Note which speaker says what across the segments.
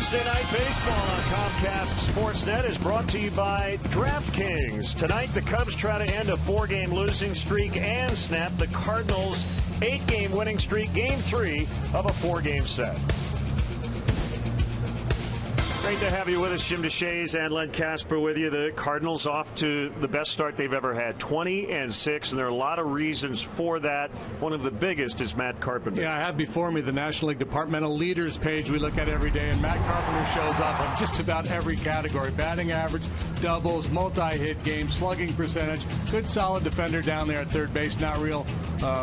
Speaker 1: Thursday Night Baseball on Comcast Sportsnet is brought to you by DraftKings. Tonight, the Cubs try to end a 4-game losing streak and snap the Cardinals' 8-game winning streak, Game 3 of a 4-game set. Great to have you with us, Jim DeShays and Len Casper with you. The Cardinals off to the best start they've ever had, 20-6, and there are a lot of reasons for that. One of the biggest is Matt Carpenter.
Speaker 2: Yeah, I have before me the National League Departmental Leaders page we look at every day, and Matt Carpenter shows up on just about every category: batting average, doubles, multi-hit game, slugging percentage. Good, solid defender down there at third base. Not real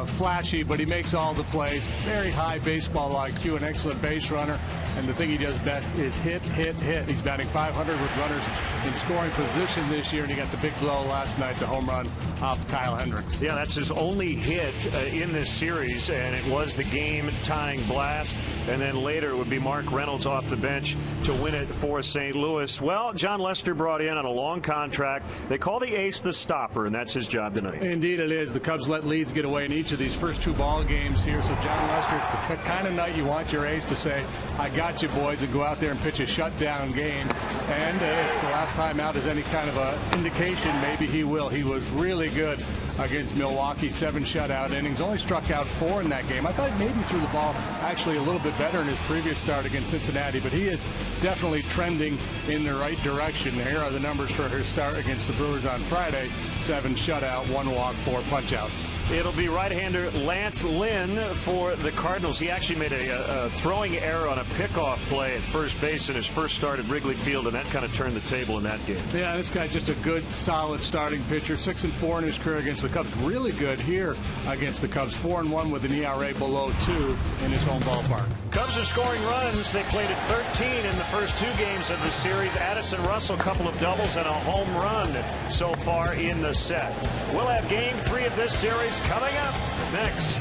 Speaker 2: flashy, but he makes all the plays. Very high baseball IQ, an excellent base runner, and the thing he does best is hit. He's batting .500 with runners in scoring position this year, and he got the big blow last night, the home run off Kyle Hendricks.
Speaker 1: Yeah, that's his only hit in this series, and it was the game-tying blast. And then later it would be Mark Reynolds off the bench to win it for St. Louis. Well, John Lester brought in on a long contract. They call the ace the stopper, and that's his job tonight.
Speaker 2: Indeed it is. The Cubs let leads get away in each of these first 2 ball games here. So John Lester, it's the kind of night you want your ace to say, I got you, boys, and go out there and pitch a shutdown game. And if the last time out is any kind of a indication, maybe he will. He was really good against Milwaukee, 7 shutout innings. Only struck out 4 in that game. I thought maybe threw the ball actually a little bit better in his previous start against Cincinnati, but he is definitely trending in the right direction. Here are the numbers for his start against the Brewers on Friday: 7 shutout, 1 walk, 4 punchouts.
Speaker 1: It'll be right-hander Lance Lynn for the Cardinals. He actually made a throwing error on a pickoff play at first base in his first start at Wrigley Field, and that kind of turned the table in that game.
Speaker 2: Yeah, this guy's just a good, solid starting pitcher. 6-4 in his career against the Cubs. Really good here against the Cubs. 4-1 with an ERA below 2 in his home ballpark.
Speaker 1: Cubs are scoring runs. They played at 13 in the first 2 games of the series. Addison Russell, a couple of doubles and a home run so far in the set. We'll have Game 3 of this series coming up next.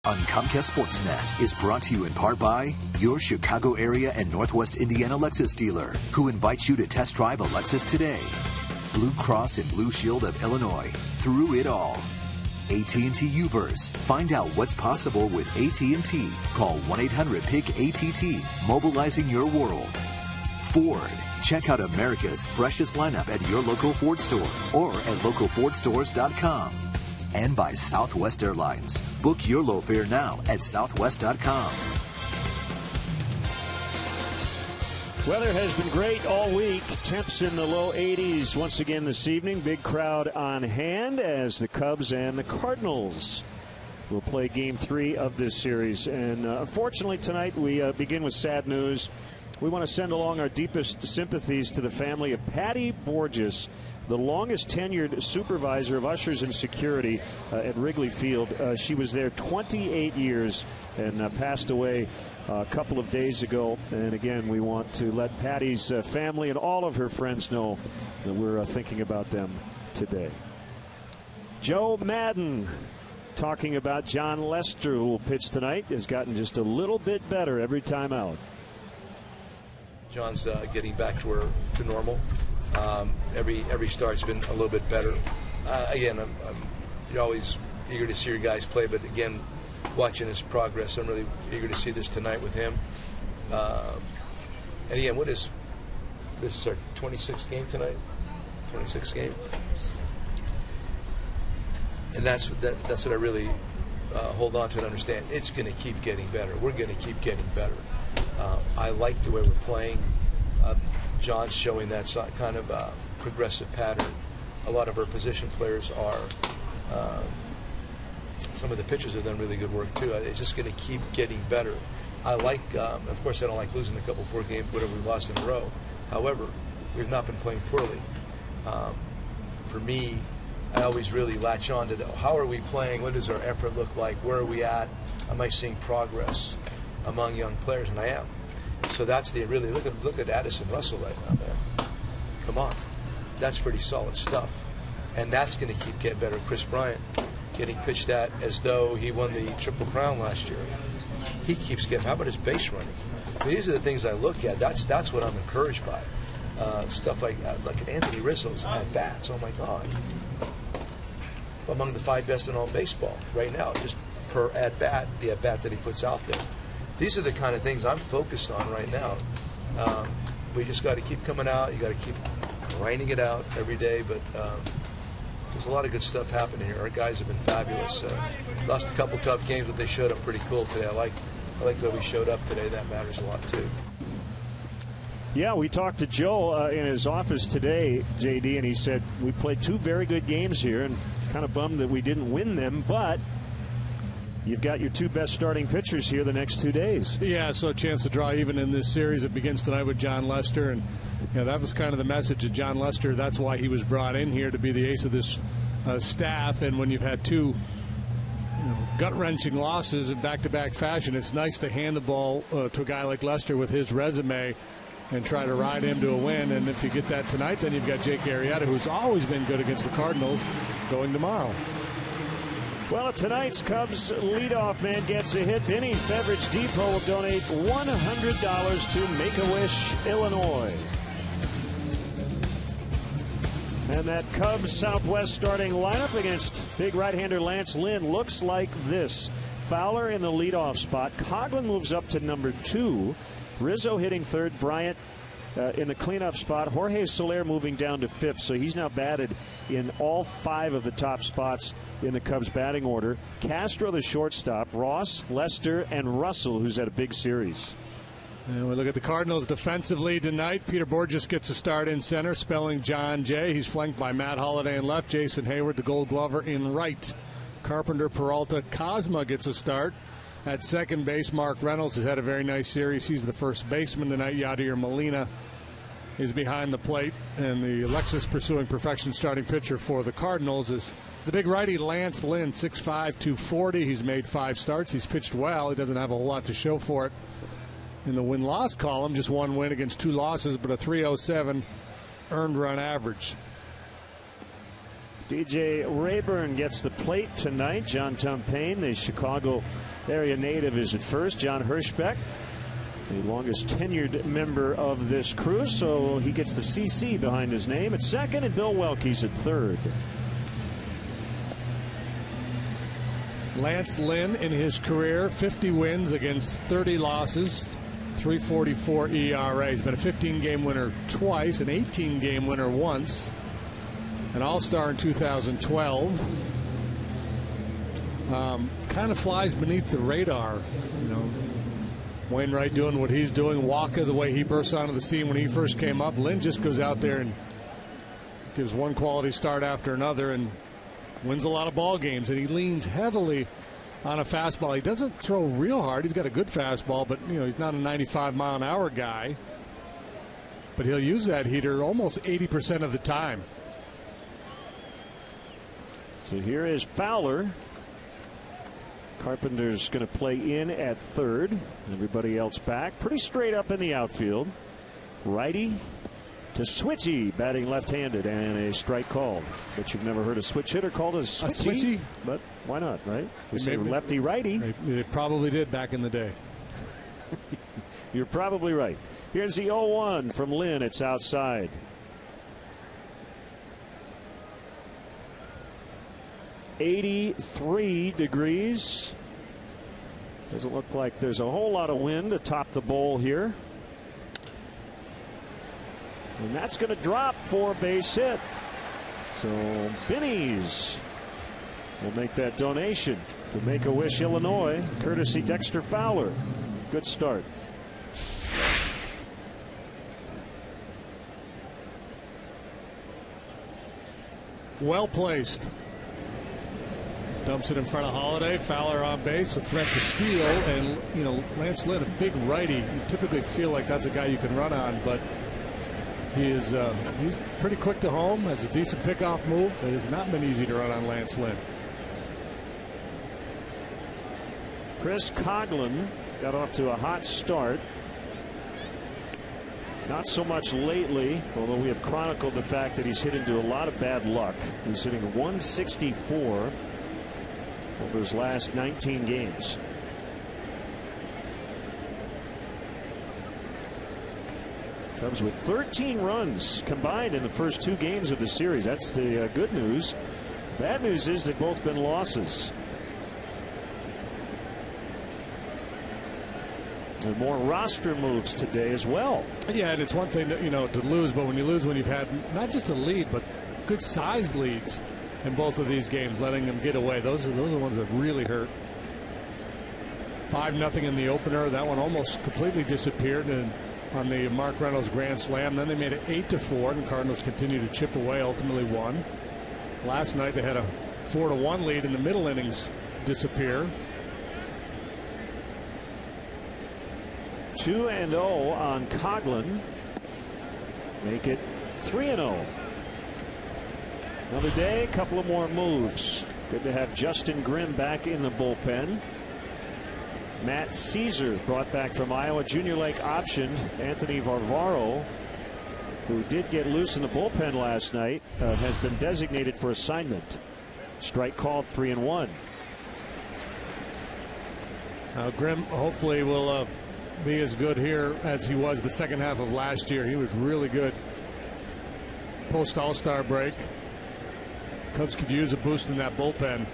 Speaker 3: on Comcast Sportsnet is brought to you in part by your Chicago area and Northwest Indiana Lexus dealer, who invites you to test drive a Lexus today. Blue Cross and Blue Shield of Illinois, through it all. AT&T Uverse. Find out what's possible with AT&T. Call 1-800-PIC-ATT, mobilizing your world. Ford. Check out America's freshest lineup at your local Ford store or at localfordstores.com. And by Southwest Airlines. Book your low fare now at southwest.com.
Speaker 1: Weather has been great all week. Temps in the low 80s once again this evening. Big crowd on hand as the Cubs and the Cardinals will play Game 3 of this series. And unfortunately tonight we begin with sad news. We want to send along our deepest sympathies to the family of Patty Borges, the longest tenured supervisor of ushers and security at Wrigley Field. She was there 28 years and passed away a couple of days ago. And again, we want to let Patty's family and all of her friends know that we're thinking about them today. Joe Madden talking about John Lester, who will pitch tonight, has gotten just a little bit better every time out.
Speaker 4: John's getting back to normal. Every start's been a little bit better. Again, you're always eager to see your guys play, but again, watching his progress, I'm really eager to see this tonight with him. And again, this is our 26th game tonight? 26th game? And that's what I really hold on to and understand. It's going to keep getting better. We're going to keep getting better. I like the way we're playing. John's showing that kind of progressive pattern. A lot of our position players are. Some of the pitchers have done really good work too. It's just going to keep getting better. I like, of course, I don't like losing a couple 4 games, whatever we've lost in a row. However, we've not been playing poorly. For me, I always really latch on to how are we playing? What does our effort look like? Where are we at? Am I seeing progress among young players? And I am. So that's really look at Addison Russell right now, man. Come on, that's pretty solid stuff, and that's going to keep getting better. Chris Bryant getting pitched at as though he won the Triple Crown last year. He keeps getting. How about his base running? These are the things I look at. That's what I'm encouraged by. Stuff like Anthony Rizzo's at bats. Oh my God, among the 5 best in all baseball right now, just per at bat, the at bat that he puts out there. These are the kind of things I'm focused on right now. We just got to keep coming out. You got to keep grinding it out every day. But there's a lot of good stuff happening here. Our guys have been fabulous. Lost a couple tough games, but they showed up pretty cool today. I like the way we showed up today. That matters a lot too.
Speaker 1: Yeah, we talked to Joe in his office today, JD, and he said we played 2 very good games here, and kind of bummed that we didn't win them, but you've got your 2 best starting pitchers here the next 2 days.
Speaker 2: Yeah, so a chance to draw even in this series. It begins tonight with John Lester, and that was kind of the message of John Lester. That's why he was brought in here, to be the ace of this staff. And when you've had 2 gut-wrenching losses in back-to-back fashion, it's nice to hand the ball to a guy like Lester with his resume and try to ride him to a win. And if you get that tonight, then you've got Jake Arrieta, who's always been good against the Cardinals, going tomorrow.
Speaker 1: Well, if tonight's Cubs leadoff man gets a hit, Benny's Beverage Depot will donate $100 to Make-A-Wish, Illinois. And that Cubs Southwest starting lineup against big right-hander Lance Lynn looks like this. Fowler in the leadoff spot. Coghlan moves up to number 2. Rizzo hitting 3rd. Bryant in the cleanup spot. Jorge Soler moving down to 5th, so he's now batted in all 5 of the top spots in the Cubs batting order. Castro the shortstop, Ross, Lester, and Russell, who's had a big series.
Speaker 2: And we look at the Cardinals defensively tonight. Peter Borges gets a start in center, spelling John Jay. He's flanked by Matt Holliday in left, Jason Hayward, the Gold Glover, in right. Carpenter, Peralta, Cosma gets a start. At second base, Mark Reynolds has had a very nice series. He's the first baseman tonight. Yadier Molina is behind the plate. And the Lexus pursuing perfection starting pitcher for the Cardinals is the big righty Lance Lynn, 6'5", 240. He's made 5 starts. He's pitched well. He doesn't have a whole lot to show for it. In the win-loss column, just 1 win against 2 losses, but a .307 earned run average.
Speaker 1: DJ Rayburn gets the plate tonight. John Tumpane, the Chicago area native, is at first. John Hirschbeck, the longest tenured member of this crew, so he gets the CC behind his name at second, and Bill Welke's at third.
Speaker 2: Lance Lynn in his career, 50 wins against 30 losses, 3.44 ERA. He's been a 15-game winner twice, an 18-game winner once, an All-Star in 2012. Kind of flies beneath the radar, you know. Wainwright doing what he's doing, Walker the way he burst onto the scene when he first came up. Lynn just goes out there and gives one quality start after another and wins a lot of ball games. And he leans heavily on a fastball. He doesn't throw real hard. He's got a good fastball, but you know he's not a 95-mile-an-hour guy. But he'll use that heater almost 80% of the time.
Speaker 1: So here is Fowler. Carpenter's going to play in at third. Everybody else back. Pretty straight up in the outfield. Righty to switchy, batting left-handed, and a strike called. But you've never heard a switch hitter called a switchy? But why not, right? We say lefty-righty.
Speaker 2: They probably did back in the day.
Speaker 1: You're probably right. Here's the 0-1 from Lynn. It's outside. .83 degrees. Doesn't look like there's a whole lot of wind atop the bowl here. And that's going to drop for a base hit. So Binnies will make that donation to Make-A-Wish, Illinois, courtesy Dexter Fowler. Good start.
Speaker 2: Well placed. Dumps it in front of Holiday. Fowler on base, a threat to steal, and you know Lance Lynn, a big righty. You typically feel like that's a guy you can run on, but he's pretty quick to home. Has a decent pickoff move. It has not been easy to run on Lance Lynn.
Speaker 1: Chris Coghlan got off to a hot start. Not so much lately, although we have chronicled the fact that he's hit into a lot of bad luck. He's hitting 164 over his last 19 games. Cubs with 13 runs combined in the first two games of the series. That's the good news. Bad news is they've both been losses. And more roster moves today as well.
Speaker 2: Yeah, and it's one thing to lose, but when you lose when you've had not just a lead but good sized leads in both of these games, letting them get away, those are the ones that really hurt. 5-0 in the opener. That one almost completely disappeared and on the Mark Reynolds grand slam. Then they made it 8-4, and the Cardinals continued to chip away, ultimately won. Last night they had a 4-1 lead in the middle innings disappear.
Speaker 1: 2-0 on Coghlan. Make it 3-0. Another day, a couple of more moves. Good to have Justin Grimm back in the bullpen. Matt Caesar brought back from Iowa. Junior Lake optioned Anthony Varvaro, who did get loose in the bullpen last night, has been designated for assignment. Strike called, 3-1.
Speaker 2: Grimm hopefully will be as good here as he was the second half of last year. He was really good post All-Star break. Cubs could use a boost in that bullpen.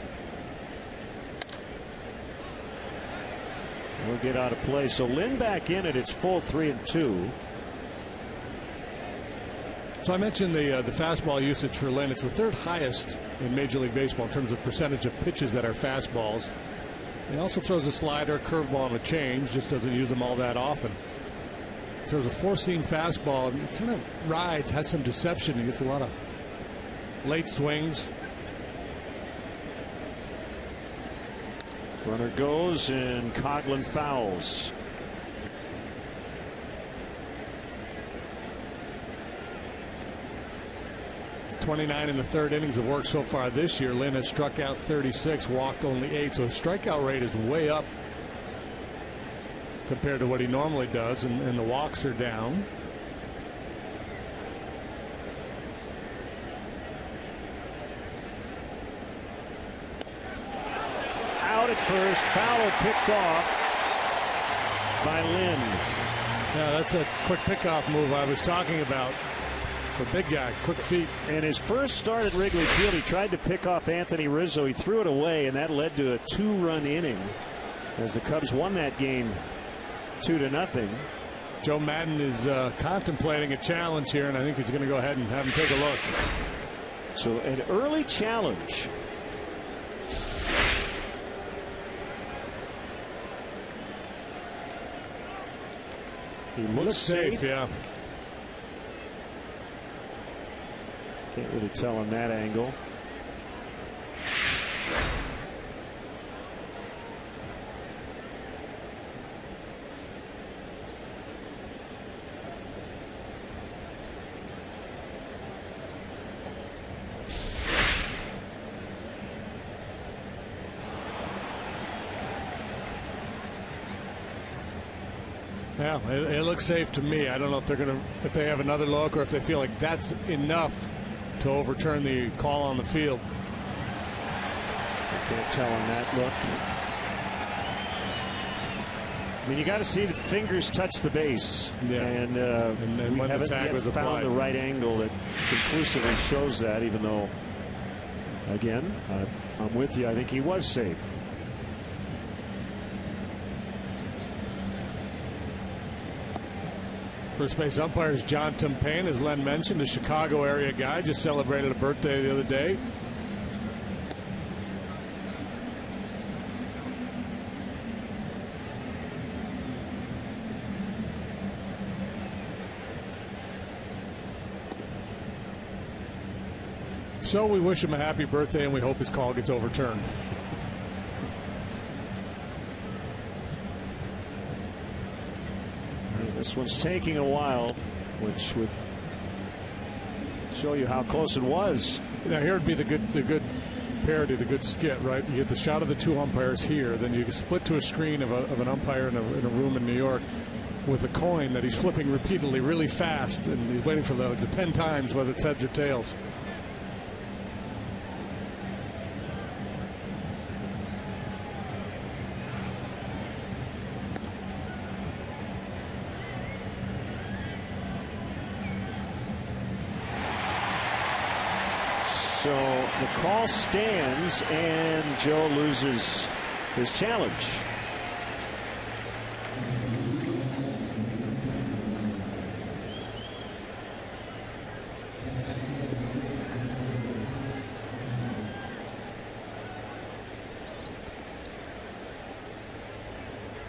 Speaker 1: We'll get out of play. So Lynn back in at its full 3-2.
Speaker 2: So I mentioned the fastball usage for Lynn. It's the third highest in Major League Baseball in terms of percentage of pitches that are fastballs. He also throws a slider, curveball, and a change. Just doesn't use them all that often. Throws a four-seam fastball and kind of rides, has some deception. He gets a lot of late swings.
Speaker 1: Runner goes and Coghlan fouls.
Speaker 2: .29 in the third innings of work so far this year. Lynn has struck out 36, walked only 8, so his strikeout rate is way up compared to what he normally does, and the walks are down.
Speaker 1: at first. Fowler picked off by Lynn.
Speaker 2: Yeah, that's a quick pickoff move I was talking about. For big guy, quick feet.
Speaker 1: And his first start at Wrigley Field, he tried to pick off Anthony Rizzo. He threw it away, and that led to a 2-run inning as the Cubs won that game 2-0.
Speaker 2: Joe Madden is contemplating a challenge here, and I think he's going to go ahead and have him take a look.
Speaker 1: So an early challenge. He looks safe.
Speaker 2: Yeah.
Speaker 1: Can't really tell on that angle.
Speaker 2: Yeah, it looks safe to me. I don't know if they're going to, if they have another look, or if they feel like that's enough to overturn the call on the field.
Speaker 1: I can't tell on that look. I mean, you got to see the fingers touch the base,
Speaker 2: yeah.
Speaker 1: and we
Speaker 2: when
Speaker 1: haven't
Speaker 2: the tag
Speaker 1: yet
Speaker 2: was
Speaker 1: found
Speaker 2: applied.
Speaker 1: the right angle that conclusively shows that. Even though, again, I'm with you. I think he was safe.
Speaker 2: First base umpire is John Tumpain, as Len mentioned, a Chicago area guy. Just celebrated a birthday the other day. So we wish him a happy birthday, and we hope his call gets overturned.
Speaker 1: This one's taking a while, which would show you how close it was.
Speaker 2: Now here would be the good parody, the good skit, right? You get the shot of the two umpires here, then you split to a screen of an umpire in a room in New York with a coin that he's flipping repeatedly, really fast, and he's waiting for the 10 times whether it's heads or tails.
Speaker 1: So the call stands, and Joe loses his challenge.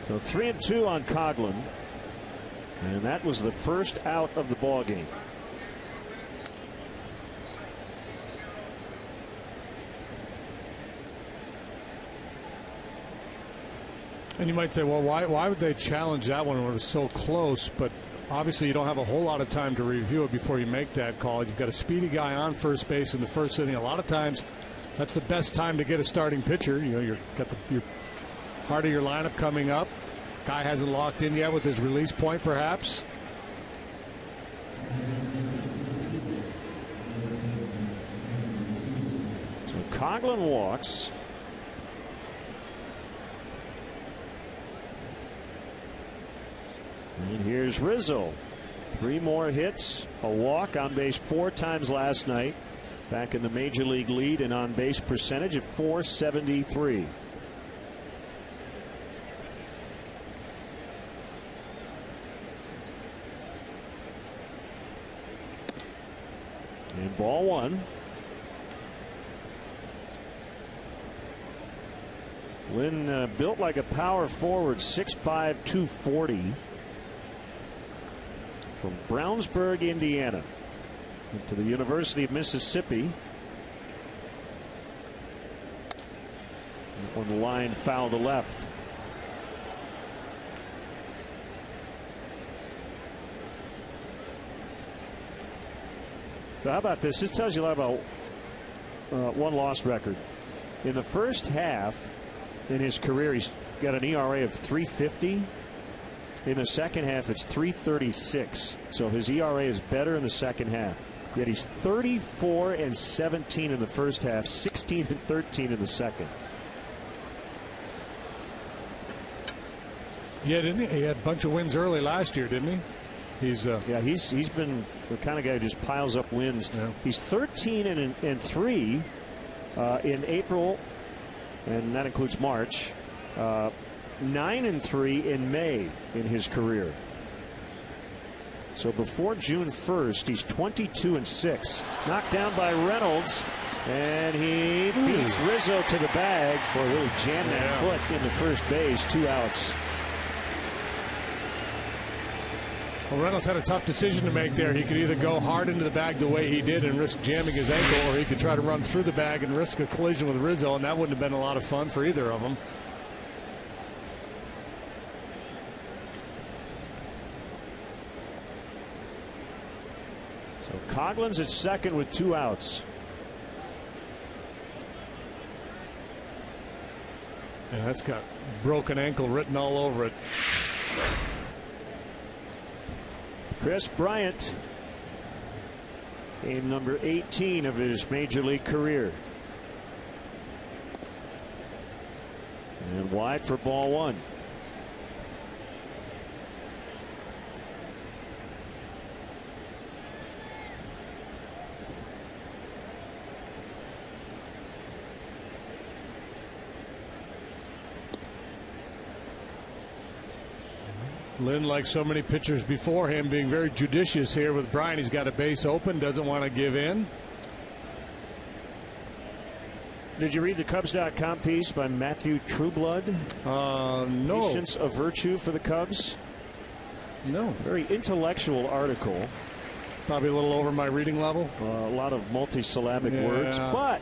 Speaker 1: So 3-2 on Coghlan, and that was the first out of the ball game.
Speaker 2: And you might say, well, why would they challenge that one when it was so close? But obviously you don't have a whole lot of time to review it before you make that call. You've got a speedy guy on first base in the first inning. A lot of times that's the best time to get a starting pitcher. You know, you've got your heart of your lineup coming up. Guy hasn't locked in yet with his release point, perhaps.
Speaker 1: So Coghlan walks. And here's Rizzo. 3 more hits, a walk, on base 4 times last night. Back in the major league lead and on base percentage at .473. And ball 1. Lynn built like a power forward, 6'5", 240. From Brownsburg, Indiana, to the University of Mississippi. On the line, foul to left. So how about this? This tells you a lot about one loss record. In the first half, in his career, he's got an ERA of 3.50. In the second half, it's 3.36. So his ERA is better in the second half. Yet he's 34-17 in the first half, 16-13 in the second.
Speaker 2: Yeah, didn't he? He had a bunch of wins early last year, didn't he? He's
Speaker 1: he's been the kind of guy who just piles up wins. Yeah. He's 13-3 in April, and that includes March. 9-3 in May in his career. So before June 1st, he's 22-6. Knocked down by Reynolds, and he beats Rizzo to the bag. Boy, really jammed that foot into first base. 2 outs.
Speaker 2: Well, Reynolds had a tough decision to make there. He could either go hard into the bag the way he did and risk jamming his ankle, or he could try to run through the bag and risk a collision with Rizzo, and that wouldn't have been a lot of fun for either of them.
Speaker 1: So Coughlin's at second with 2 outs.
Speaker 2: Yeah, that's got broken ankle written all over it.
Speaker 1: Chris Bryant, game number 18 of his major league career. And wide for ball 1.
Speaker 2: Lynn, like so many pitchers before him, being very judicious here with Bryant. He's got a base open, doesn't want to give in.
Speaker 1: Did you read the Cubs.com piece by Matthew Trueblood?
Speaker 2: No.
Speaker 1: Patience of Virtue for the Cubs?
Speaker 2: No.
Speaker 1: Very intellectual article.
Speaker 2: Probably a little over my reading level.
Speaker 1: A lot of multisyllabic words. But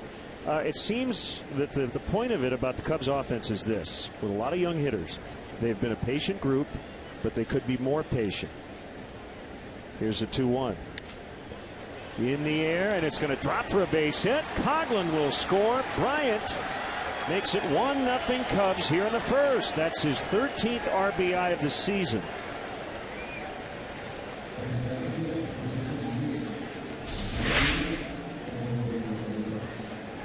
Speaker 1: it seems that the point of it about the Cubs offense is this. With a lot of young hitters, they've been a patient group, but they could be more patient. Here's a 2-1. In the air, and it's going to drop for a base hit. Coughlin will score. Bryant makes it 1-0 Cubs here in the first. That's his 13th RBI of the season.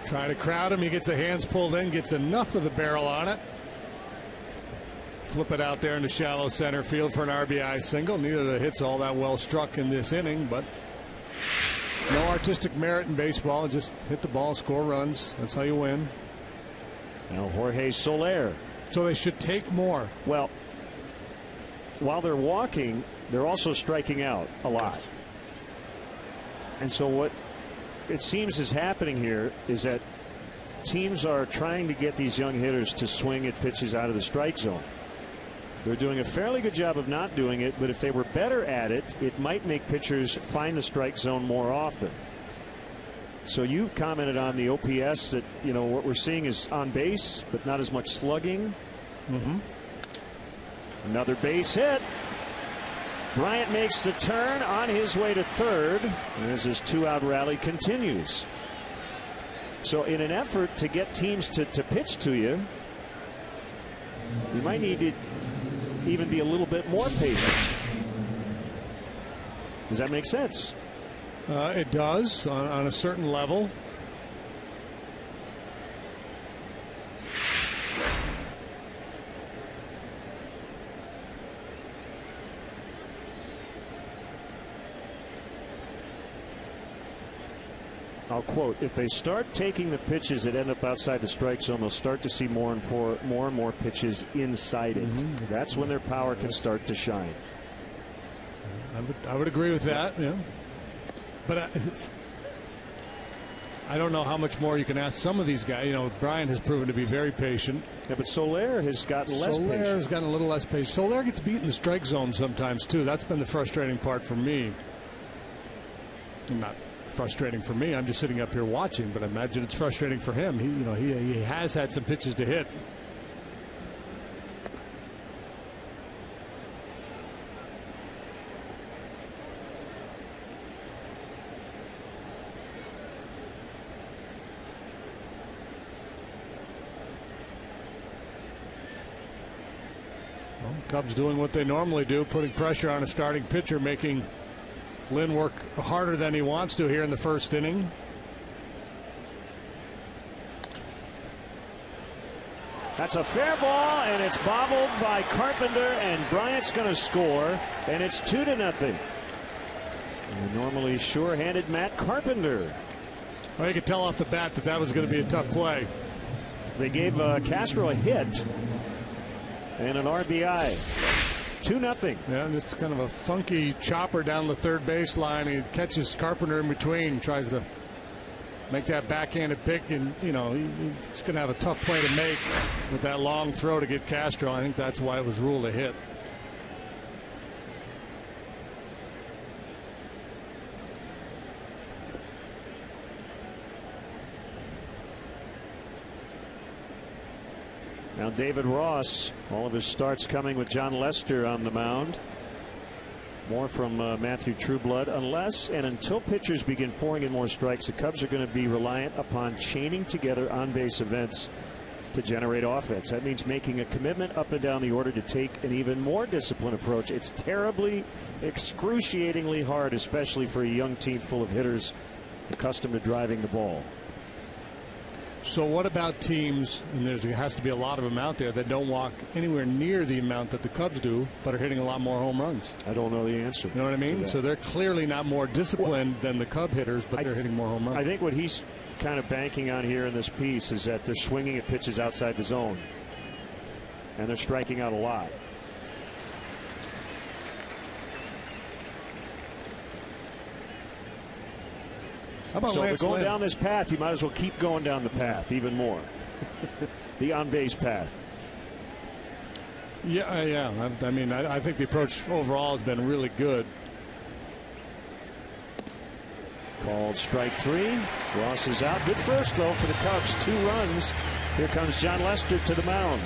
Speaker 2: Try to crowd him. He gets the hands pulled in, gets enough of the barrel on it. Flip it out there into shallow center field for an RBI single. Neither of the hits all that well struck in this inning, but no artistic merit in baseball. Just hit the ball, score runs. That's how you win.
Speaker 1: Now Jorge Soler.
Speaker 2: So they should take more.
Speaker 1: Well, while they're walking, they're also striking out a lot. And so what it seems is happening here is that teams are trying to get these young hitters to swing at pitches out of the strike zone. They're doing a fairly good job of not doing it, but if they were better at it, it might make pitchers find the strike zone more often. So you commented on the OPS that, you know, what we're seeing is on base, but not as much slugging. Another base hit. Bryant makes the turn on his way to third as his 2-out rally continues. So in an effort to get teams to pitch to you, you might need to even be a little bit more patient. Does that make sense?
Speaker 2: It does on a certain level.
Speaker 1: I'll quote, if they start taking the pitches that end up outside the strike zone, they'll start to see more and more pitches inside it. That's when their power can start to shine.
Speaker 2: I would agree with that. Yeah. But I don't know how much more you can ask some of these guys. You know, Brian has proven to be very patient.
Speaker 1: Yeah, but Soler has gotten less patient.
Speaker 2: Soler has gotten a little less patient. Soler gets beat in the strike zone sometimes, too. That's been the frustrating part for me. Not frustrating for me. I'm just sitting up here watching, but I imagine it's frustrating for him. He has had some pitches to hit. Well, Cubs doing what they normally do, putting pressure on a starting pitcher, making Lynn work harder than he wants to here in the first inning.
Speaker 1: That's a fair ball, and it's bobbled by Carpenter, and Bryant's going to score, and it's 2-0. And normally sure-handed Matt Carpenter.
Speaker 2: Well, you could tell off the bat that that was going to be a tough play.
Speaker 1: They gave Castro a hit and an RBI. 2-0.
Speaker 2: Yeah, just kind of a funky chopper down the third baseline. He catches Carpenter in between, tries to make that backhanded pick, and he's going to have a tough play to make with that long throw to get Castro. I think that's why it was ruled a hit.
Speaker 1: Now David Ross, all of his starts coming with John Lester on the mound. More from Matthew Trueblood. Unless and until pitchers begin pouring in more strikes, the Cubs are going to be reliant upon chaining together on-base events to generate offense. That means making a commitment up and down the order to take an even more disciplined approach. It's terribly, excruciatingly hard, especially for a young team full of hitters accustomed to driving the ball.
Speaker 2: So what about teams, and there has to be a lot of them out there, that don't walk anywhere near the amount that the Cubs do, but are hitting a lot more home runs?
Speaker 1: I don't know the answer.
Speaker 2: You know what I mean? So they're clearly not more disciplined than the Cub hitters, but they're hitting more home runs.
Speaker 1: I think what he's kind of banking on here in this piece is that they're swinging at pitches outside the zone, and they're striking out a lot. So if they're going down this path, you might as well keep going down the path even more. The on-base path.
Speaker 2: Yeah. I mean, I think the approach overall has been really good.
Speaker 1: Called strike 3. Ross is out. Good first, though, for the Cubs. 2 runs. Here comes John Lester to the mound.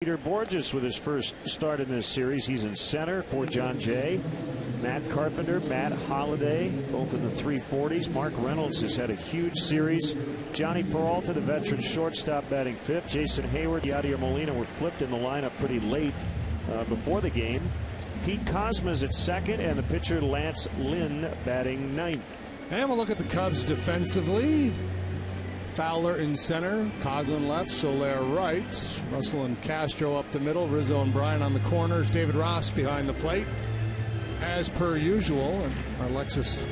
Speaker 1: Peter Borges with his first start in this series. He's in center for John Jay. Matt Carpenter, Matt Holliday, both in the 340s. Mark Reynolds has had a huge series. Johnny Peralta, the veteran shortstop, batting 5th. Jason Hayward, Yadier Molina were flipped in the lineup pretty late before the game. Pete Cosma's at 2nd, and the pitcher Lance Lynn batting 9th.
Speaker 2: And we'll look at the Cubs defensively. Fowler in center, Coghlan left, Soler right, Russell and Castro up the middle, Rizzo and Bryant on the corners, David Ross behind the plate. As per usual, and our Lexus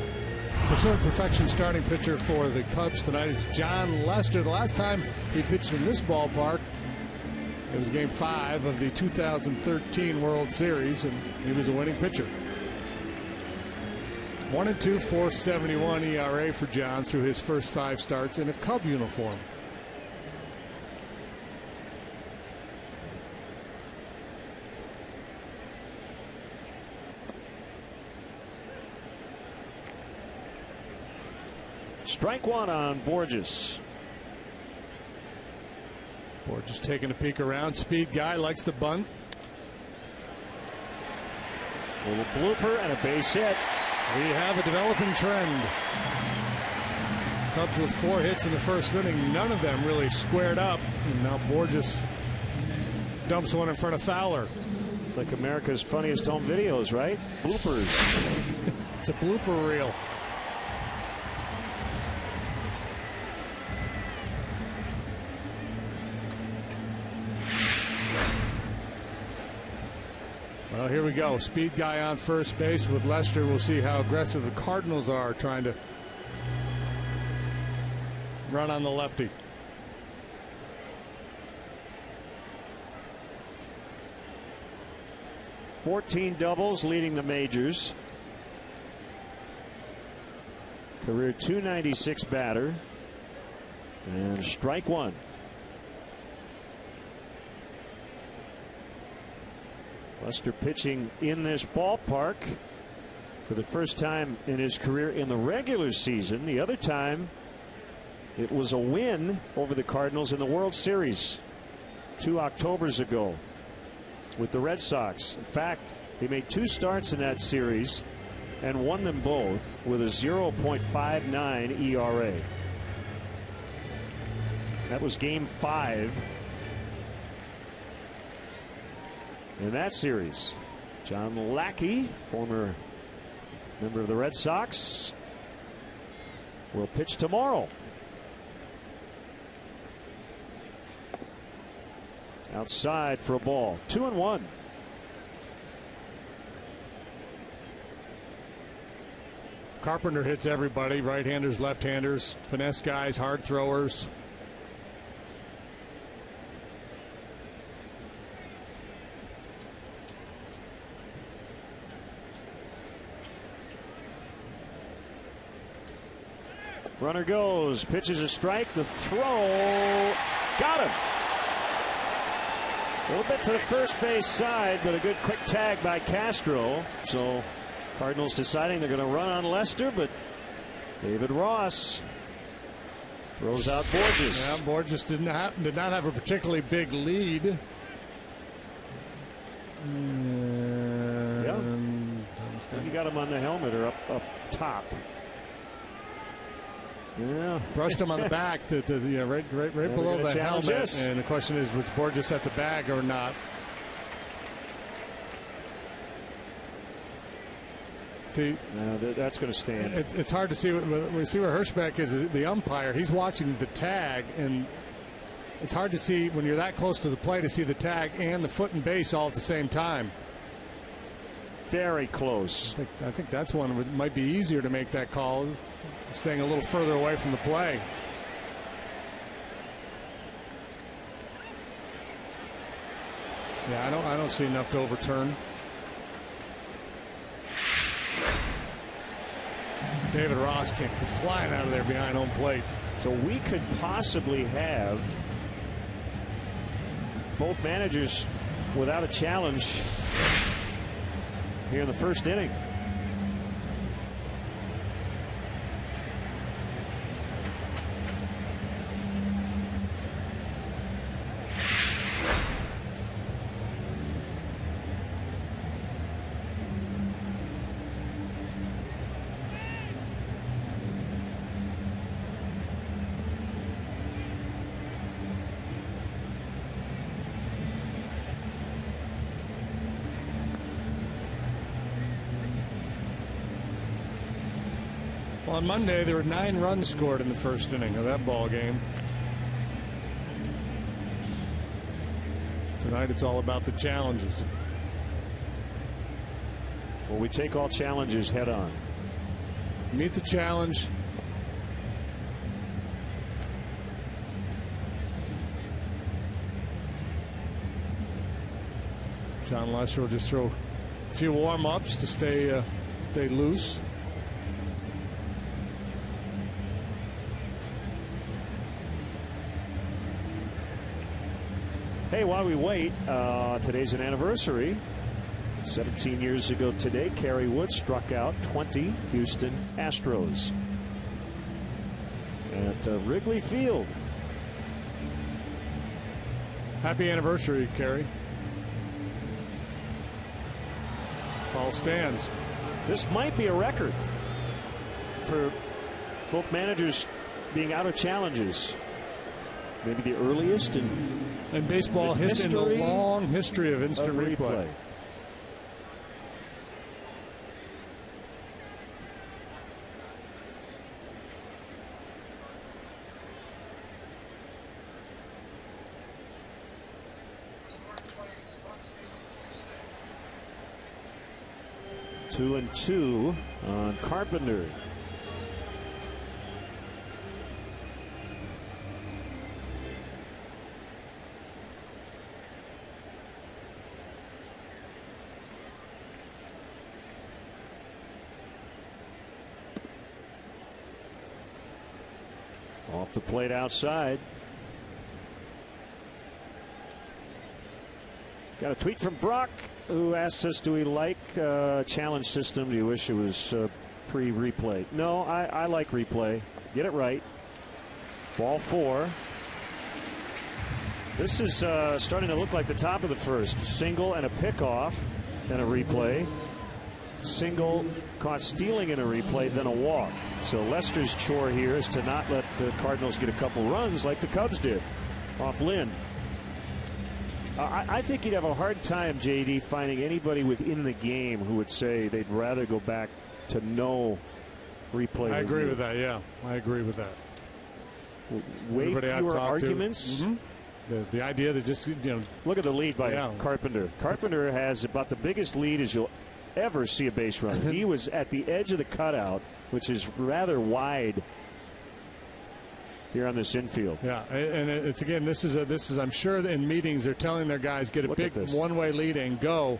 Speaker 2: Pursuit Perfection starting pitcher for the Cubs tonight is John Lester. The last time he pitched in this ballpark, it was Game 5 of the 2013 World Series, and he was a winning pitcher. 1-2, 4.71 ERA for John through his first 5 starts in a Cub uniform.
Speaker 1: Strike 1 on Borges.
Speaker 2: Borges taking a peek around. Speed guy, likes to bunt.
Speaker 1: A little blooper and a base hit.
Speaker 2: We have a developing trend. Cubs with 4 hits in the first inning. None of them really squared up. And now Borges dumps one in front of Fowler.
Speaker 1: It's like America's Funniest Home Videos, right? Bloopers.
Speaker 2: It's a blooper reel. Well, here we go. Speed guy on first base with Lester. We'll see how aggressive the Cardinals are trying to run on the lefty.
Speaker 1: $14 doubles leading the majors. Career .296 batter. And strike one. Lester pitching in this ballpark for the first time in his career in the regular season. The other time it was a win over the Cardinals in the World Series 2 Octobers ago with the Red Sox. In fact, he made 2 starts in that series and won them both with a 0.59 ERA. That was game 5 in that series. John Lackey, former member of the Red Sox, will pitch tomorrow. Outside for a ball. 2-1.
Speaker 2: Carpenter hits everybody. Right-handers, left-handers, finesse guys, hard throwers.
Speaker 1: Runner goes, pitches a strike, the throw, got him. A little bit to the first base side, but a good quick tag by Castro. So Cardinals deciding they're going to run on Lester, but David Ross throws out Borges.
Speaker 2: Yeah, Borges did not have a particularly big lead.
Speaker 1: Yeah, you got him on the helmet or up top. Yeah,
Speaker 2: brushed him on the back, right below the helmet.
Speaker 1: This.
Speaker 2: And the question is, was Borges at the bag or not? See,
Speaker 1: no, that's going to stand.
Speaker 2: It's hard to see. We see where Hirschbeck is, the umpire. He's watching the tag, and it's hard to see when you're that close to the plate to see the tag and the foot and base all at the same time.
Speaker 1: Very close.
Speaker 2: I think that's one that might be easier to make that call, staying a little further away from the play. Yeah, I don't see enough to overturn. David Ross came flying out of there behind home plate.
Speaker 1: So we could possibly have both managers without a challenge here in the first inning.
Speaker 2: On Monday, there were 9 runs scored in the first inning of that ball game. Tonight, it's all about the challenges.
Speaker 1: Well, we take all challenges head on.
Speaker 2: Meet the challenge. John Lester will just throw a few warm-ups to stay loose.
Speaker 1: Hey, while we wait, today's an anniversary. 17 years ago today, Kerry Wood struck out 20 Houston Astros at Wrigley Field.
Speaker 2: Happy anniversary, Kerry. Call stands.
Speaker 1: This might be a record for both managers being out of challenges. Maybe the earliest in
Speaker 2: baseball history, in the long history of instant replay.
Speaker 1: 2-2 on Carpenter. Off the plate outside. Got a tweet from Brock, who asked us, do we like challenge system? Do you wish it was pre-replay? No, I like replay. Get it right. Ball 4. This is starting to look like the top of the first. Single and a pickoff, then a replay. Single caught stealing in a replay, then a walk. So Lester's chore here is to not let the Cardinals get a couple runs like the Cubs did off Lynn. I think you'd have a hard time, JD, finding anybody within the game who would say they'd rather go back to no replay.
Speaker 2: I agree with that. Yeah, I agree with that.
Speaker 1: Way fewer arguments.
Speaker 2: The idea that just
Speaker 1: look at the lead by Carpenter. Carpenter has about the biggest lead as you'll ever see a base runner. He was at the edge of the cutout, which is rather wide here on this infield.
Speaker 2: Yeah, and it's again, this is I'm sure in meetings they're telling their guys, get a big one-way lead and go,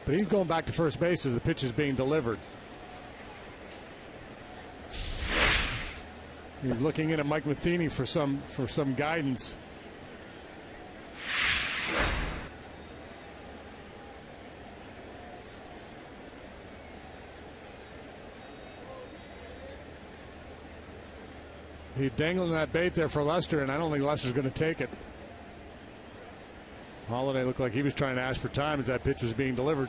Speaker 2: but he's going back to first base as the pitch is being delivered. He's looking in at Mike Matheny for some guidance. He's dangling that bait there for Lester, and I don't think Lester's going to take it. Holiday looked like he was trying to ask for time as that pitch was being delivered.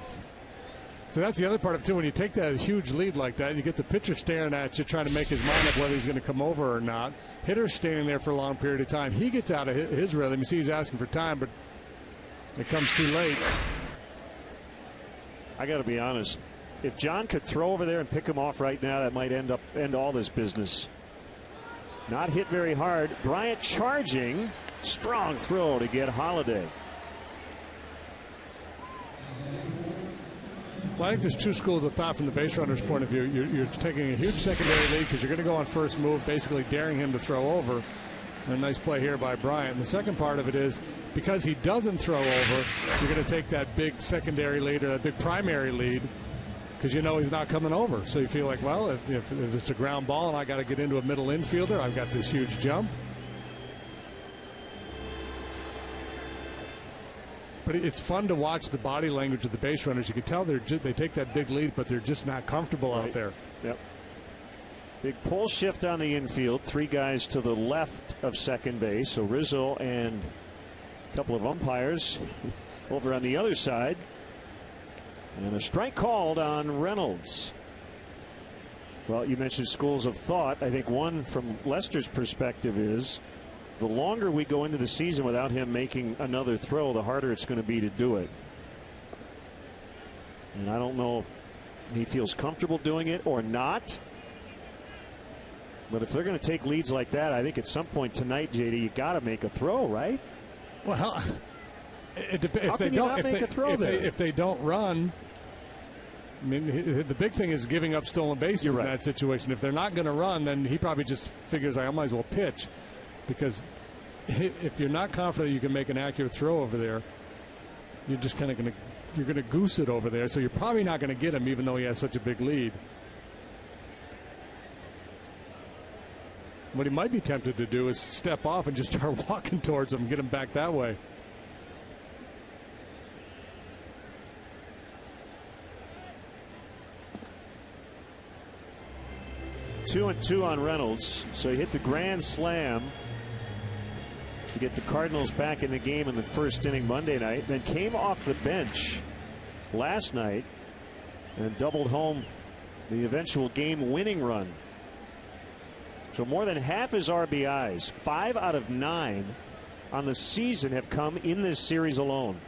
Speaker 2: So that's the other part of it, too. When you take that huge lead like that, you get the pitcher staring at you, trying to make his mind up whether he's going to come over or not. Hitter's standing there for a long period of time. He gets out of his rhythm. You see he's asking for time, but it comes too late.
Speaker 1: I got to be honest. If John could throw over there and pick him off right now, that might end all this business. Not hit very hard. Bryant charging. Strong throw to get Holiday.
Speaker 2: Well, I think there's two schools of thought from the base runner's point of view. You're taking a huge secondary lead because you're going to go on first move, basically daring him to throw over. And a nice play here by Bryant. And the second part of it is because he doesn't throw over, you're going to take that big secondary lead or that big primary lead because you know he's not coming over. So you feel like, well, if it's a ground ball and I got to get into a middle infielder, I've got this huge jump. But it's fun to watch the body language of the base runners. You can tell they take that big lead, but they're just not comfortable out there.
Speaker 1: Yep. Big pull shift on the infield. 3 guys to the left of second base. So Rizzo and a couple of umpires over on the other side. And a strike called on Reynolds. Well, you mentioned schools of thought. I think one from Lester's perspective is the longer we go into the season without him making another throw, the harder it's going to be to do it. And I don't know if he feels comfortable doing it or not. But if they're going to take leads like that, I think at some point tonight, JD, you got to make a throw, right?
Speaker 2: Well, if they don't run, I mean, the big thing is giving up stolen bases in that situation. If they're not going to run, then he probably just figures I might as well pitch, because if you're not confident you can make an accurate throw over there, you're just kind of going to goose it over there. So you're probably not going to get him, even though he has such a big lead. What he might be tempted to do is step off and just start walking towards him and get him back that way.
Speaker 1: Two and two on Reynolds. So he hit the grand slam to get the Cardinals back in the game in the first inning Monday night. Then came off the bench last night and doubled home the eventual game-winning run. So more than half his RBIs, 5 out of 9 on the season, have come in this series alone.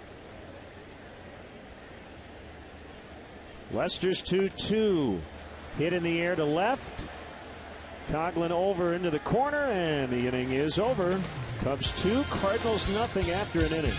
Speaker 1: Lester's 2-2. Hit in the air to left. Coughlin over into the corner, and the inning is over. Cubs 2, Cardinals nothing after an inning.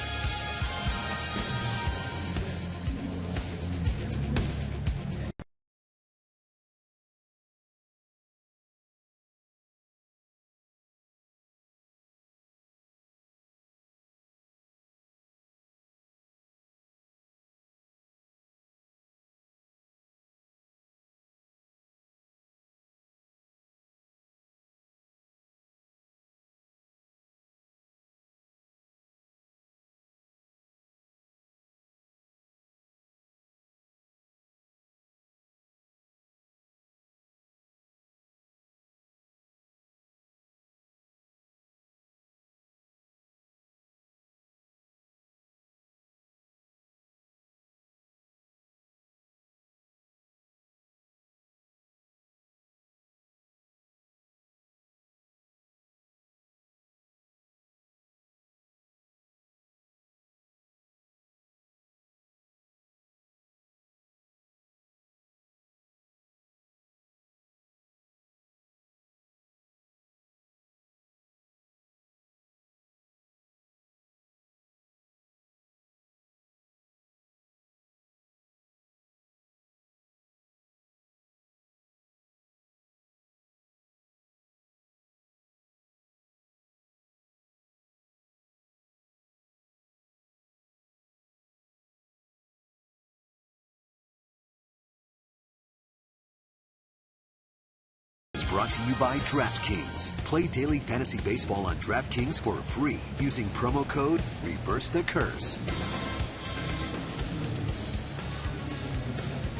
Speaker 3: Brought to you by DraftKings. Play daily fantasy baseball on DraftKings for free using promo code ReverseTheCurse.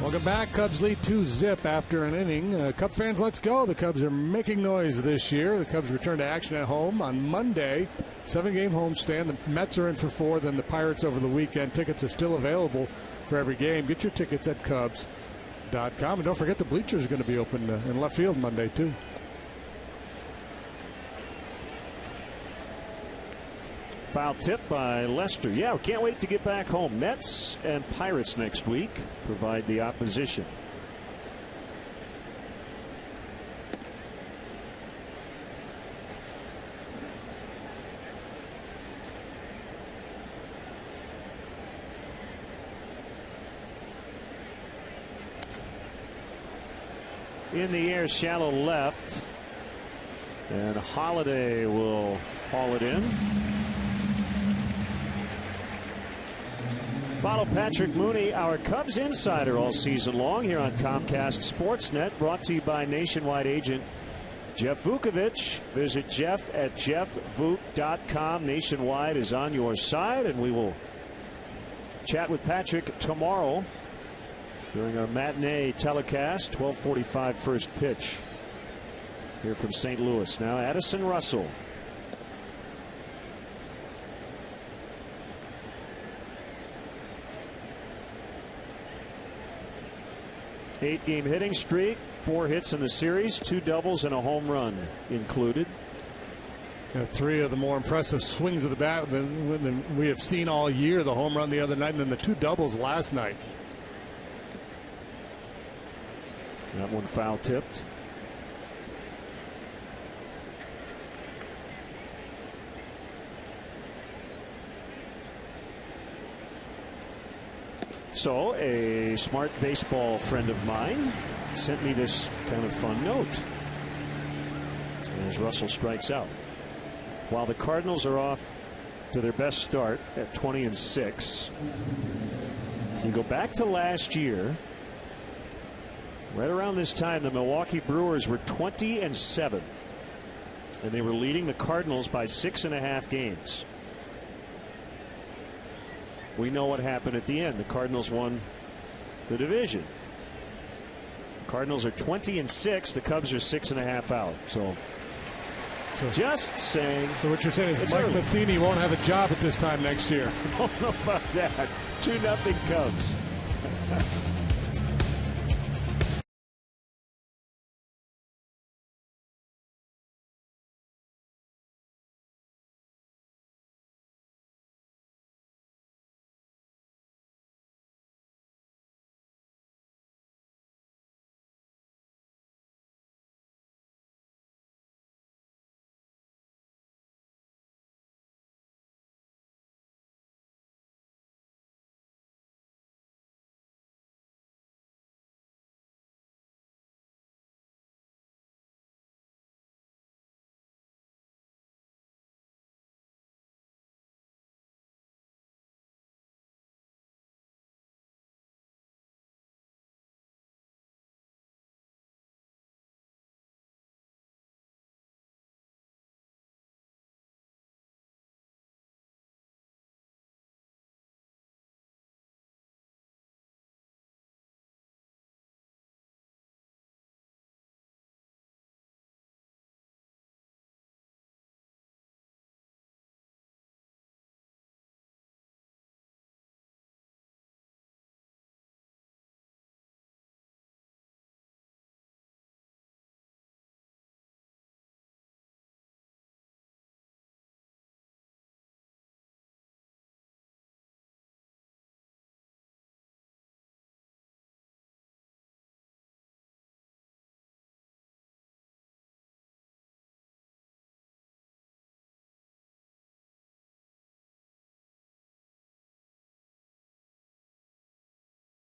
Speaker 2: Welcome back. Cubs lead 2-0 after an inning. Cub fans, let's go. The Cubs are making noise this year. The Cubs return to action at home on Monday. 7-game homestand. The Mets are in for 4, then the Pirates over the weekend. Tickets are still available for every game. Get your tickets at Cubs.com. And don't forget the bleachers are going to be open in left field Monday, too.
Speaker 1: Foul tip by Lester. Yeah, we can't wait to get back home. Mets and Pirates next week provide the opposition. In the air, shallow left, and Holiday will haul it in. Follow Patrick Mooney, our Cubs insider, all season long here on Comcast Sportsnet, brought to you by nationwide agent Jeff Vukovich. Visit Jeff at jeffvuk.com. Nationwide is on your side, and we will chat with Patrick tomorrow during our matinee telecast. 12:45 first pitch here from St. Louis. Now Addison Russell. Eight-game hitting streak, 4 hits in the series, 2 doubles and a home run included.
Speaker 2: 3 of the more impressive swings of the bat than we have seen all year. The home run the other night and then the 2 doubles last night.
Speaker 1: That one foul tipped. So a smart baseball friend of mine sent me this kind of fun note as Russell strikes out. While the Cardinals are off to their best start at 20-6, if you go back to last year, right around this time, the Milwaukee Brewers were 20-7, and they were leading the Cardinals by 6.5 games. We know what happened at the end. The Cardinals won the division. The Cardinals are 20-6. The Cubs are 6.5 out. So just saying.
Speaker 2: So what you're saying is Mike Matheny won't have a job at this time next year.
Speaker 1: I don't know about that. 2-0 Cubs.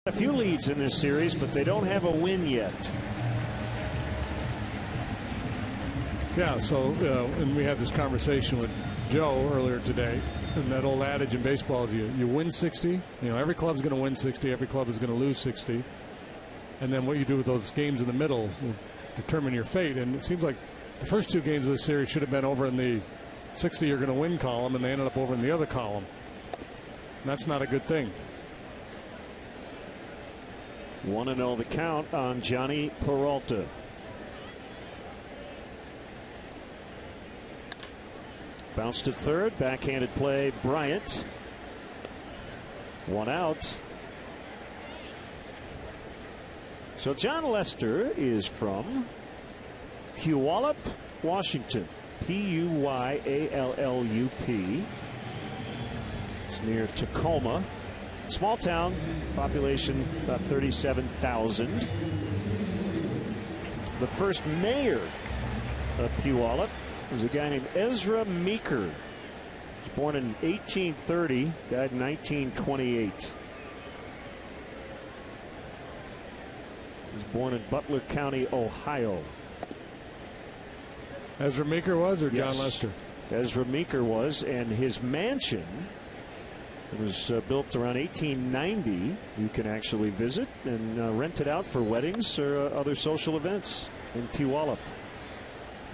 Speaker 1: A few leads in this series, but they don't have a win yet.
Speaker 2: Yeah, so and we had this conversation with Joe earlier today, and that old adage in baseball is you win 60. Every club's going to win 60. Every club is going to lose 60. And then what you do with those games in the middle will determine your fate. And it seems like the first two games of the series should have been over in the 60 you're going to win column, and they ended up over in the other column. And that's not a good thing.
Speaker 1: 1-0 the count on Johnny Peralta. Bounce to third, backhanded play, Bryant. 1 out. So John Lester is from Puyallup, Washington. Puyallup. It's near Tacoma. Small town, population about 37,000. The first mayor of Puyallup was a guy named Ezra Meeker. He was born in 1830, died in 1928. He was born in Butler County, Ohio.
Speaker 2: Ezra Meeker was, or John
Speaker 1: Yes.
Speaker 2: Lester?
Speaker 1: Ezra Meeker was, and his mansion, it was built around 1890. You can actually visit and rent it out for weddings or other social events in Puyallup.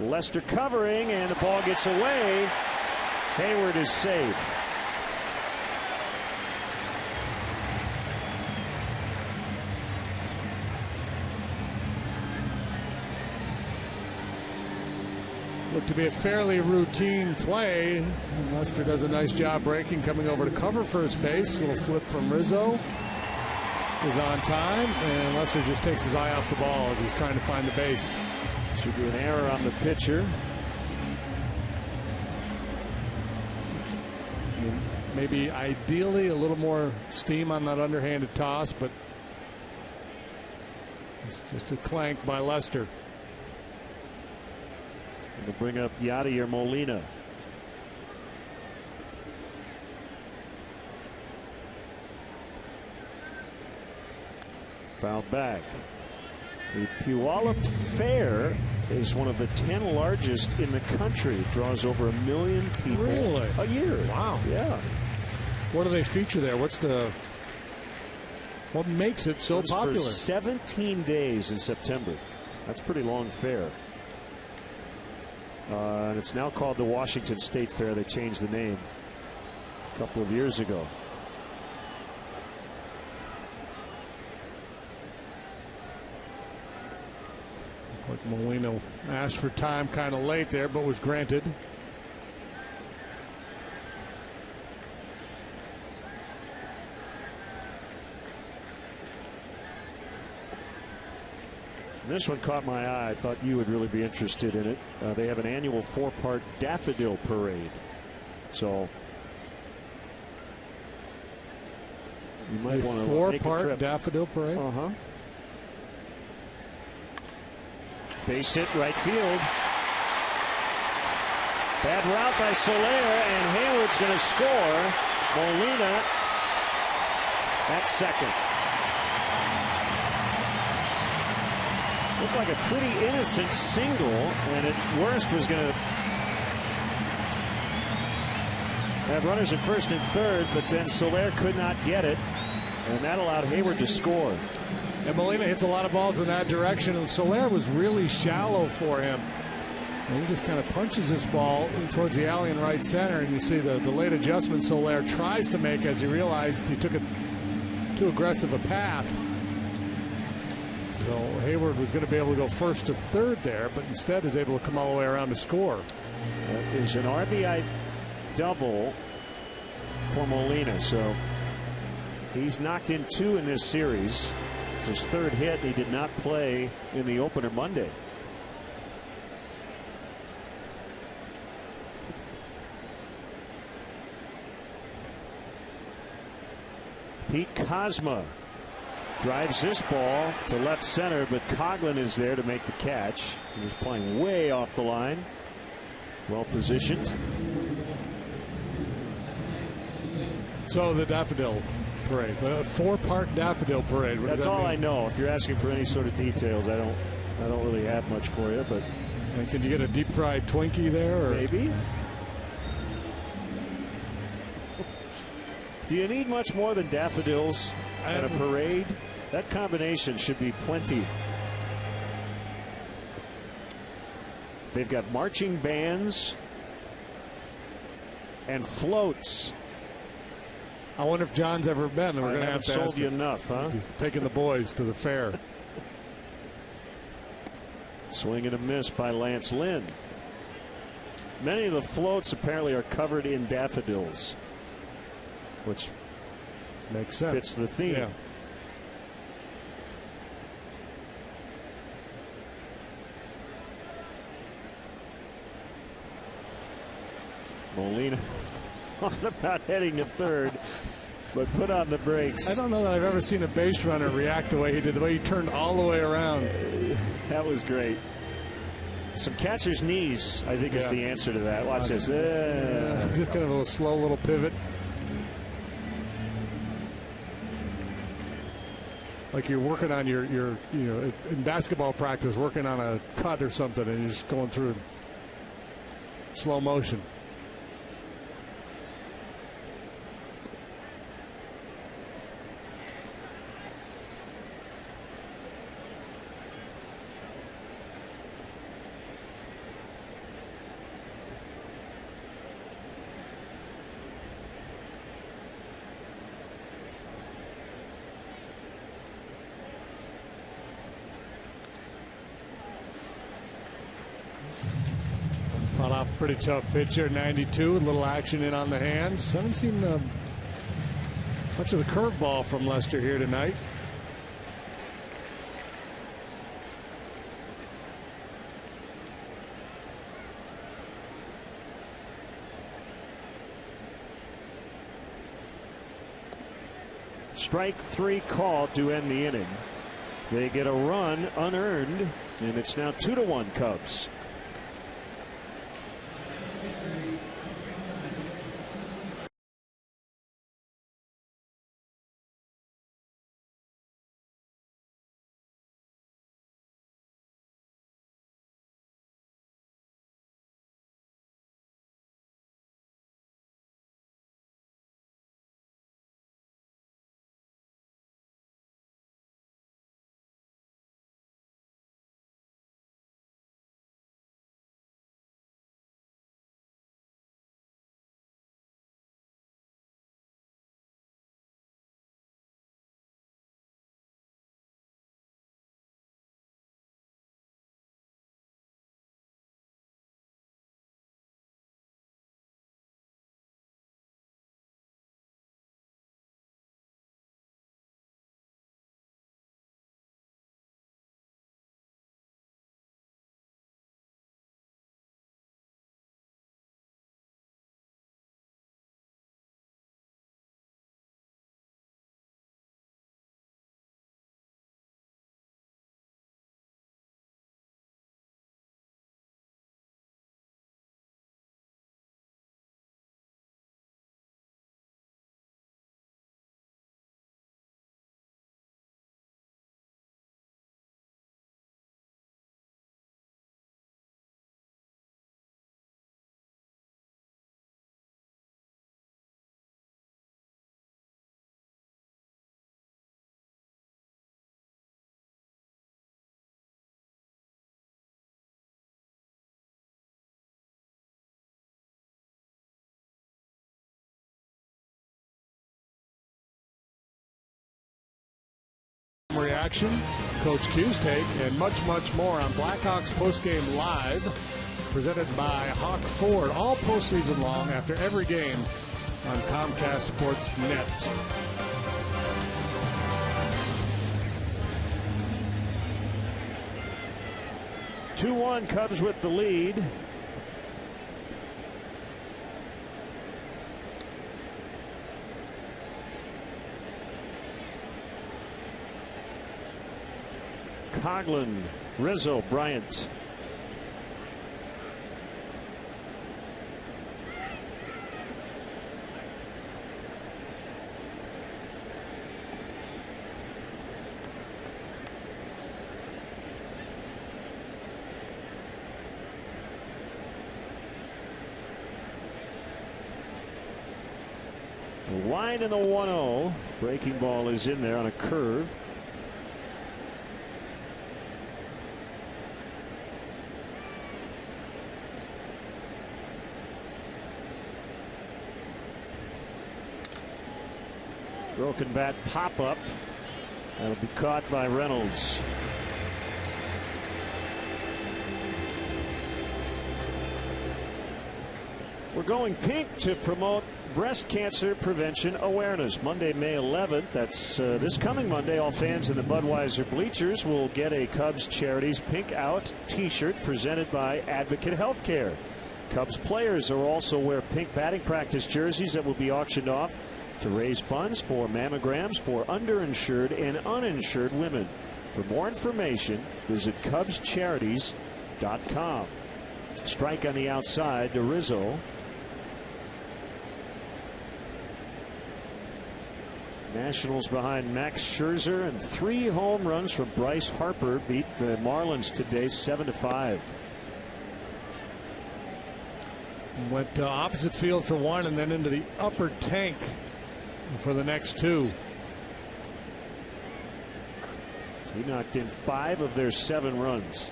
Speaker 1: Lester covering, and the ball gets away. Hayward is safe.
Speaker 2: Looked to be a fairly routine play. And Lester does a nice job breaking, coming over to cover first base. Little flip from Rizzo is on time, and Lester just takes his eye off the ball as he's trying to find the base.
Speaker 1: Should be an error on the pitcher.
Speaker 2: Maybe ideally a little more steam on that underhanded toss, but it's just a clank by Lester.
Speaker 1: To bring up Yadier Molina. Fouled back. The Puyallup Fair is one of the 10 largest in the country. It draws over 1 million people a year.
Speaker 2: Wow.
Speaker 1: Yeah.
Speaker 2: What do they feature there? What makes it so popular?
Speaker 1: For 17 days in September. That's a pretty long fair. And it's now called the Washington State Fair. They changed the name a couple of years ago.
Speaker 2: Like Molina asked for time kind of late there, but was granted.
Speaker 1: This one caught my eye. I thought you would really be interested in it. They have an annual 4-part daffodil parade. So you might want to make a trip.
Speaker 2: 4-part daffodil parade?
Speaker 1: Uh-huh. Base hit right field. Bad route by Soler, and Hayward's going to score. Molina at second. Looked like a pretty innocent single, and at worst was going to have runners at first and third, but then Soler could not get it, and that allowed Hayward to score.
Speaker 2: And Molina hits a lot of balls in that direction, and Soler was really shallow for him. And he just kind of punches this ball towards the alley in right center, and you see the late adjustment Soler tries to make as he realized he took it too aggressive a path. So Hayward was going to be able to go first to third there, but instead is able to come all the way around to score.
Speaker 1: That is an RBI double for Molina. So he's knocked in 2 in this series. It's his 3rd hit. He did not play in the opener Monday. Pete Kozma drives this ball to left center, but Coughlin is there to make the catch. He was playing way off the line. Well positioned.
Speaker 2: So the daffodil parade, but a 4-part daffodil parade.
Speaker 1: That's all I know. If you're asking for any sort of details, I don't really have much for you. But
Speaker 2: and can you get a deep fried Twinkie there? Or?
Speaker 1: Maybe. Do you need much more than daffodils and a parade? That combination should be plenty. They've got marching bands and floats.
Speaker 2: I wonder if John's ever been. We're going to have to
Speaker 1: sold
Speaker 2: ask
Speaker 1: you
Speaker 2: him.
Speaker 1: enough, huh?
Speaker 2: He's taking the boys to the fair.
Speaker 1: Swing and a miss by Lance Lynn. Many of the floats apparently are covered in daffodils, which
Speaker 2: makes sense.
Speaker 1: Fits the theme.
Speaker 2: Yeah.
Speaker 1: Molina thought about heading to third, but put on the brakes.
Speaker 2: I don't know that I've ever seen a base runner react the way he did, the way he turned all the way around.
Speaker 1: That was great. Some catcher's knees, I think, is the answer to that. Watch this.
Speaker 2: Just kind of a slow little pivot. Like you're working on your in basketball practice, working on a cut or something, and you're just going through slow motion. Fought off a pretty tough pitcher, 92. A little action in on the hands. Haven't seen much of the curveball from Lester here tonight.
Speaker 1: Strike 3 called to end the inning. They get a run unearned, and it's now 2-1 Cubs.
Speaker 2: Reaction, Coach Q's take, and much, much more on Blackhawks Postgame Live, presented by Hawk Ford, all postseason long after every game on Comcast Sports Net.
Speaker 1: Two-one Cubs with the lead. Coughlin, Rizzo, Bryant. Wide in the 1-0. Breaking ball is in there on a curve. Broken bat pop up. That'll be caught by Reynolds. We're going pink to promote breast cancer prevention awareness. Monday, May 11th. That's this coming Monday. All fans in the Budweiser bleachers will get a Cubs Charities Pink Out t-shirt presented by Advocate Healthcare. Cubs players will also wear pink batting practice jerseys that will be auctioned off to raise funds for mammograms for underinsured and uninsured women. For more information, visit CubsCharities.com. Strike on the outside to Rizzo. Nationals behind Max Scherzer, and 3 home runs from Bryce Harper beat the Marlins today 7-5.
Speaker 2: Went opposite field for one and then into the upper tank for the next 2.
Speaker 1: He knocked in 5 of their 7 runs.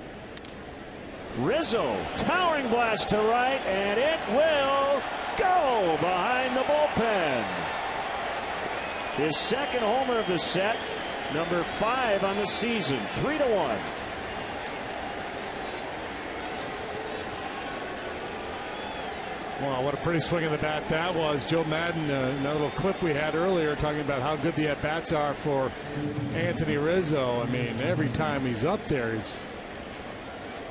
Speaker 1: Rizzo, towering blast to right, and it will go behind the bullpen. His second homer of the set, number 5 on the season, 3-1.
Speaker 2: Wow, what a pretty swing of the bat that was. Joe Madden, that little clip we had earlier talking about how good the at-bats are for Anthony Rizzo. I mean, every time he's up there, he's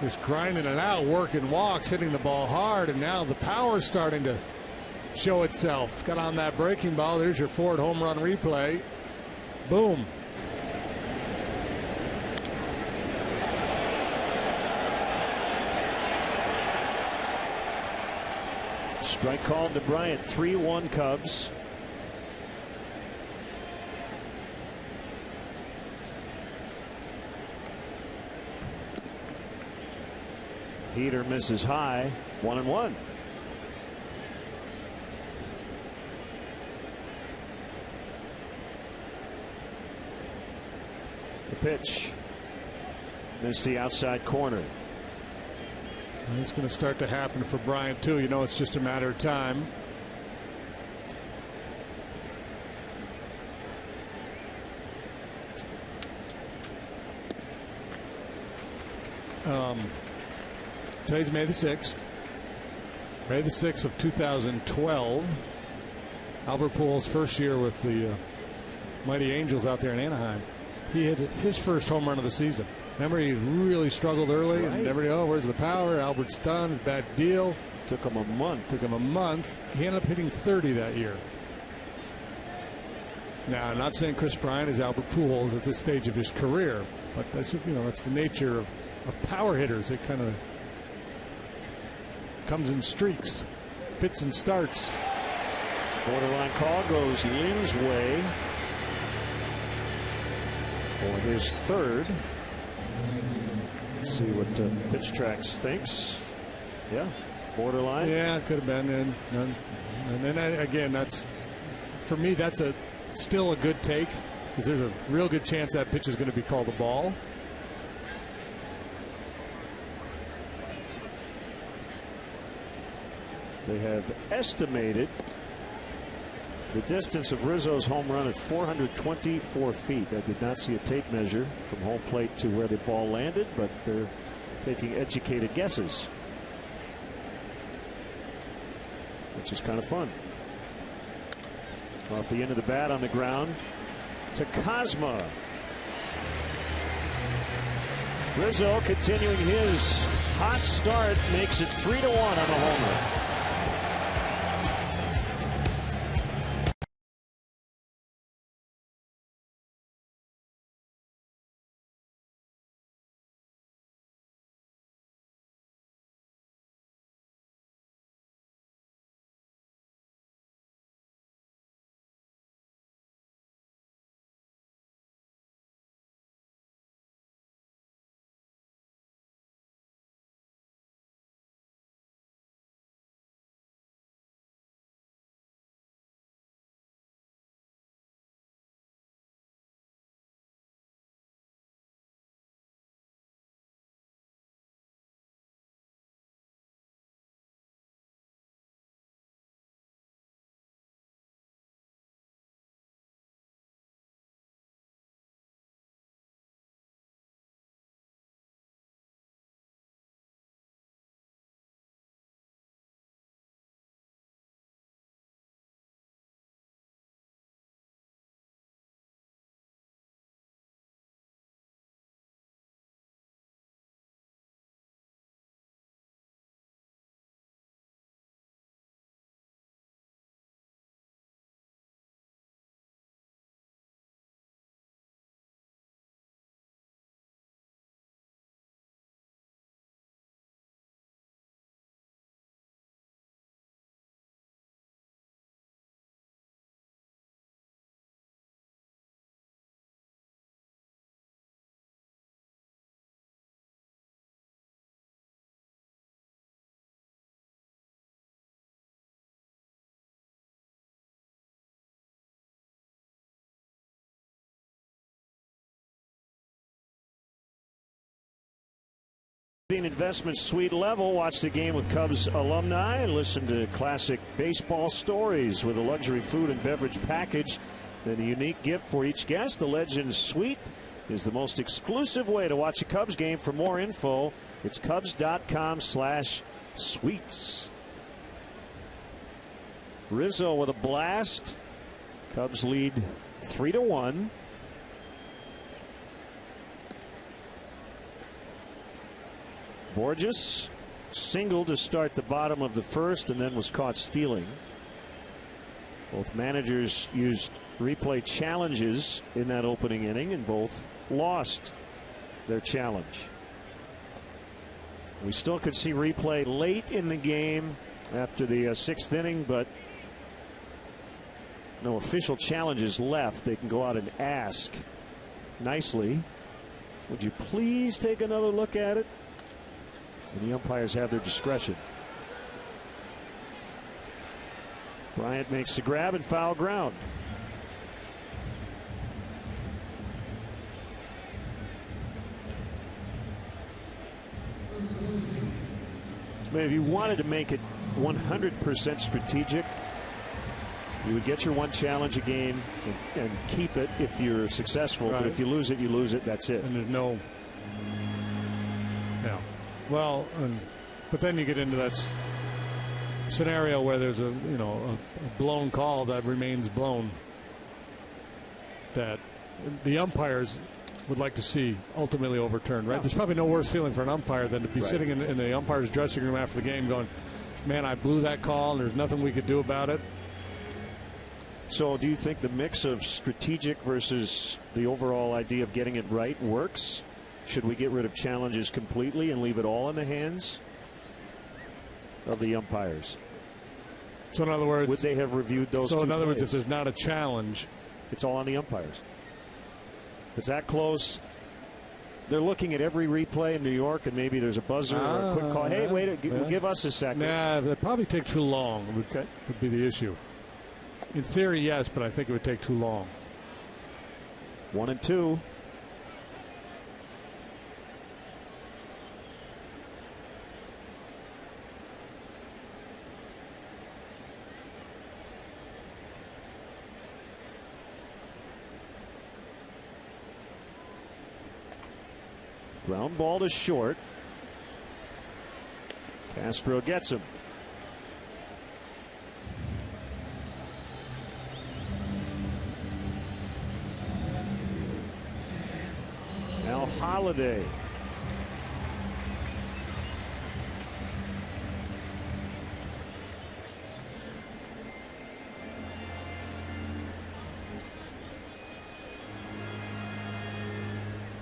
Speaker 2: just grinding it out, working walks, hitting the ball hard, and now the power's starting to show itself. Got on that breaking ball. There's your Ford home run replay. Boom.
Speaker 1: Strike called to Bryant. 3-1 Cubs. Heater misses high. 1-1. The pitch. Missed the outside corner.
Speaker 2: It's going to start to happen for Bryant too. You know, it's just a matter of time. Today's May the 6th. May the 6th of 2012. Albert Pujols' first year with the Mighty Angels out there in Anaheim. He hit his first home run of the season. Remember, he really struggled early, right, and everybody, oh, where's the power? Albert's done, bad deal.
Speaker 1: Took him a month.
Speaker 2: He ended up hitting 30 that year. Now, I'm not saying Chris Bryant is Albert Pujols at this stage of his career, but that's just, you know, that's the nature of power hitters. It kind of comes in streaks, fits and starts.
Speaker 1: Borderline call goes Lynn's way for his third. Let's see what Pitch Tracks thinks. Yeah, borderline.
Speaker 2: Yeah, it could have been. And then again, that's, for me, that's still a good take, because there's a real good chance that pitch is going to be called a ball.
Speaker 1: They have estimated the distance of Rizzo's home run at 424 feet. I did not see a tape measure from home plate to where the ball landed, but they're taking educated guesses, which is kind of fun. Off the end of the bat on the ground to Cosma. Rizzo continuing his hot start, makes it 3-1 on the homer. Investment suite level. Watch the game with Cubs alumni and listen to classic baseball stories with a luxury food and beverage package. Then a unique gift for each guest. The Legends Suite is the most exclusive way to watch a Cubs game. For more info, it's Cubs.com/suites. Rizzo with a blast. Cubs lead 3-1. Borges singled to start the bottom of the first and then was caught stealing. Both managers used replay challenges in that opening inning and both lost their challenge. We still could see replay late in the game after the sixth inning, but no official challenges left. They can go out and ask nicely, would you please take another look at it? And the umpires have their discretion. Bryant makes the grab and foul ground. I mean, if you wanted to make it 100% strategic, you would get your one challenge a game and keep it if you're successful. Right. But if you lose it, you lose it. That's it.
Speaker 2: And there's no. Yeah. Well, but then you get into that scenario where there's a blown call that remains blown, that the umpires would like to see ultimately overturned. Right? There's probably no worse feeling for an umpire than to be sitting in the umpire's dressing room after the game going, "Man, I blew that call, and there's nothing we could do about it."
Speaker 1: So, do you think the mix of strategic versus the overall idea of getting it right works? Should we get rid of challenges completely and leave it all in the hands of the umpires?
Speaker 2: So in other words,
Speaker 1: would they have reviewed those?
Speaker 2: So
Speaker 1: two
Speaker 2: in other
Speaker 1: plays?
Speaker 2: words, if there's not a challenge,
Speaker 1: it's all on the umpires. It's that close. They're looking at every replay in New York, and maybe there's a buzzer or a quick call. Hey, wait, give us a second.
Speaker 2: Nah, that'd probably take too long. Would be the issue. In theory, yes, but I think it would take too long.
Speaker 1: 1-2. Ground ball to short. Castro gets him. Now Holiday.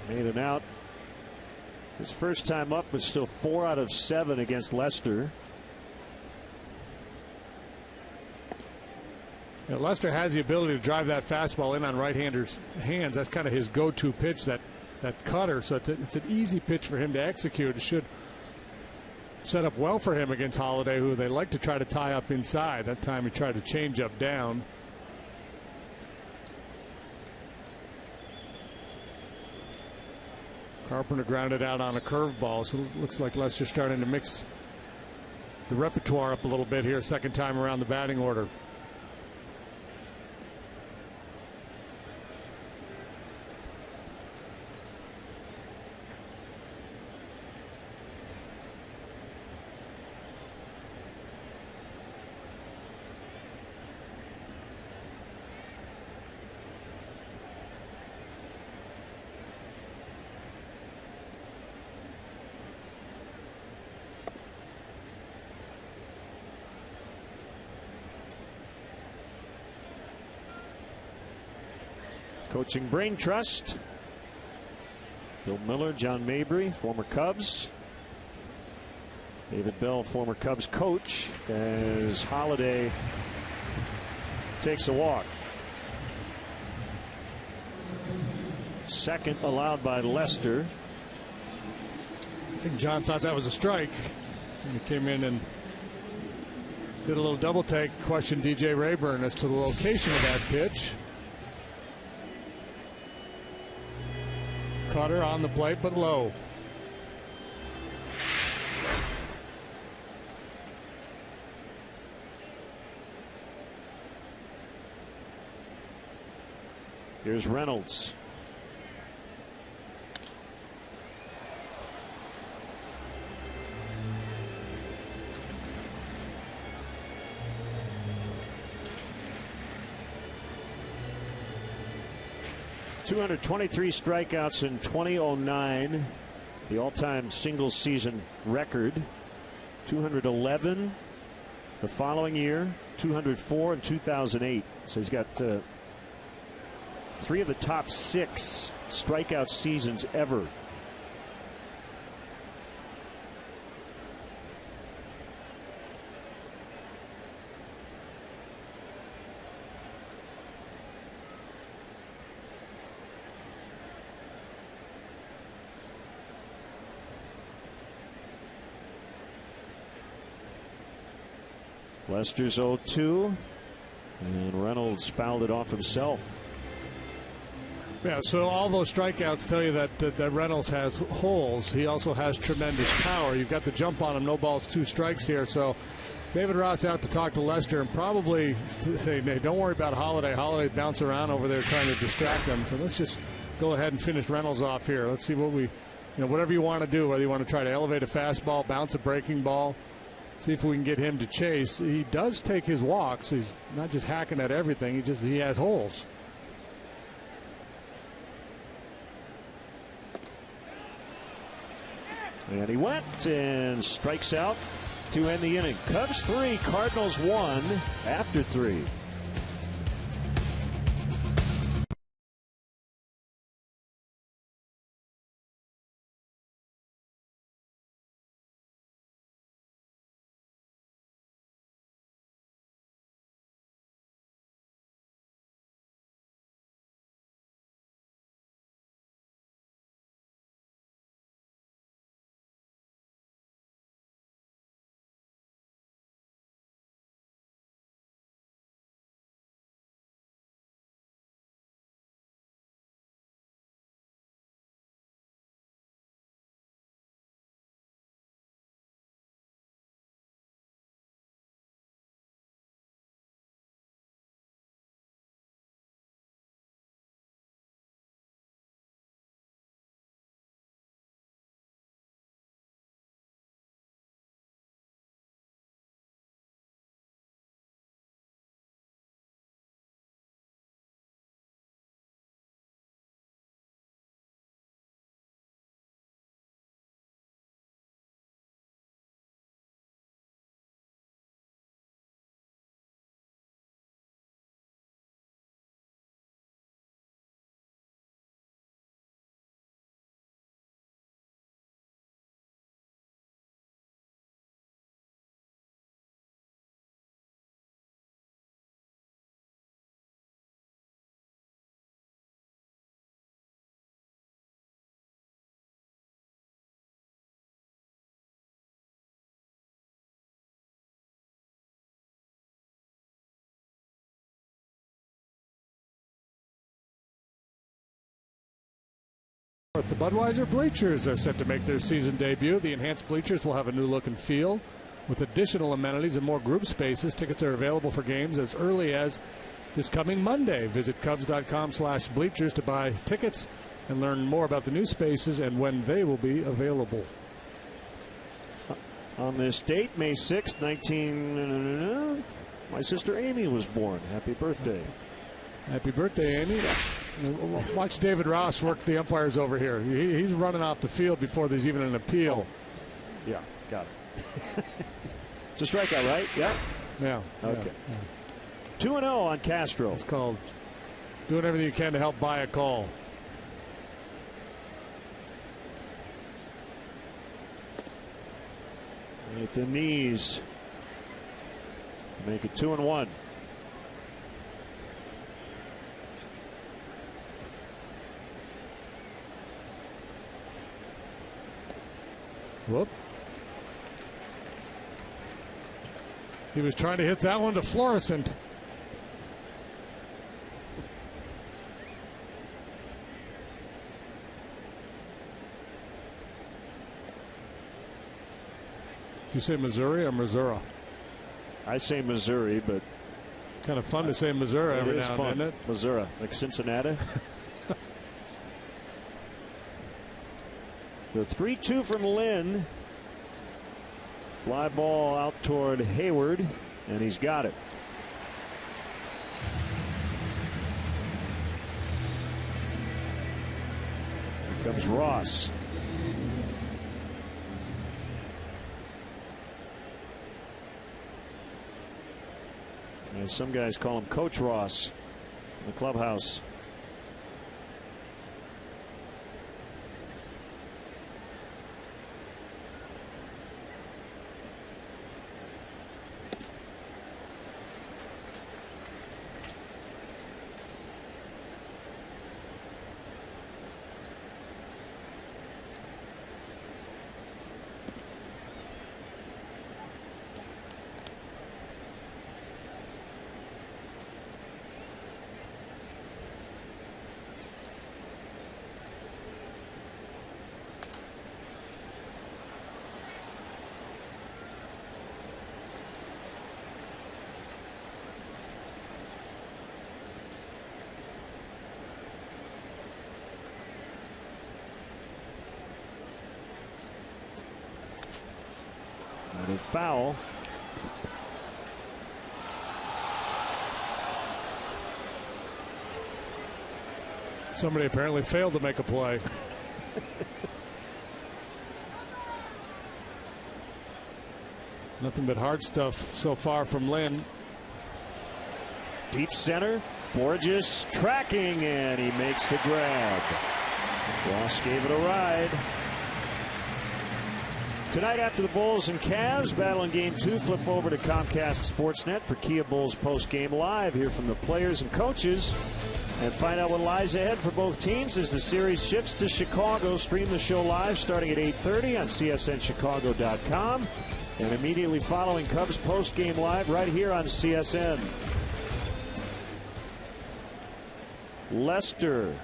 Speaker 1: Made an out. His first time up, but still 4 out of 7 against Lester.
Speaker 2: Yeah, Lester has the ability to drive that fastball in on right-handers' hands. That's kind of his go-to pitch, that cutter. So it's an easy pitch for him to execute. It should set up well for him against Holiday, who they like to try to tie up inside. That time he tried to change up down. Carpenter grounded out on a curveball, so it looks like Lester's starting to mix the repertoire up a little bit here, second time around the batting order.
Speaker 1: Coaching brain trust. Bill Miller, John Mabry, former Cubs. David Bell, former Cubs coach, as Holiday takes a walk. Second allowed by Lester.
Speaker 2: I think John thought that was a strike. And he came in and did a little double take, questioned DJ Rayburn as to the location of that pitch. Cutter on the plate, but low.
Speaker 1: Here's Reynolds. .223 strikeouts in 2009, the all-time single-season record. 211 the following year, 204 in 2008. So he's got 3 of the top 6 strikeout seasons ever. Lester's 0-2, and Reynolds fouled it off himself.
Speaker 2: Yeah, so all those strikeouts tell you that Reynolds has holes. He also has tremendous power. You've got the jump on him, no balls, 2 strikes here. So David Ross out to talk to Lester and probably say, hey, don't worry about Holiday. Holiday bounce around over there trying to distract him. So let's just go ahead and finish Reynolds off here. Let's see what whatever you want to do, whether you want to try to elevate a fastball, bounce a breaking ball. See if we can get him to chase. He does take his walks. He's not just hacking at everything. He has holes.
Speaker 1: And he went and strikes out to end the inning. Cubs 3, Cardinals 1 after 3.
Speaker 2: The Budweiser bleachers are set to make their season debut. The enhanced bleachers will have a new look and feel with additional amenities and more group spaces. Tickets are available for games as early as this coming Monday. Visit Cubs.com/bleachers to buy tickets and learn more about the new spaces and when they will be available.
Speaker 1: On this date, May 6th, my sister Amy was born. Happy birthday.
Speaker 2: Happy birthday, Amy. Watch David Ross work the umpires over here. He's running off the field before there's even an appeal.
Speaker 1: Yeah, got it. It's a strikeout, right? Yeah.
Speaker 2: Yeah.
Speaker 1: Okay.
Speaker 2: Yeah.
Speaker 1: 2-0 on Castro.
Speaker 2: It's called doing everything you can to help buy a call.
Speaker 1: At the knees. Make it 2-1.
Speaker 2: Whoop. He was trying to hit that one to Florissant. You say Missouri or Missouri?
Speaker 1: I say Missouri, but
Speaker 2: Kind of fun to say Missouri every now and then, isn't it?
Speaker 1: Missouri, like Cincinnati. The 3-2 from Lynn. Fly ball out toward Hayward, and he's got it. Here comes Ross. And some guys call him Coach Ross in the clubhouse. And a foul.
Speaker 2: Somebody apparently failed to make a play. Nothing but hard stuff so far from Lynn.
Speaker 1: Deep center. Borges tracking, and he makes the grab. Ross gave it a ride. Tonight, after the Bulls and Cavs battle in Game 2, flip over to Comcast Sportsnet for Kia Bulls post-game live. Hear from the players and coaches and find out what lies ahead for both teams as the series shifts to Chicago. Stream the show live starting at 8:30 on CSNChicago.com and immediately following Cubs post-game live right here on CSN. Lester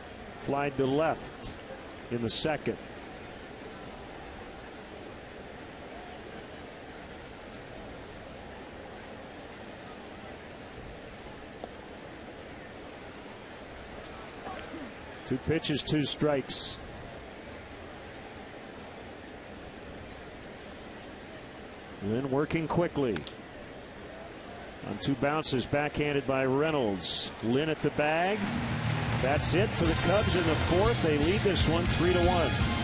Speaker 1: flied to left in the second. Two pitches, two strikes. Lynn working quickly. On two bounces, backhanded by Reynolds. Lynn at the bag. That's it for the Cubs in the fourth. They lead this one 3-1.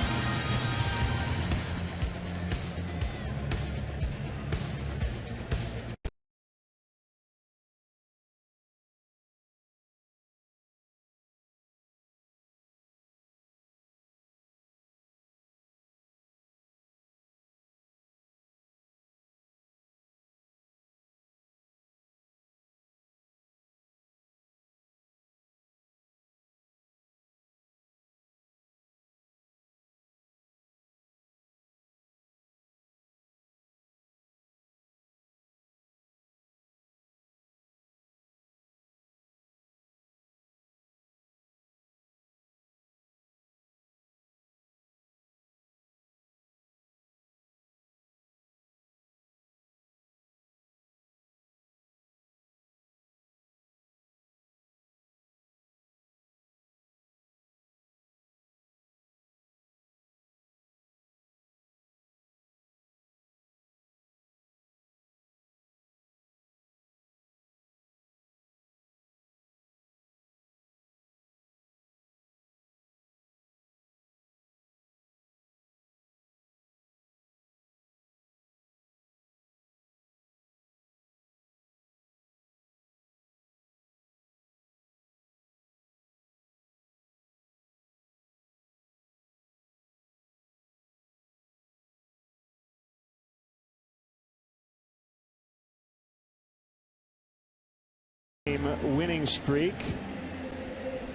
Speaker 1: Winning streak.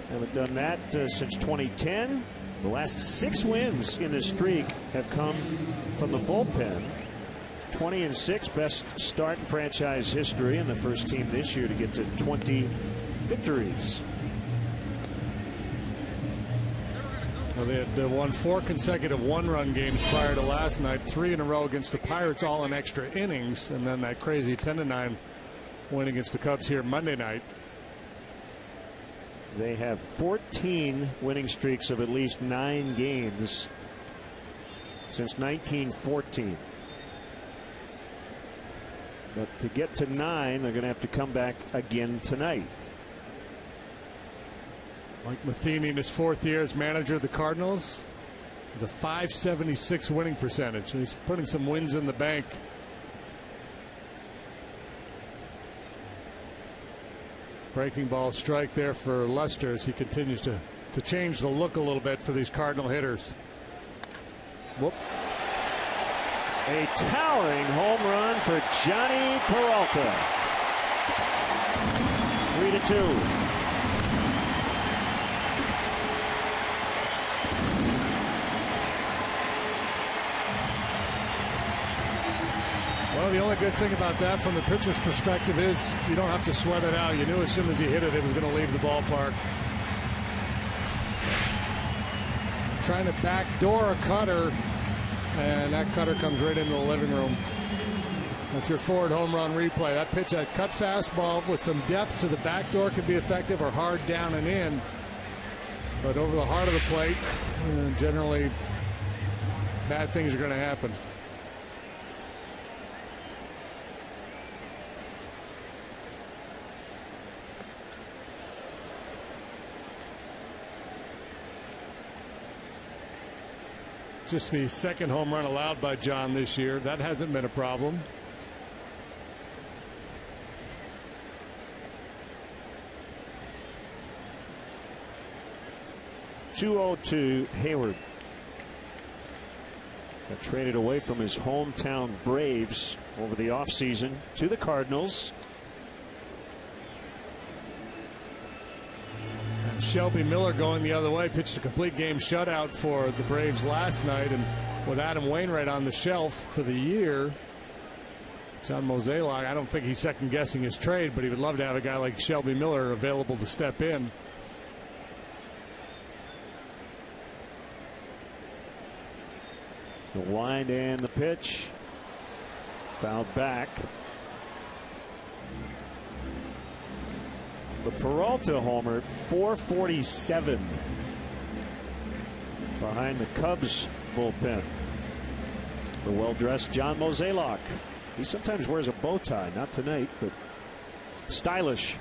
Speaker 1: Haven't done that since 2010. The last 6 wins in this streak have come from the bullpen. 20-6, best start in franchise history, and the first team this year to get to 20 victories.
Speaker 2: Well, they had won 4 consecutive one-run games prior to last night, 3 in a row against the Pirates, all in extra innings, and then that crazy 10-9 win against the Cubs here Monday night.
Speaker 1: They have 14 winning streaks of at least 9 games since 1914. But to get to 9, they're going to have to come back again tonight.
Speaker 2: Mike Matheny in his 4th year as manager of the Cardinals has a .576 winning percentage. He's putting some wins in the bank. Breaking ball strike there for Lester as he continues to change the look a little bit for these Cardinal hitters.
Speaker 1: Whoop. A towering home run for Johnny Peralta. 3-2.
Speaker 2: Well, the only good thing about that from the pitcher's perspective is you don't have to sweat it out. You knew as soon as he hit it, it was going to leave the ballpark. Trying to backdoor a cutter, and that cutter comes right into the living room. That's your forward home run replay. That pitch, that cut fastball with some depth to the back door could be effective, or hard down and in. But over the heart of the plate, generally bad things are going to happen. Just the second home run allowed by John this year. That hasn't been a problem.
Speaker 1: .202 Hayward. Got traded away from his hometown Braves over the offseason to the Cardinals.
Speaker 2: Shelby Miller going the other way, pitched a complete game shutout for the Braves last night, and with Adam Wainwright on the shelf for the year, John Mozeliak, I don't think he's second guessing his trade, but he would love to have a guy like Shelby Miller available to step in.
Speaker 1: The wind and the pitch. Fouled back. The Peralta homer, 447 behind the Cubs bullpen. The well-dressed John Mozeliak. He sometimes wears a bow tie, not tonight, but stylish.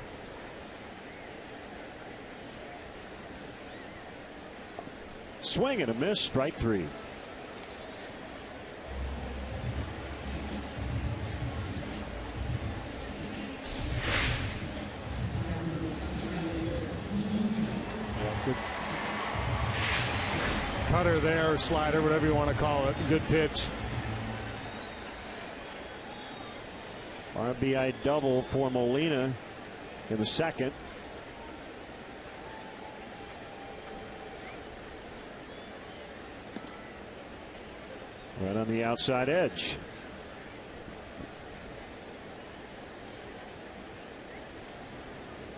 Speaker 1: Swing and a miss, strike 3.
Speaker 2: Cutter there, slider, whatever you want to call it. Good pitch.
Speaker 1: RBI double for Molina in the second. Right on the outside edge.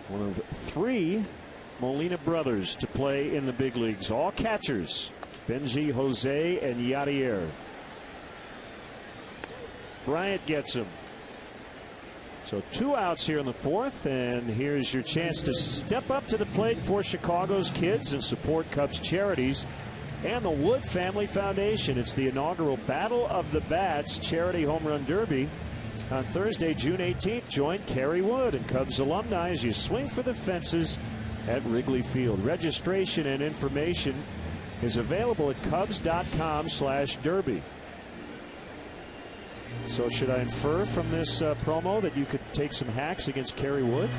Speaker 1: One of 3 Molina brothers to play in the big leagues. All catchers. Benji, Jose, and Yadier. Bryant gets him. So 2 outs here in the 4th, and here's your chance to step up to the plate for Chicago's kids and support Cubs charities and the Wood Family Foundation. It's the inaugural Battle of the Bats Charity Home Run Derby on Thursday, June 18th. Join Kerry Wood and Cubs alumni as you swing for the fences at Wrigley Field. Registration and information is available at Cubs.com/derby. So should I infer from this promo that you could take some hacks against Kerry Wood?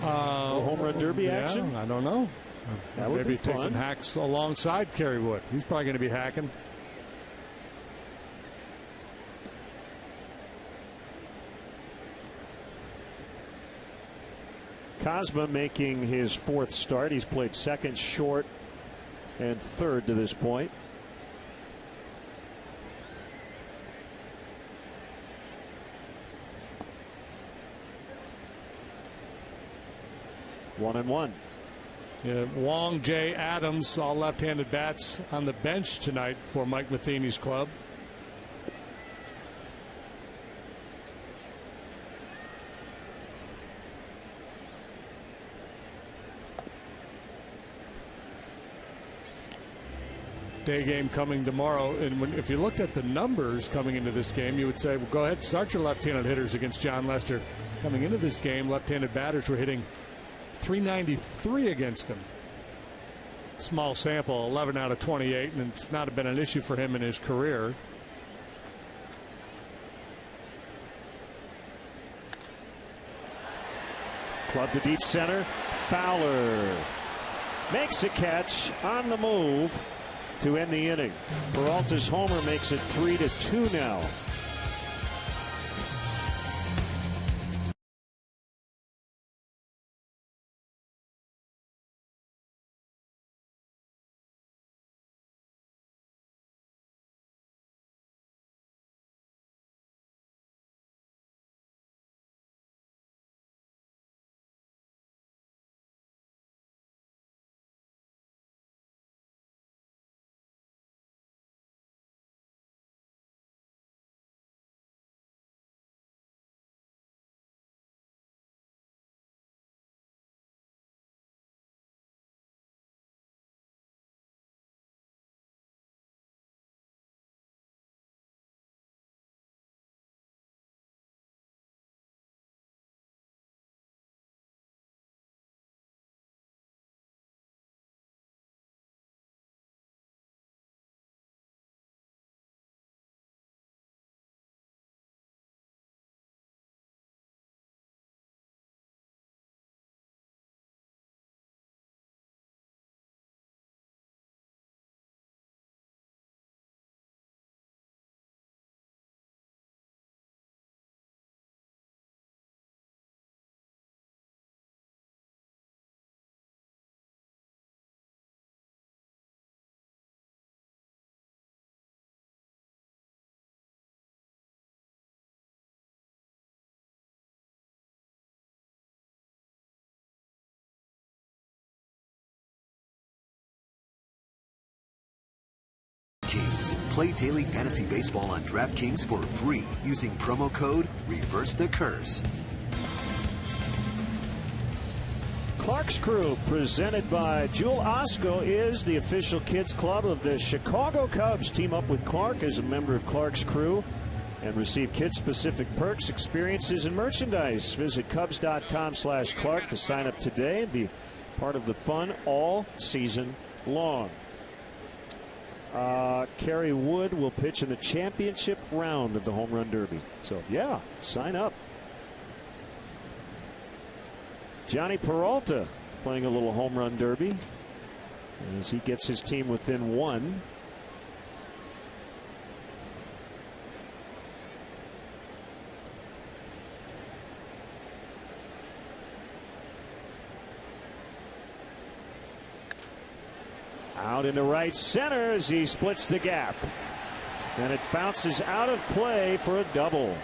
Speaker 1: Home run derby action?
Speaker 2: I don't know.
Speaker 1: That would
Speaker 2: maybe
Speaker 1: be fun.
Speaker 2: Take some hacks alongside Kerry Wood. He's probably going to be hacking.
Speaker 1: Cosma making his 4th start. He's played second, short, and third to this point. One and one.
Speaker 2: Yeah, Wong, Jay, Adams, all left-handed bats on the bench tonight for Mike Matheny's club. day game coming tomorrow. And if you looked at the numbers coming into this game, you would say, well, go ahead, start your left-handed hitters against Jon Lester. Coming into this game, left-handed batters were hitting .393 against him. Small sample, 11 out of 28, and it's not been an issue for him in his career.
Speaker 1: Club to deep center. Fowler makes a catch on the move to end the inning. Peralta's homer makes it 3-2 now.
Speaker 3: Play daily fantasy baseball on DraftKings for free using promo code ReverseTheCurse.
Speaker 1: Clark's Crew, presented by Jewel Osco, is the official kids club of the Chicago Cubs. Team up with Clark as a member of Clark's Crew and receive kid-specific perks, experiences, and merchandise. Visit Cubs.com/Clark to sign up today and be part of the fun all season long. Kerry Wood will pitch in the championship round of the Home Run Derby. So, yeah, sign up. Johnny Peralta playing a little Home Run Derby as he gets his team within one. Out into right center as he splits the gap. And it bounces out of play for a double.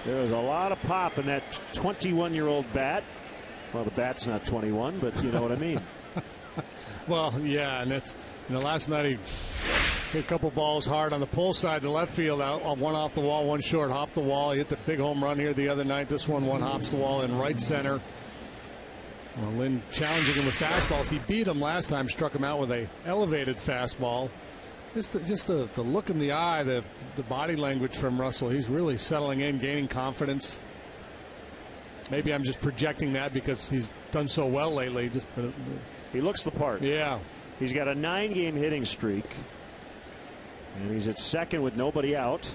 Speaker 1: There was a lot of pop in that 21-year-old bat. Well, the bat's not 21, but you know what I mean.
Speaker 2: Well, yeah, and it's, last night he hit a couple balls hard on the pull side to left field, one off the wall, one short, hopped the wall. He hit the big home run here the other night. This one hops the wall in right center. Well, Lynn challenging him with fastballs. He beat him last time, struck him out with a elevated fastball. Just the look in the eye, the body language from Russell. He's really settling in, gaining confidence. Maybe I'm just projecting that because he's done so well lately.
Speaker 1: He looks the part.
Speaker 2: Yeah.
Speaker 1: He's got a 9-game hitting streak. And he's at second with nobody out.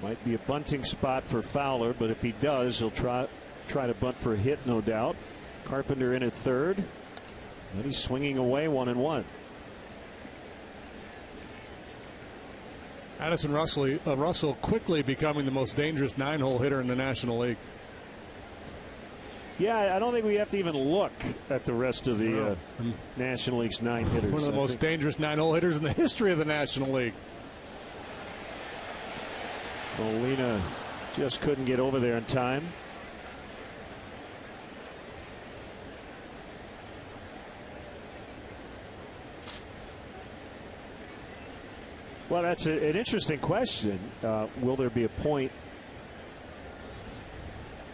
Speaker 1: Might be a bunting spot for Fowler, but if he does, he'll try to bunt for a hit, no doubt. Carpenter in at third. And he's swinging away 1-1.
Speaker 2: Addison Russell quickly becoming the most dangerous 9-hole hitter in the National League.
Speaker 1: Yeah, I don't think we have to even look at the rest of the National League's 9 hitters.
Speaker 2: One of the most dangerous 9-hole hitters in the history of the National League.
Speaker 1: Molina just couldn't get over there in time. Well, that's an interesting question. Will there be a point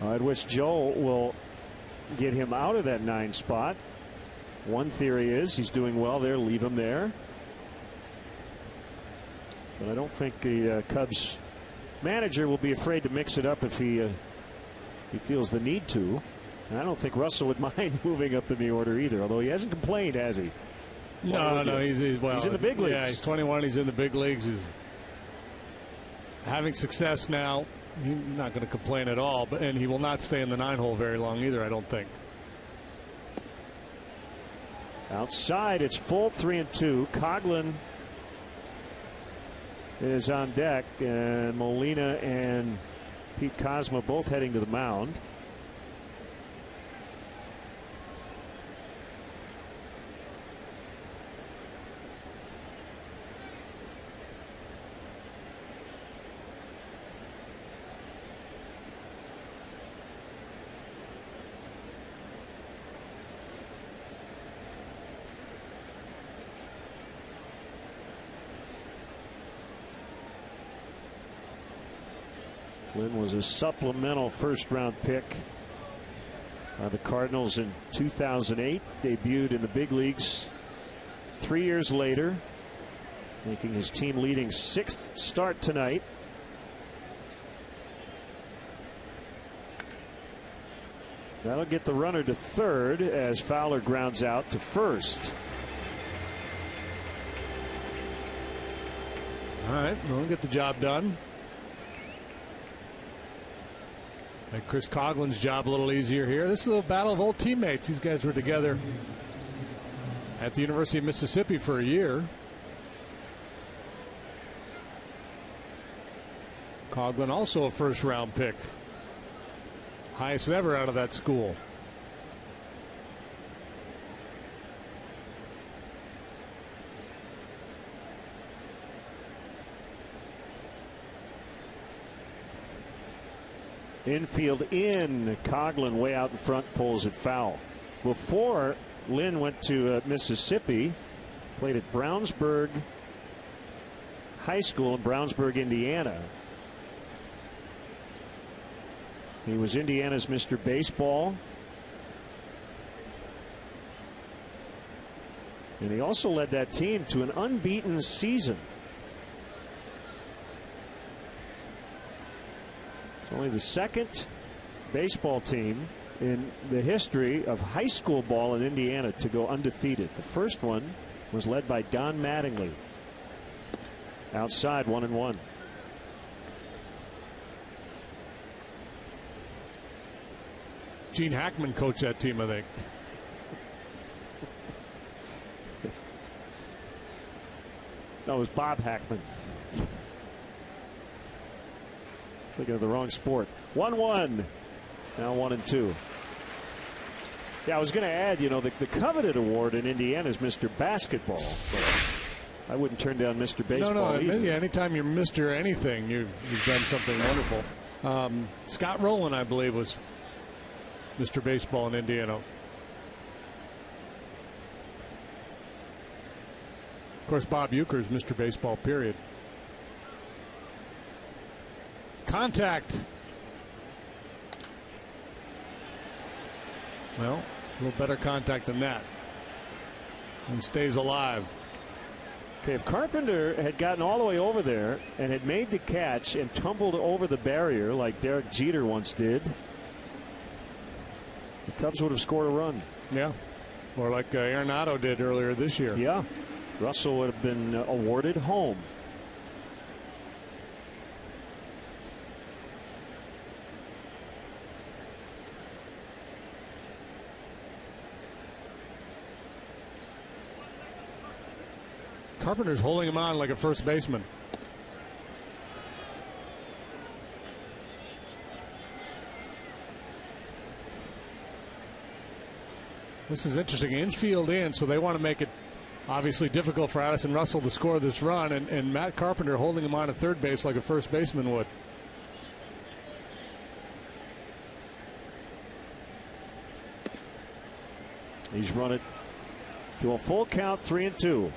Speaker 1: I'd wish Joe will get him out of that 9 spot. One theory is he's doing well there, leave him there. But I don't think the Cubs manager will be afraid to mix it up if he feels the need to. And I don't think Russell would mind moving up in the order either, although he hasn't complained, has he?
Speaker 2: No, he's in the big leagues.
Speaker 1: Yeah,
Speaker 2: he's 21. He's in the big leagues. He's having success now. He's not going to complain at all, and he will not stay in the 9-hole very long either, I don't think.
Speaker 1: Outside, it's full 3-2. Coghlan is on deck, and Molina and Pete Kozma both heading to the mound. Lynn was a supplemental first-round pick by the Cardinals in 2008. Debuted in the big leagues 3 years later, making his team-leading 6th start tonight. That'll get the runner to third as Fowler grounds out to first.
Speaker 2: All right, we'll get the job done. Make Chris Coughlin's job a little easier here. This is a battle of old teammates. These guys were together at the University of Mississippi for a year. Coghlan also a first-round pick. Highest ever out of that school.
Speaker 1: Infield in. Coghlan way out in front, pulls it foul. Before Lynn went to Mississippi, played at Brownsburg High School in Brownsburg, Indiana. He was Indiana's Mr. Baseball. And he also led that team to an unbeaten season. Only the second baseball team in the history of high school ball in Indiana to go undefeated. The first one was led by Don Mattingly. Outside, 1-1.
Speaker 2: Gene Hackman coached that team, I think.
Speaker 1: No, it was Bob Hackman. Thinking of the wrong sport. 1-1. Now 1-2. Yeah, I was going to add, you know, the coveted award in Indiana is Mr. Basketball. But I wouldn't turn down Mr. Baseball either.
Speaker 2: Yeah, anytime you're Mr. Anything, you've done something wonderful. Scott Rowland, I believe, was Mr. Baseball in Indiana. Of course, Bob Uecker is Mr. Baseball, period. Contact. Well, a little better contact than that. And stays alive.
Speaker 1: Okay, if Carpenter had gotten all the way over there and had made the catch and tumbled over the barrier like Derek Jeter once did, the Cubs would have scored a run.
Speaker 2: Yeah, or like Arenado did earlier this year.
Speaker 1: Yeah, Russell would have been awarded home.
Speaker 2: Carpenter's holding him on like a first baseman. This is interesting. Infield in, so they want to make it obviously difficult for Addison Russell to score this run, and Matt Carpenter holding him on at third base like a first baseman would.
Speaker 1: He's run it to a full count, 3-2.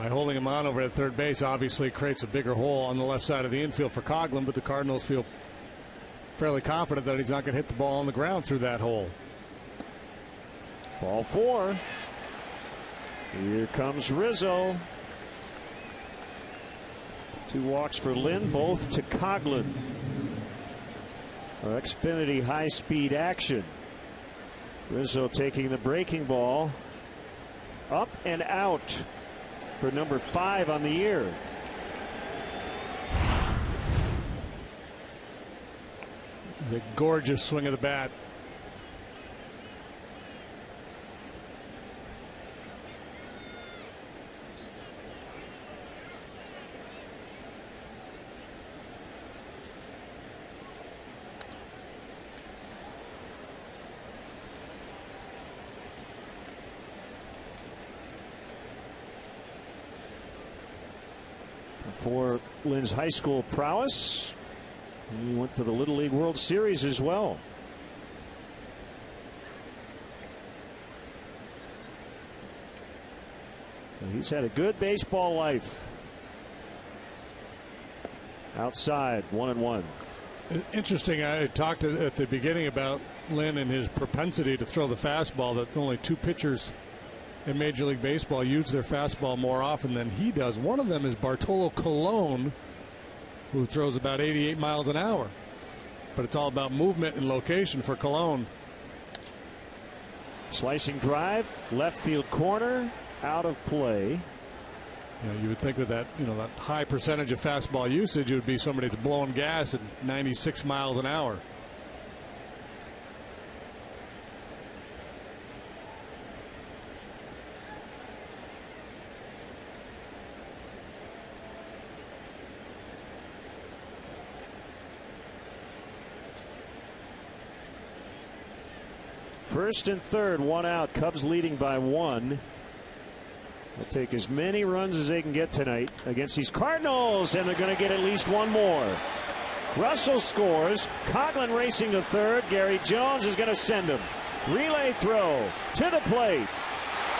Speaker 2: By holding him on over at third base, obviously creates a bigger hole on the left side of the infield for Coghlan, but the Cardinals feel fairly confident that he's not going to hit the ball on the ground through that hole.
Speaker 1: Ball 4. Here comes Rizzo. 2 walks for Lynn, both to Coghlan. Our Xfinity high-speed action. Rizzo taking the breaking ball up and out for number 5 on the year.
Speaker 2: It's a gorgeous swing of the bat.
Speaker 1: For Lynn's high school prowess, he went to the Little League World Series as well. He's had a good baseball life. Outside, 1-1.
Speaker 2: Interesting. I talked at the beginning about Lynn and his propensity to throw the fastball, that only 2 pitchers in Major League Baseball use their fastball more often than he does. One of them is Bartolo Colon, who throws about 88 miles an hour. But it's all about movement and location for Colon.
Speaker 1: Slicing drive, left field corner, out of play.
Speaker 2: You would think with that, that high percentage of fastball usage, it would be somebody that's blowing gas at 96 miles an hour.
Speaker 1: First and third, 1 out. Cubs leading by 1. They'll take as many runs as they can get tonight against these Cardinals, and they're going to get at least 1 more. Russell scores. Coghlan racing to third. Gary Jones is going to send him. Relay throw to the plate.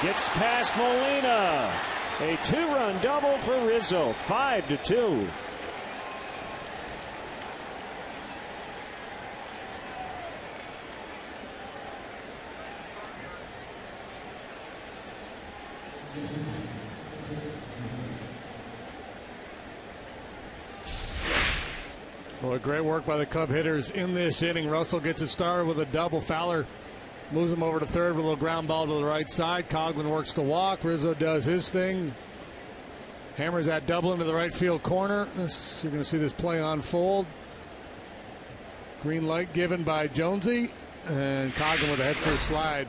Speaker 1: Gets past Molina. A 2-run double for Rizzo. 5-2.
Speaker 2: Well, great work by the Cub hitters in this inning. Russell gets it started with a double. Fowler moves him over to third with a little ground ball to the right side. Coghlan works the walk. Rizzo does his thing. Hammers that double into the right field corner. You're going to see this play unfold. Green light given by Jonesy. And Coghlan with a head-first slide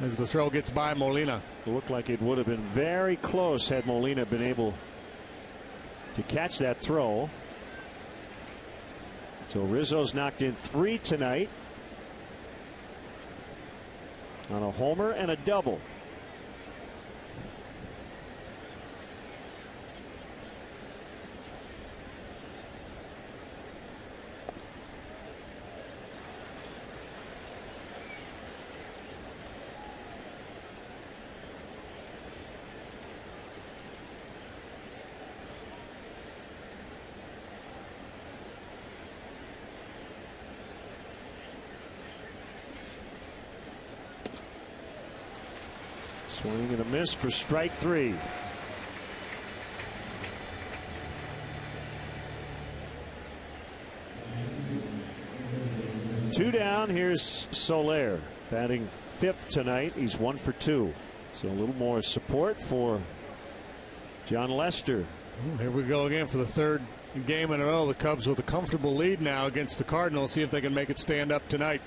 Speaker 2: as the throw gets by Molina.
Speaker 1: It looked like it would have been very close had Molina been able to catch that throw. So Rizzo's knocked in 3 tonight on a homer and a double. Swing and a miss for strike 3. Two down. Here's Soler batting 5th tonight. He's 1 for 2. So a little more support for John Lester.
Speaker 2: Here we go again for the 3rd game in a row. The Cubs with a comfortable lead now against the Cardinals. See if they can make it stand up tonight.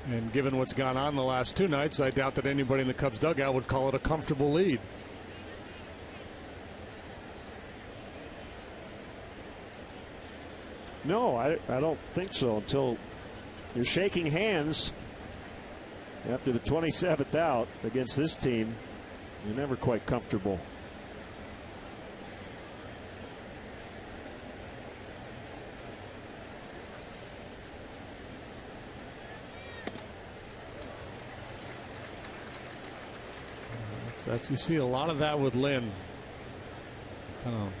Speaker 2: And given what's gone on the last 2 nights, I doubt that anybody in the Cubs dugout would call it a comfortable lead.
Speaker 1: No, I don't think so until you're shaking hands after the 27th out against this team. You're never quite comfortable.
Speaker 2: So you see a lot of that with Lynn. Kind of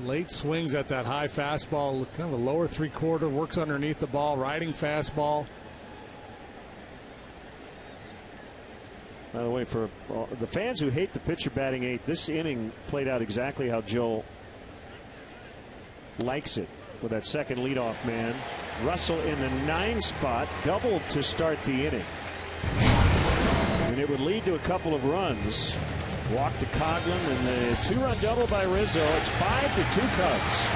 Speaker 2: late swings at that high fastball, kind of a lower three-quarter, works underneath the ball, riding fastball.
Speaker 1: By the way, for the fans who hate the pitcher batting eighth, this inning played out exactly how Joe likes it, with that second leadoff man. Russell in the 9 spot, doubled to start the inning. And it would lead to a couple of runs. Walk to Coughlin and the 2-run double by Rizzo. It's 5-2 Cubs.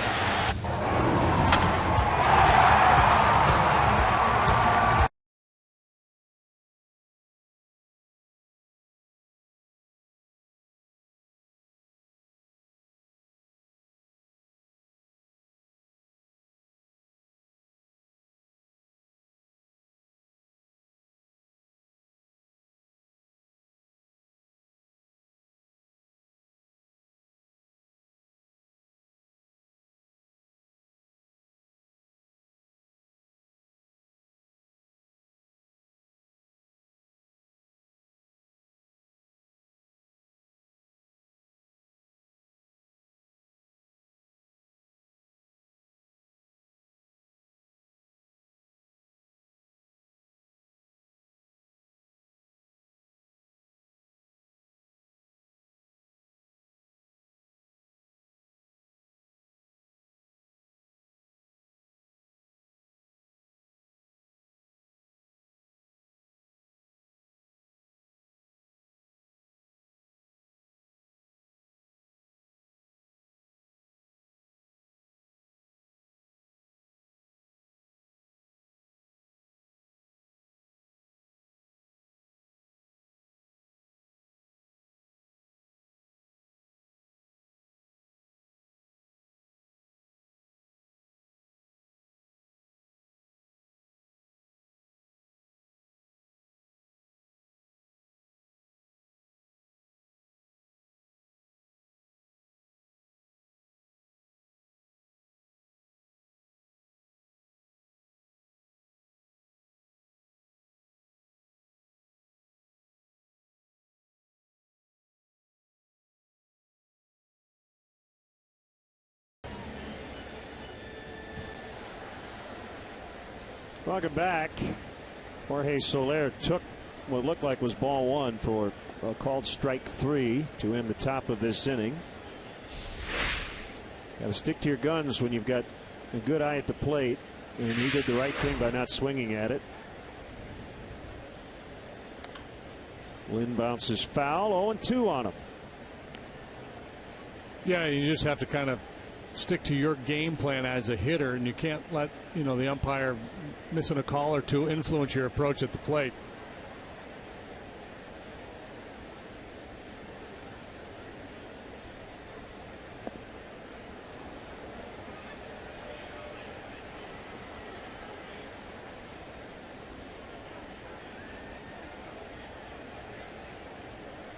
Speaker 1: Welcome back. Jorge Soler took what looked like was ball one for a called strike 3 to end the top of this inning. Got to stick to your guns when you've got a good eye at the plate, and he did the right thing by not swinging at it. Lynn bounces foul, 0-2 on him.
Speaker 2: Yeah, you just have to kind of stick to your game plan as a hitter, and you can't let the umpire missing a call or two influence your approach at the plate.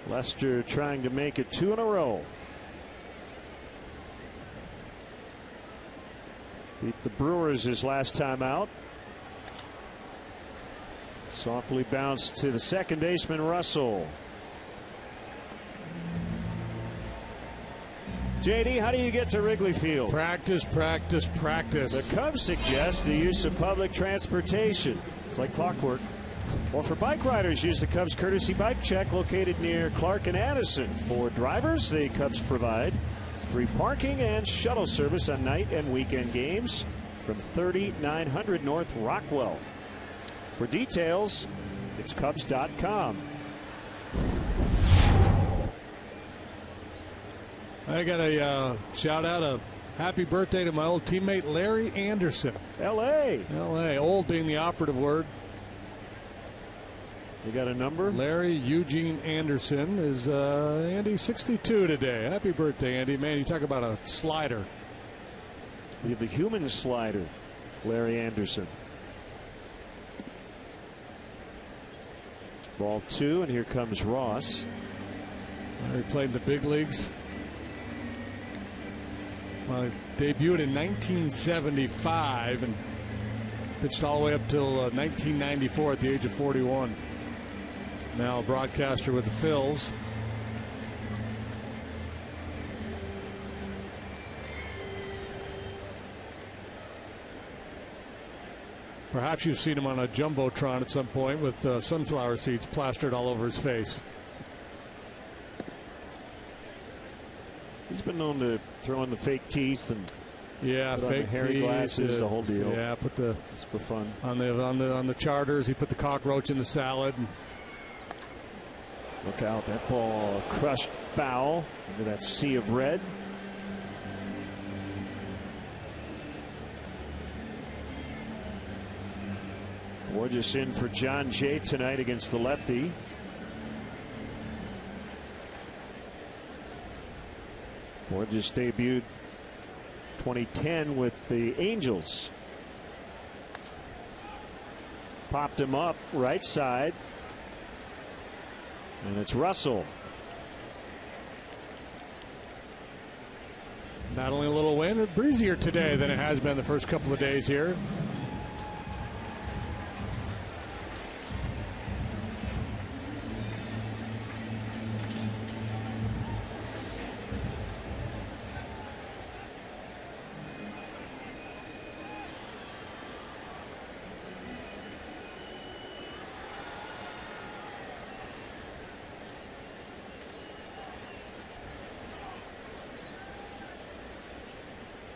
Speaker 1: Lester trying to make it 2 in a row. Beat the Brewers his last time out. Softly bounced to the second baseman, Russell. JD, how do you get to Wrigley Field?
Speaker 2: Practice, practice, practice.
Speaker 1: The Cubs suggest the use of public transportation. It's like clockwork. Or for bike riders, use the Cubs courtesy bike check located near Clark and Addison. For drivers, the Cubs provide free parking and shuttle service on night and weekend games from 3900 North Rockwell. For details, it's Cubs.com.
Speaker 2: I got a shout out of happy birthday to my old teammate Larry Anderson.
Speaker 1: L.A.
Speaker 2: Old being the operative word.
Speaker 1: You got a number?
Speaker 2: Larry Eugene Anderson is Andy 62 today. Happy birthday, Andy. Man, you talk about a slider.
Speaker 1: You have the human slider, Larry Anderson. Ball 2, and here comes Ross.
Speaker 2: Larry played in the big leagues. Debuted in 1975 and pitched all the way up till 1994 at the age of 41. Now a broadcaster with the Phillies. Perhaps you've seen him on a jumbotron at some point with sunflower seeds plastered all over his face.
Speaker 1: He's been known to throw in the fake teeth and
Speaker 2: fake
Speaker 1: hairy glasses, the whole deal.
Speaker 2: Yeah, put the
Speaker 1: it's for fun
Speaker 2: on the charters. He put the cockroach in the salad.
Speaker 1: Look out! That ball crushed foul into that sea of red. Borges in for John Jay tonight against the lefty. Borges debuted 2010 with the Angels. Popped him up right side. And it's Russell.
Speaker 2: Not only a little wind, but breezier today than it has been the first couple of days here.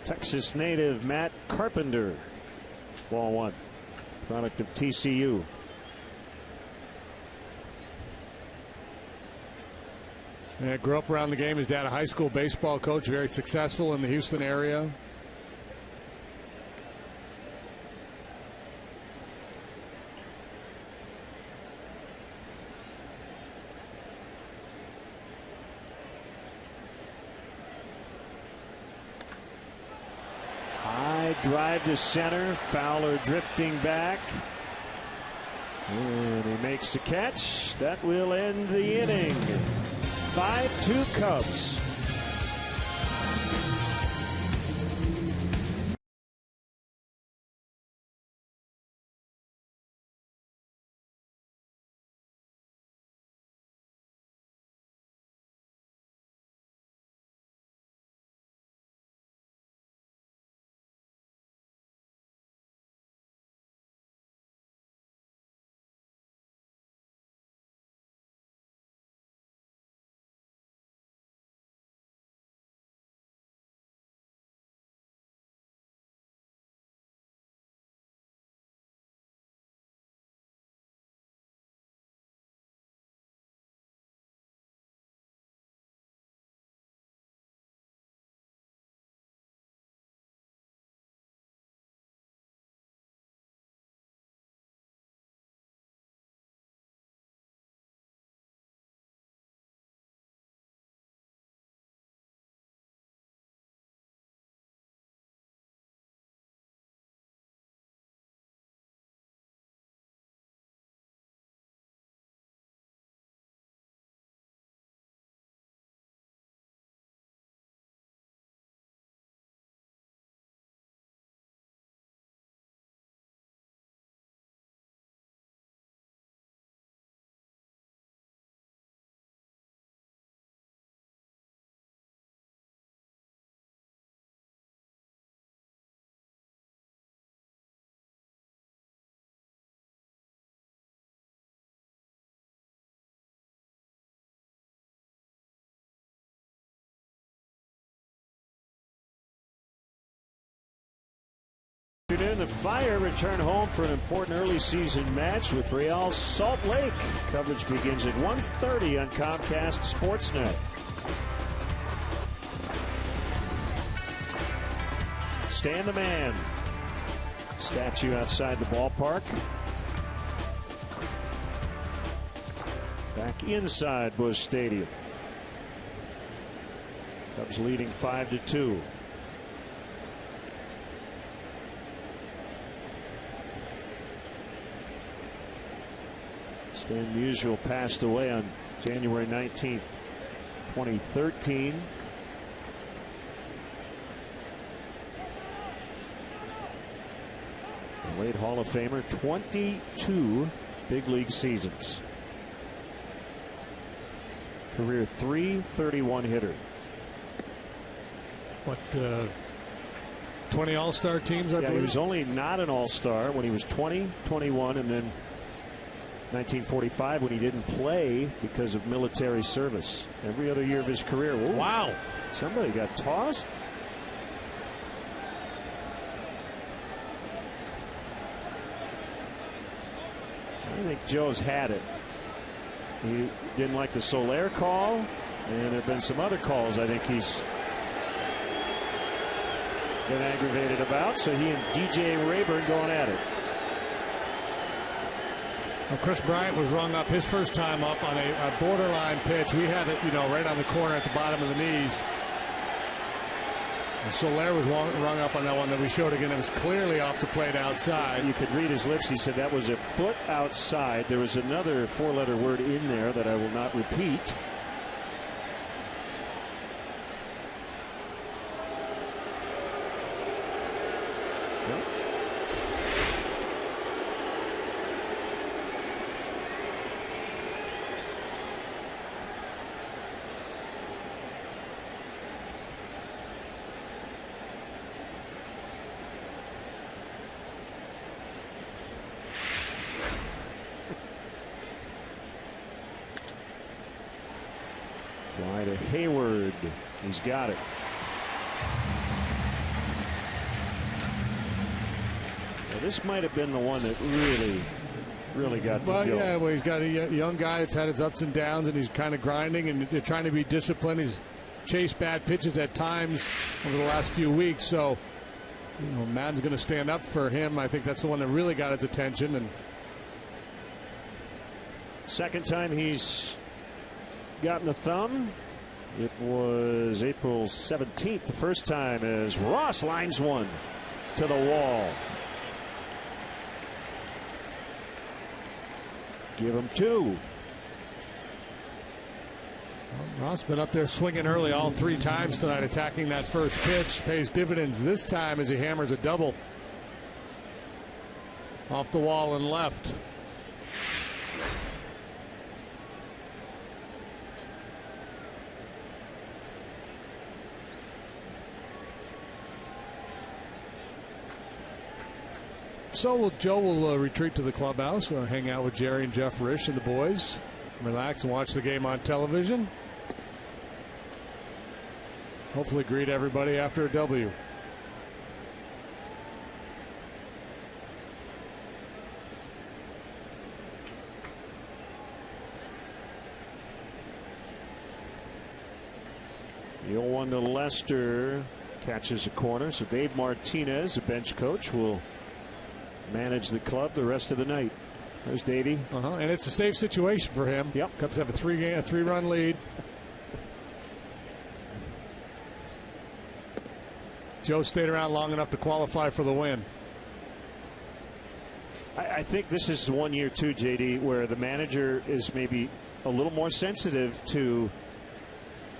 Speaker 1: Texas native Matt Carpenter. Ball one. Product of TCU.
Speaker 2: Yeah, grew up around the game. His dad, a high school baseball coach, very successful in the Houston area.
Speaker 1: Drive to center. Fowler drifting back. And he makes the catch. That will end the inning. 5-2 Cubs. The Fire return home for an important early season match with Real Salt Lake. Coverage begins at 1:30 on Comcast Sportsnet. Stan the Man. Statue outside the ballpark. Back inside Busch Stadium. Cubs leading 5-2. Stan Musial passed away on January 19th, 2013. The late Hall of Famer, 22 big league seasons. Career .331 hitter.
Speaker 2: What 20 All-Star teams, I believe.
Speaker 1: He was only not an All-Star when he was 20, 21, and then 1945 when he didn't play because of military service. Every other year of his career. Ooh,
Speaker 2: wow.
Speaker 1: Somebody got tossed. I think Joe's had it. He didn't like the Soler call, and there have been some other calls I think he's been aggravated about. So he and DJ Rayburn going at it.
Speaker 2: Well, Chris Bryant was rung up his first time up on a borderline pitch. We had it, right on the corner at the bottom of the knees. And Soler was rung up on that one that we showed again. It was clearly off the plate outside.
Speaker 1: You could read his lips. He said that was a foot outside. There was another four-letter word in there that I will not repeat. Fly to Hayward. He's got it. Well, this might have been the one that really got the joke.
Speaker 2: Yeah, well, he's got a young guy that's had his ups and downs, and he's kind of grinding and trying to be disciplined. He's chased bad pitches at times over the last few weeks, so Madden's going to stand up for him. I think that's the one that really got his attention. And
Speaker 1: second time he's gotten the thumb. It was April 17th. The first time as Ross lines one to the wall. Give him two.
Speaker 2: Well, Ross been up there swinging early all three times tonight, attacking that first pitch. Pays dividends this time as he hammers a double off the wall and left. So Joe will retreat to the clubhouse. We'll hang out with Jerry and Jeff Risch and the boys. Relax and watch the game on television. Hopefully greet everybody after a W.
Speaker 1: The 0-1 to Lester catches a corner. So Dave Martinez, the bench coach, will manage the club the rest of the night. There's Davey.
Speaker 2: And it's a safe situation for him.
Speaker 1: Yep.
Speaker 2: Cubs have a three-run lead. Joe stayed around long enough to qualify for the win.
Speaker 1: I think this is 1 year too, JD, where the manager is maybe a little more sensitive to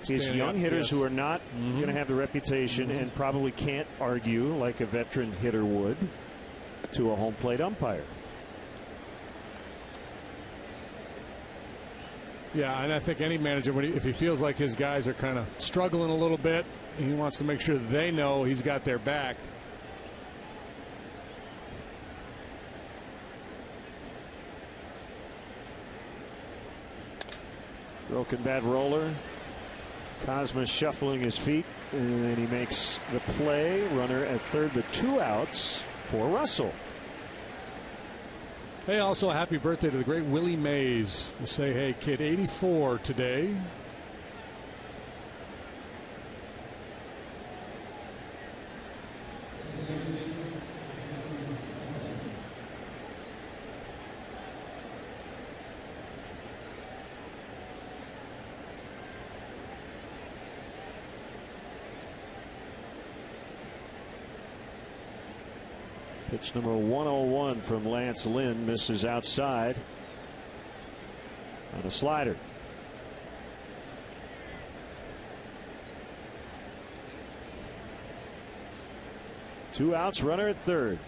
Speaker 1: his young hitters who are not going to have the reputation and probably can't argue like a veteran hitter would to a home plate umpire.
Speaker 2: Yeah, and I think any manager, if he feels like his guys are kind of struggling a little bit, he wants to make sure they know he's got their back.
Speaker 1: Broken bat roller. Cosma shuffling his feet, and then he makes the play. Runner at third with 2 outs for Russell.
Speaker 2: Hey, also happy birthday to the great Willie Mays. They say, hey, kid, 84 today.
Speaker 1: Pitch number 101 from Lance Lynn, misses outside on a slider. Two outs, runner at third.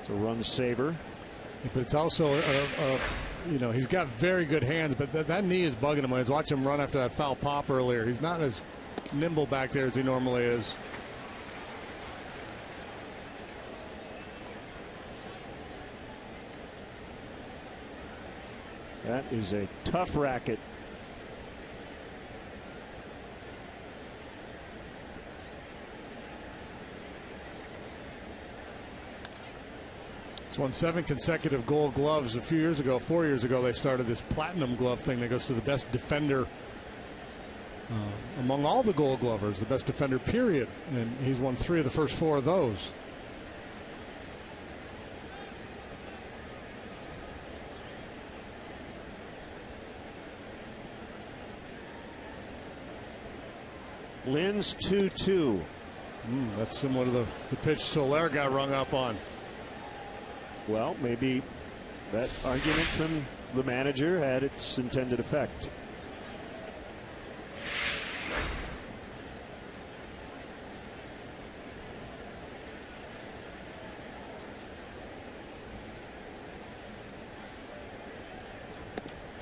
Speaker 1: It's a run saver.
Speaker 2: But it's also, he's got very good hands, but that knee is bugging him. I was watching him run after that foul pop earlier. He's not as nimble back there as he normally is.
Speaker 1: That is a tough racket.
Speaker 2: He's won 7 consecutive gold gloves. A few years ago, 4 years ago, they started this platinum glove thing that goes to the best defender among all the gold glovers, the best defender, period. And he's won 3 of the first 4 of those.
Speaker 1: Lynn's 2-2.
Speaker 2: That's similar to the pitch Soler got rung up on.
Speaker 1: Well, maybe that argument from the manager had its intended effect.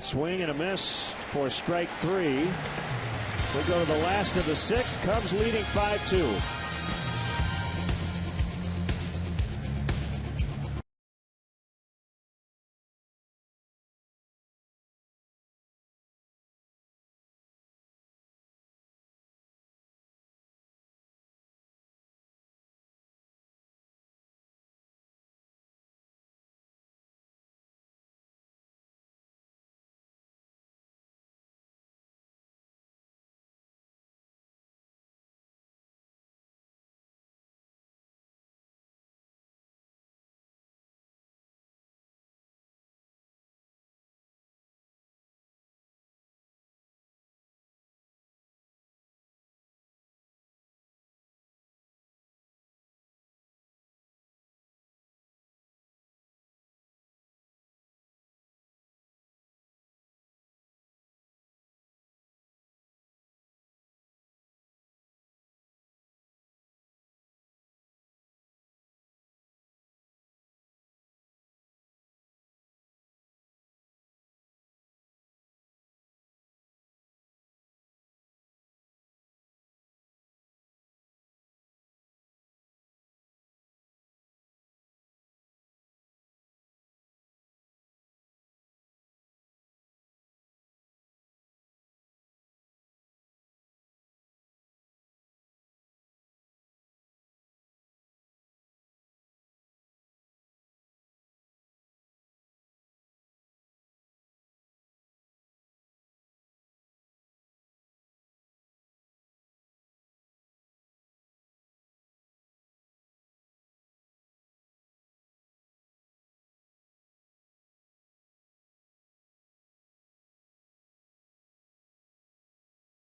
Speaker 1: Swing and a miss for strike 3. We go to the last of the 6th. Cubs leading 5-2.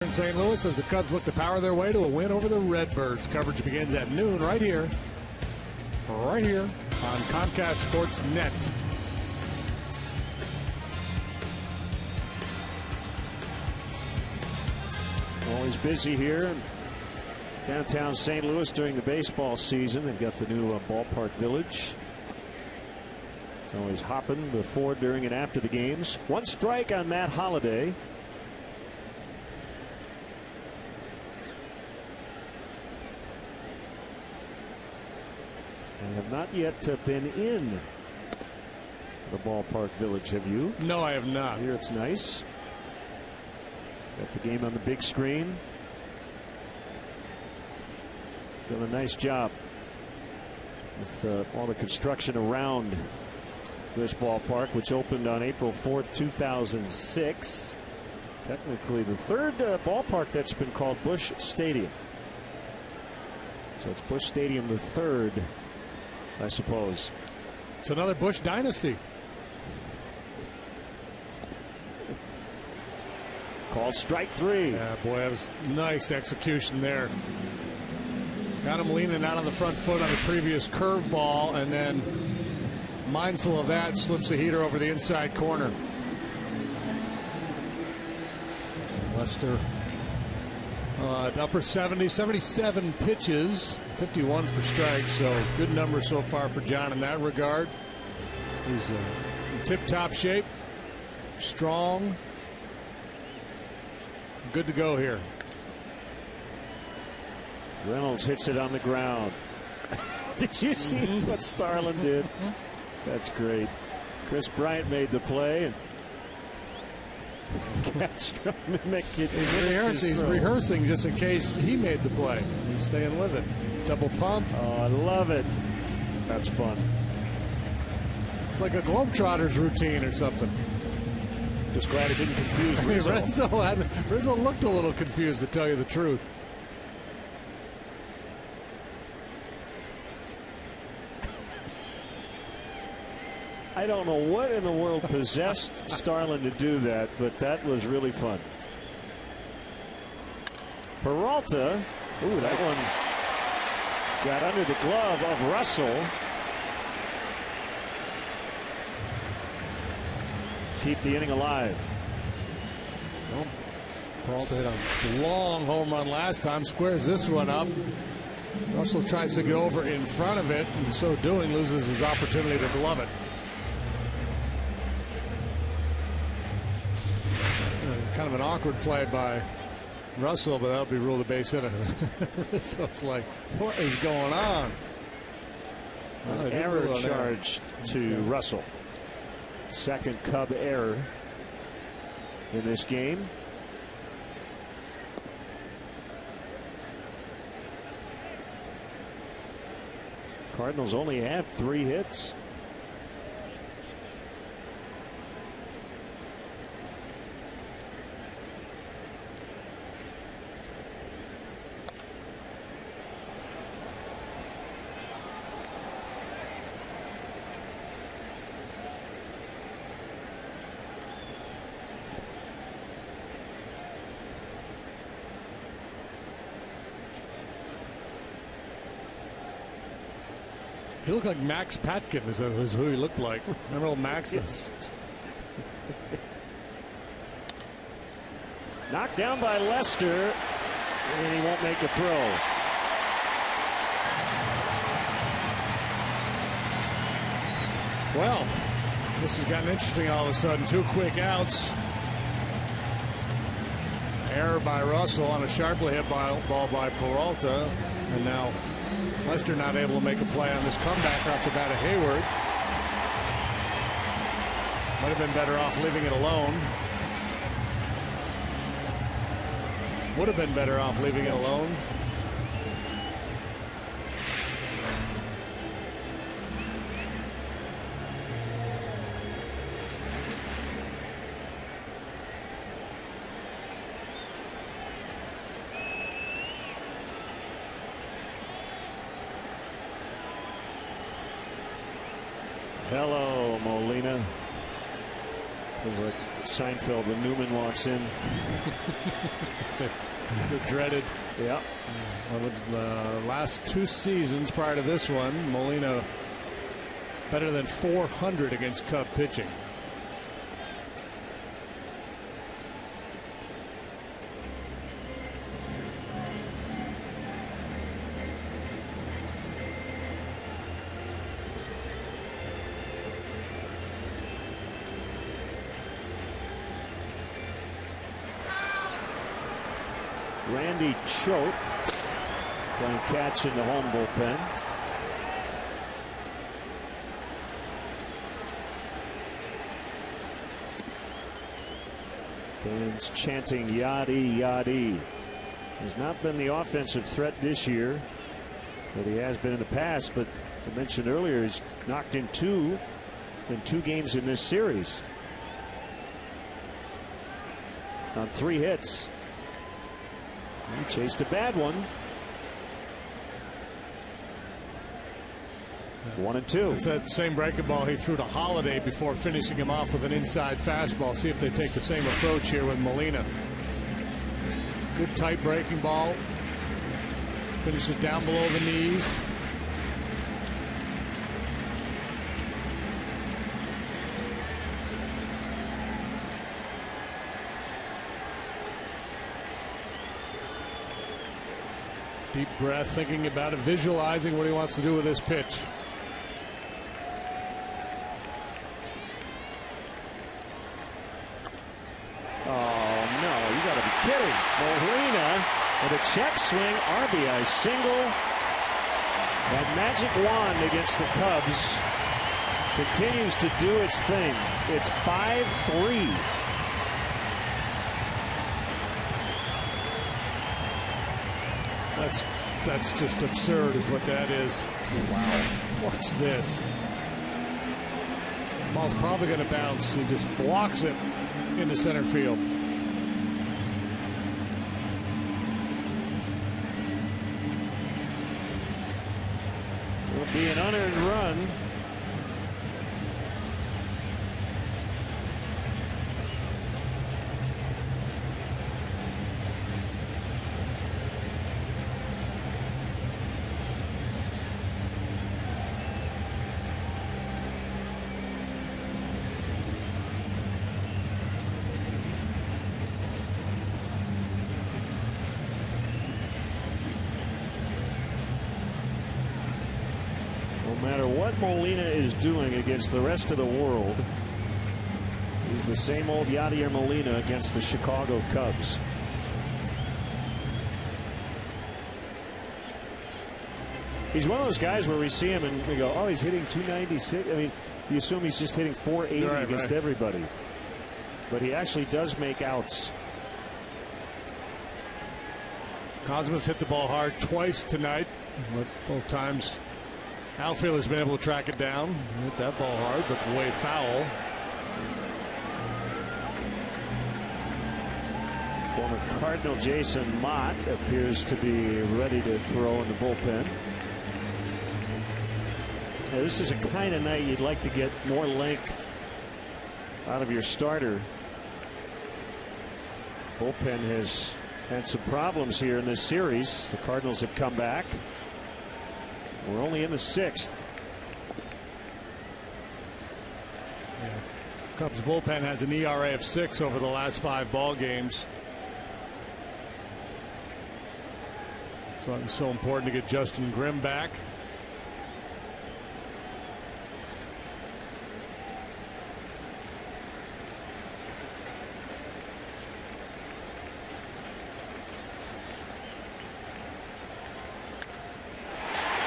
Speaker 2: In St. Louis, as the Cubs look to power their way to a win over the Redbirds. Coverage begins at noon right here on Comcast Sports Net.
Speaker 1: Always busy here in downtown St. Louis during the baseball season. They've got the new ballpark village. It's always hopping before, during, and after the games. 1 strike on Matt Holliday. I have not yet been in the ballpark village. Have you?
Speaker 2: No, I have not.
Speaker 1: Here it's nice. Got the game on the big screen. Done a nice job with all the construction around this ballpark, which opened on April 4th, 2006. Technically the 3rd ballpark that's been called Busch Stadium. So it's Busch Stadium the 3rd, I suppose.
Speaker 2: It's another Busch dynasty.
Speaker 1: Called strike 3.
Speaker 2: Yeah, boy, that was nice execution there. Got him leaning out on the front foot on the previous curveball, and then, mindful of that, slips the heater over the inside corner. Lester Upper 70s, 77 pitches, 51 for strikes. So good number so far for John in that regard. He's in tip-top shape, strong, good to go here.
Speaker 1: Reynolds hits it on the ground. Did you see what Starlin did? That's great. Chris Bryant made the play, and Castro mimicked it.
Speaker 2: He's rehearsing just in case he made the play. He's staying with it. Double pump.
Speaker 1: Oh, I love it. That's fun.
Speaker 2: It's like a Globetrotters routine or something.
Speaker 1: Just glad it didn't confuse Rizzo.
Speaker 2: Rizzo looked a little confused, to tell you the truth.
Speaker 1: I don't know what in the world possessed Starlin to do that, but that was really fun. Peralta, ooh, that one got under the glove of Russell. Keep the inning alive.
Speaker 2: Well, Peralta hit a long home run last time, squares this one up. Russell tries to get over in front of it, and so doing loses his opportunity to glove it. Kind of an awkward play by Russell, but that'll be ruled a base hit. So it's like, what is going on?
Speaker 1: An error charge to Russell. Second Cub error in this game. Cardinals only have 3 hits.
Speaker 2: He looked like Max Patkin is who he looked like. Remember old Max?
Speaker 1: Yes. Knocked down by Lester, and he won't make a throw.
Speaker 2: Well, this has gotten interesting all of a sudden. 2 quick outs. Error by Russell on a sharply hit ball by Peralta, and now Lester not able to make a play on this comeback off the bat of Hayward. Might have been better off leaving it alone. Would have been better off leaving it alone.
Speaker 1: Hello, Molina. It was like Seinfeld when Newman walks in.
Speaker 2: The dreaded.
Speaker 1: Yeah.
Speaker 2: One of the last 2 seasons prior to this one, Molina better than .400 against Cub pitching.
Speaker 1: Randy Choate playing catch in the home bullpen. Fans chanting Yadi Yadi. Has not been the offensive threat this year that he has been in the past, but I mentioned earlier he's knocked in 2 games in this series on 3 hits. He chased a bad one. 1-2.
Speaker 2: It's that same breaking ball he threw to Holiday before finishing him off with an inside fastball. See if they take the same approach here with Molina. Good tight breaking ball. Finishes down below the knees. Deep breath, thinking about it, visualizing what he wants to do with this pitch.
Speaker 1: Oh, no, you got to be kidding. Molina with a check swing, RBI single. That magic wand against the Cubs continues to do its thing. It's 5-3.
Speaker 2: That's just absurd is what that is. Wow. What's this? Ball's probably going to bounce. He just blocks it into center field.
Speaker 1: Will be an unearned run. No matter what Molina is doing against the rest of the world, he's the same old Yadier Molina against the Chicago Cubs. He's one of those guys where we see him and we go, oh, he's hitting 296. I mean, you assume he's just hitting 480 against everybody. But he actually does make outs.
Speaker 2: Cosmo's hit the ball hard twice tonight. Both times outfielder's been able to track it down. Hit that ball hard, but way foul.
Speaker 1: Former Cardinal Jason Mott appears to be ready to throw in the bullpen. Now, this is a kind of night you'd like to get more length out of your starter. Bullpen has had some problems here in this series. The Cardinals have come back. We're only in the 6th.
Speaker 2: Yeah. Cubs bullpen has an ERA of 6 over the last 5 ball games. So it was so important to get Justin Grimm back.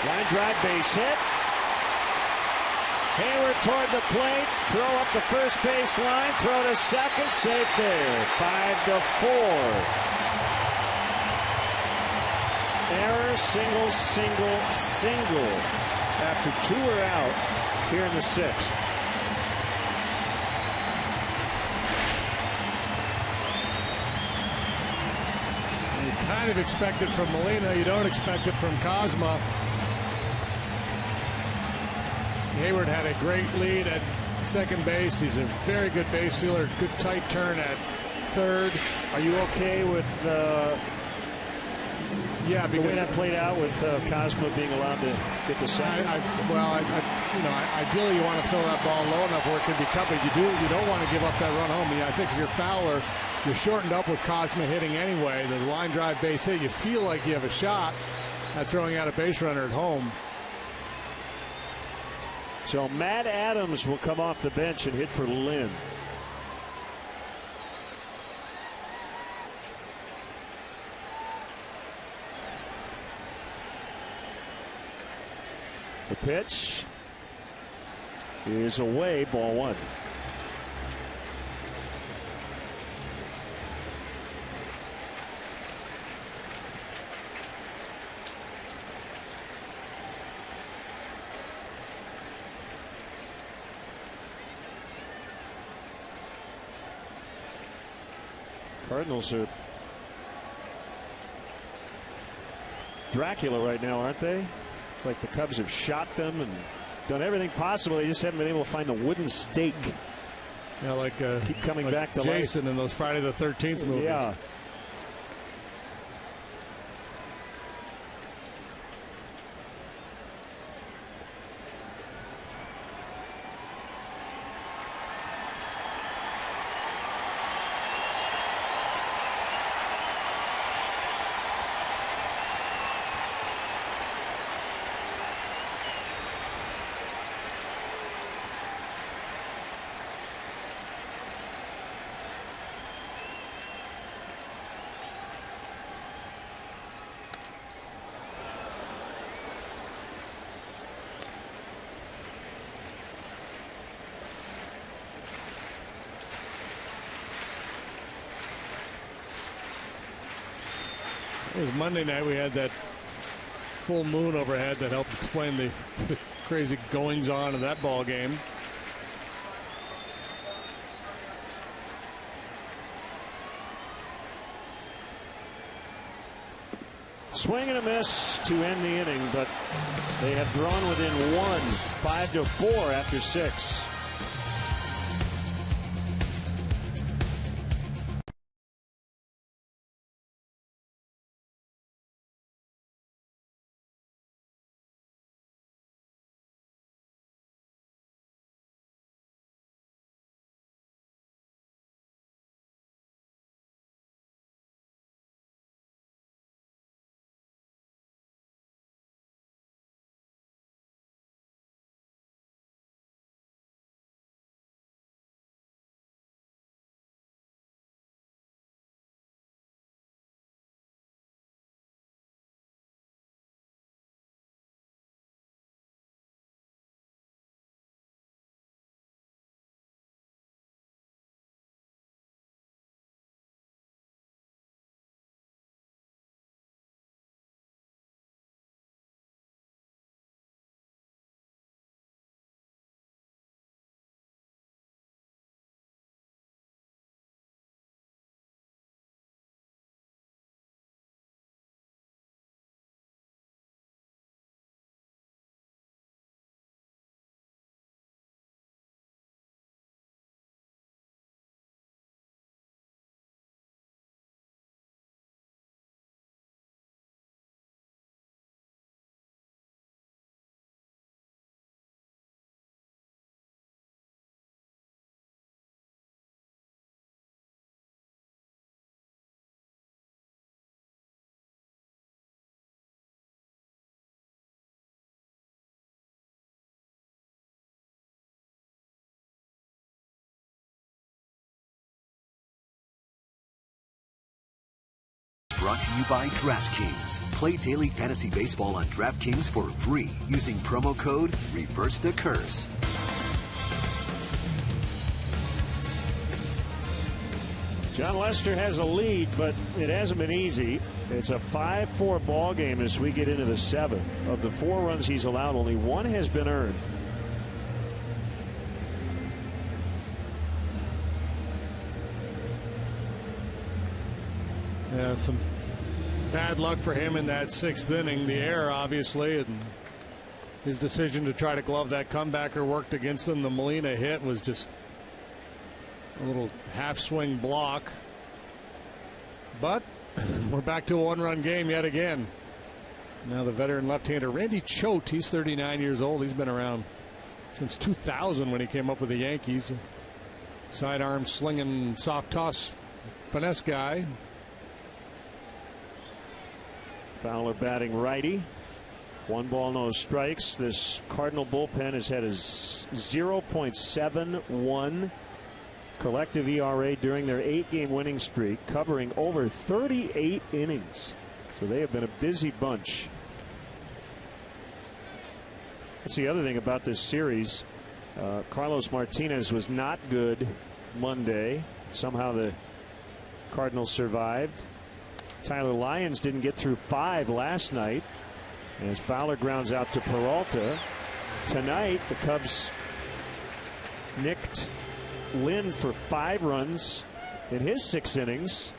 Speaker 1: Line drive, base hit. Hayward toward the plate. Throw up the first base line. Throw to second. Safe there. 5-4. Error, single, single, single. After 2 are out here in the 6th.
Speaker 2: You kind of expect it from Molina. You don't expect it from Cosmo. Hayward had a great lead at second base. He's a very good base stealer. Good tight turn at third.
Speaker 1: Are you okay with
Speaker 2: yeah, because
Speaker 1: the way that played out with Cosmo being allowed to get the second?
Speaker 2: Ideally you want to throw that ball low enough where it can be covered. You don't want to give up that run home. I think if you're Fowler, you're shortened up with Cosmo hitting anyway. The line drive base hit, you feel like you have a shot at throwing out a base runner at home.
Speaker 1: So Matt Adams will come off the bench and hit for Lynn. The pitch is away, ball 1. Cardinals are Dracula right now, aren't they? It's like the Cubs have shot them and done everything possible. They just haven't been able to find the wooden stake.
Speaker 2: Yeah, like
Speaker 1: keep coming back to
Speaker 2: Jason
Speaker 1: life.
Speaker 2: In those Friday the 13th movies.
Speaker 1: Yeah.
Speaker 2: It was Monday night. We had that full moon overhead that helped explain the crazy goings on of that ball game.
Speaker 1: Swing and a miss to end the inning, but they have drawn within one, 5-4 after 6.
Speaker 3: Brought to you by DraftKings. Play daily fantasy baseball on DraftKings for free using promo code REVERSETHECURSE.
Speaker 1: John Lester has a lead, but it hasn't been easy. It's a 5-4 ball game as we get into the 7th. Of the 4 runs he's allowed, only 1 has been earned.
Speaker 2: Yeah, some bad luck for him in that 6th inning. The error, obviously, and his decision to try to glove that comebacker worked against him. The Molina hit was just a little half-swing block. But we're back to a 1-run game yet again. Now the veteran left-hander Randy Choate, he's 39 years old. He's been around since 2000 when he came up with the Yankees. Sidearm slinging, soft toss finesse guy.
Speaker 1: Fowler batting righty. 1 ball, no strikes. This Cardinal bullpen has had a 0.71 collective ERA during their 8-game winning streak, covering over 38 innings. So they have been a busy bunch. That's the other thing about this series. Carlos Martinez was not good Monday. Somehow the Cardinals survived. Tyler Lyons didn't get through 5 last night as Fowler grounds out to Peralta. Tonight the Cubs nicked Lynn for 5 runs in his 6 innings.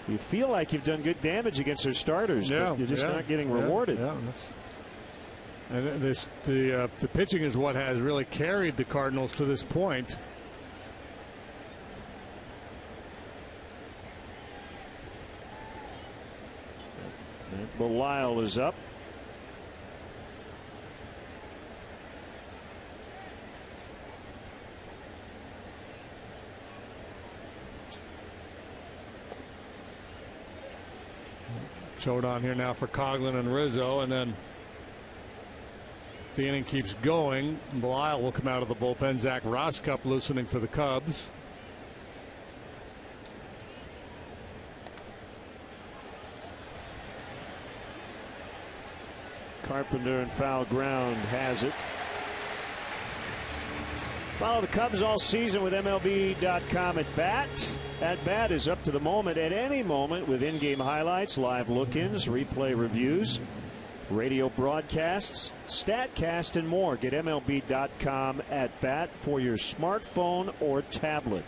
Speaker 1: You feel like you've done good damage against their starters, but you're just not getting rewarded.
Speaker 2: And the pitching is what has really carried the Cardinals to this point.
Speaker 1: Belisle is up.
Speaker 2: Choate on here now for Coughlin and Rizzo, and then if the inning keeps going, Belisle will come out of the bullpen. Zach Roskup loosening for the Cubs.
Speaker 1: Carpenter and foul ground has it. Follow the Cubs all season with MLB.com at bat. at bat is up to the moment at any moment with in-game highlights, live look-ins, replay reviews, radio broadcasts, StatCast, and more. Get MLB.com at bat for your smartphone or tablet.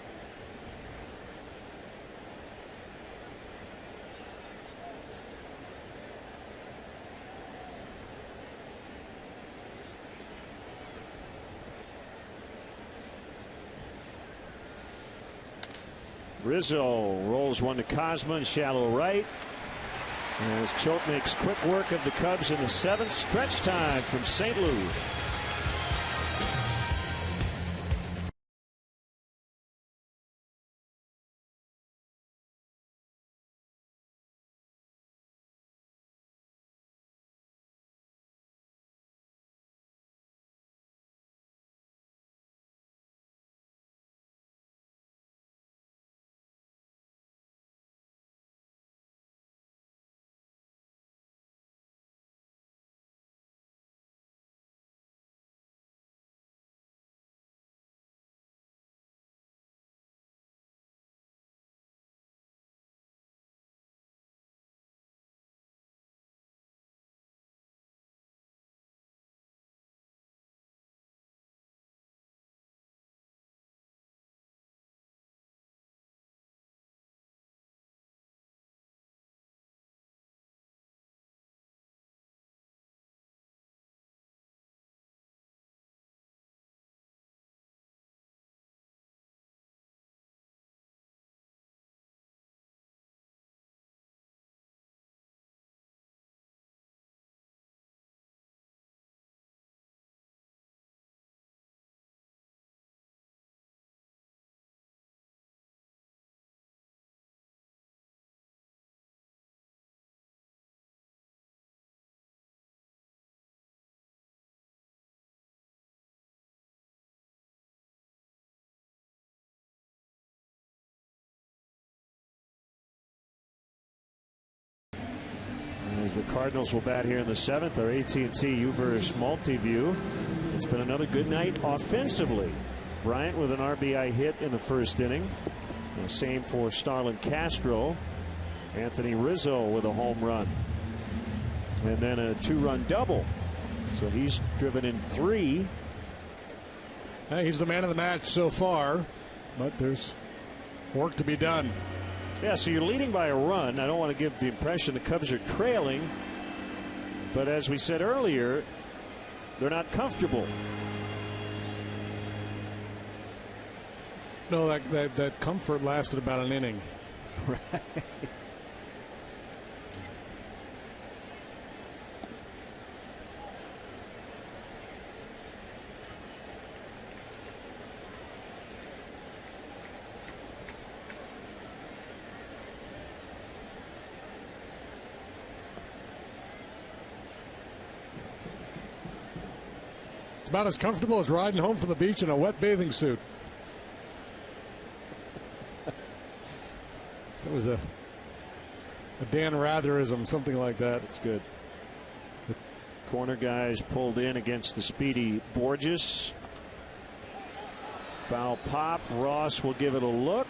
Speaker 1: Rizzo rolls one to Cosma in shallow right. As Choate makes quick work of the Cubs in the 7th. Stretch time from St. Louis. As the Cardinals will bat here in the 7th, our AT&T UVerse multi-view. It's been another good night offensively. Bryant with an RBI hit in the 1st inning. And same for Starlin Castro. Anthony Rizzo with a home run. And then a 2-run double. So he's driven in 3.
Speaker 2: Hey, he's the man of the match so far, but there's work to be done.
Speaker 1: Yeah, so you're leading by a run. I don't want to give the impression the Cubs are trailing, but as we said earlier, they're not comfortable.
Speaker 2: No, that comfort lasted about an inning.
Speaker 1: Right.
Speaker 2: It's about as comfortable as riding home from the beach in a wet bathing suit. That was a Dan Ratherism, something like that.
Speaker 1: It's good. The corner guys pulled in against the speedy Borges. Foul pop. Ross will give it a look.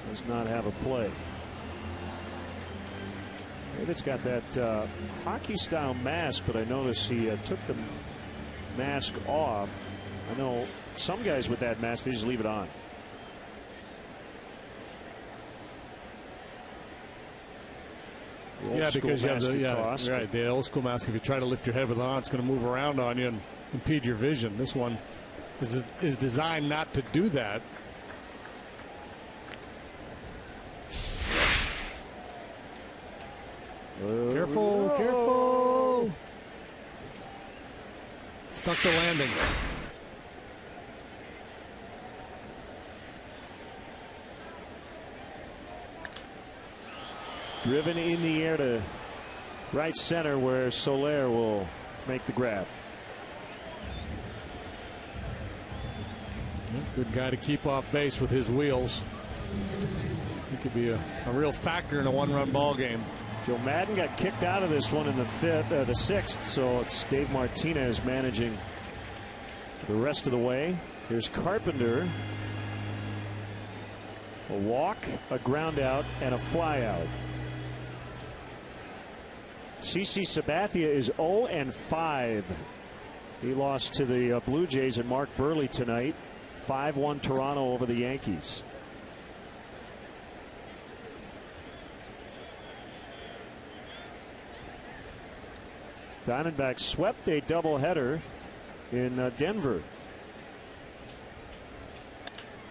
Speaker 1: Does not have a play. It's got that hockey style mask, but I notice he took the mask off. I know some guys with that mask, they just leave it on.
Speaker 2: Yeah, because you have the old school mask. If you try to lift your head with it on, it's going to move around on you and impede your vision. This one is designed not to do that. Careful, careful. Stuck the landing.
Speaker 1: Driven in the air to right center where Soler will make the grab.
Speaker 2: Good guy to keep off base with his wheels. He could be a real factor in a one-run ball game.
Speaker 1: Joe Madden got kicked out of this one in the 6th, so it's Dave Martinez managing the rest of the way. Here's Carpenter. A walk, a ground out, and a fly out. CC Sabathia is 0-5. He lost to the Blue Jays and Mark Burley tonight. 5-1 Toronto over the Yankees. Diamondbacks swept a doubleheader in Denver.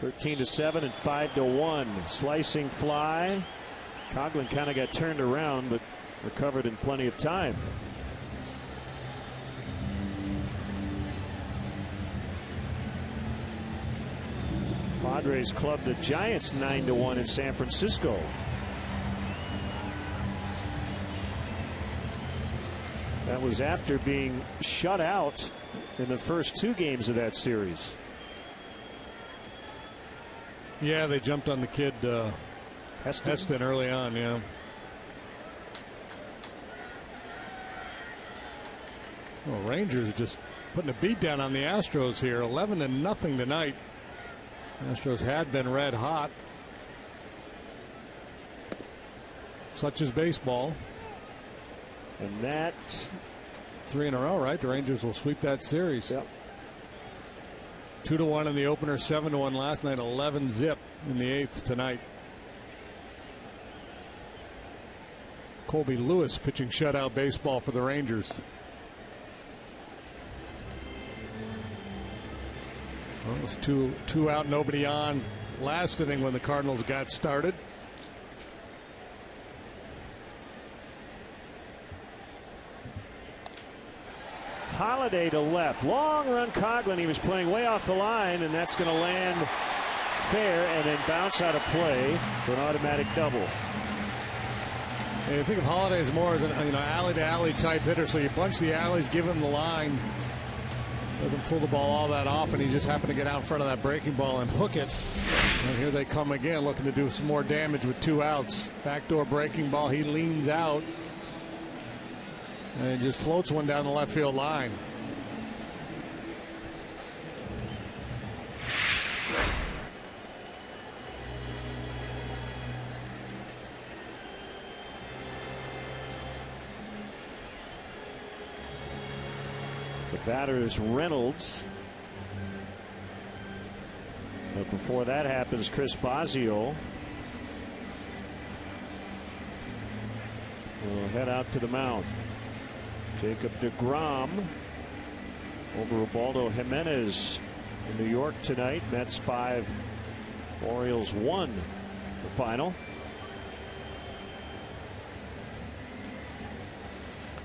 Speaker 1: 13-7 and 5-1. Slicing fly. Coughlin kind of got turned around, but recovered in plenty of time. Padres clubbed the Giants 9-1 in San Francisco. That was after being shut out in the first 2 games of that series.
Speaker 2: Yeah, they jumped on the kid Heston early on. Yeah. Well, Rangers just putting a beat down on the Astros here. 11-0 tonight. Astros had been red hot. Such is baseball.
Speaker 1: And that
Speaker 2: 3 in a row, right? The Rangers will sweep that series.
Speaker 1: Yep.
Speaker 2: 2-1 in the opener, 7-1 last night, 11-zip in the 8th tonight. Colby Lewis pitching shutout baseball for the Rangers. Well, it was two out, nobody on last inning when the Cardinals got started.
Speaker 1: Holiday to left. Long run Coughlin. He was playing way off the line, and that's going to land fair and then bounce out of play for an automatic double.
Speaker 2: And you think of Holiday as more as an alley-to-alley type hitter, so you bunch the alleys, give him the line. Doesn't pull the ball all that often. He just happened to get out in front of that breaking ball and hook it. And here they come again, looking to do some more damage with 2 outs. Backdoor breaking ball. He leans out. And just floats one down the left field line.
Speaker 1: The batter is Reynolds. But before that happens, Chris Bosio will head out to the mound. Jacob deGrom over Ubaldo Jimenez in New York tonight. Mets 5, Orioles 1, the final.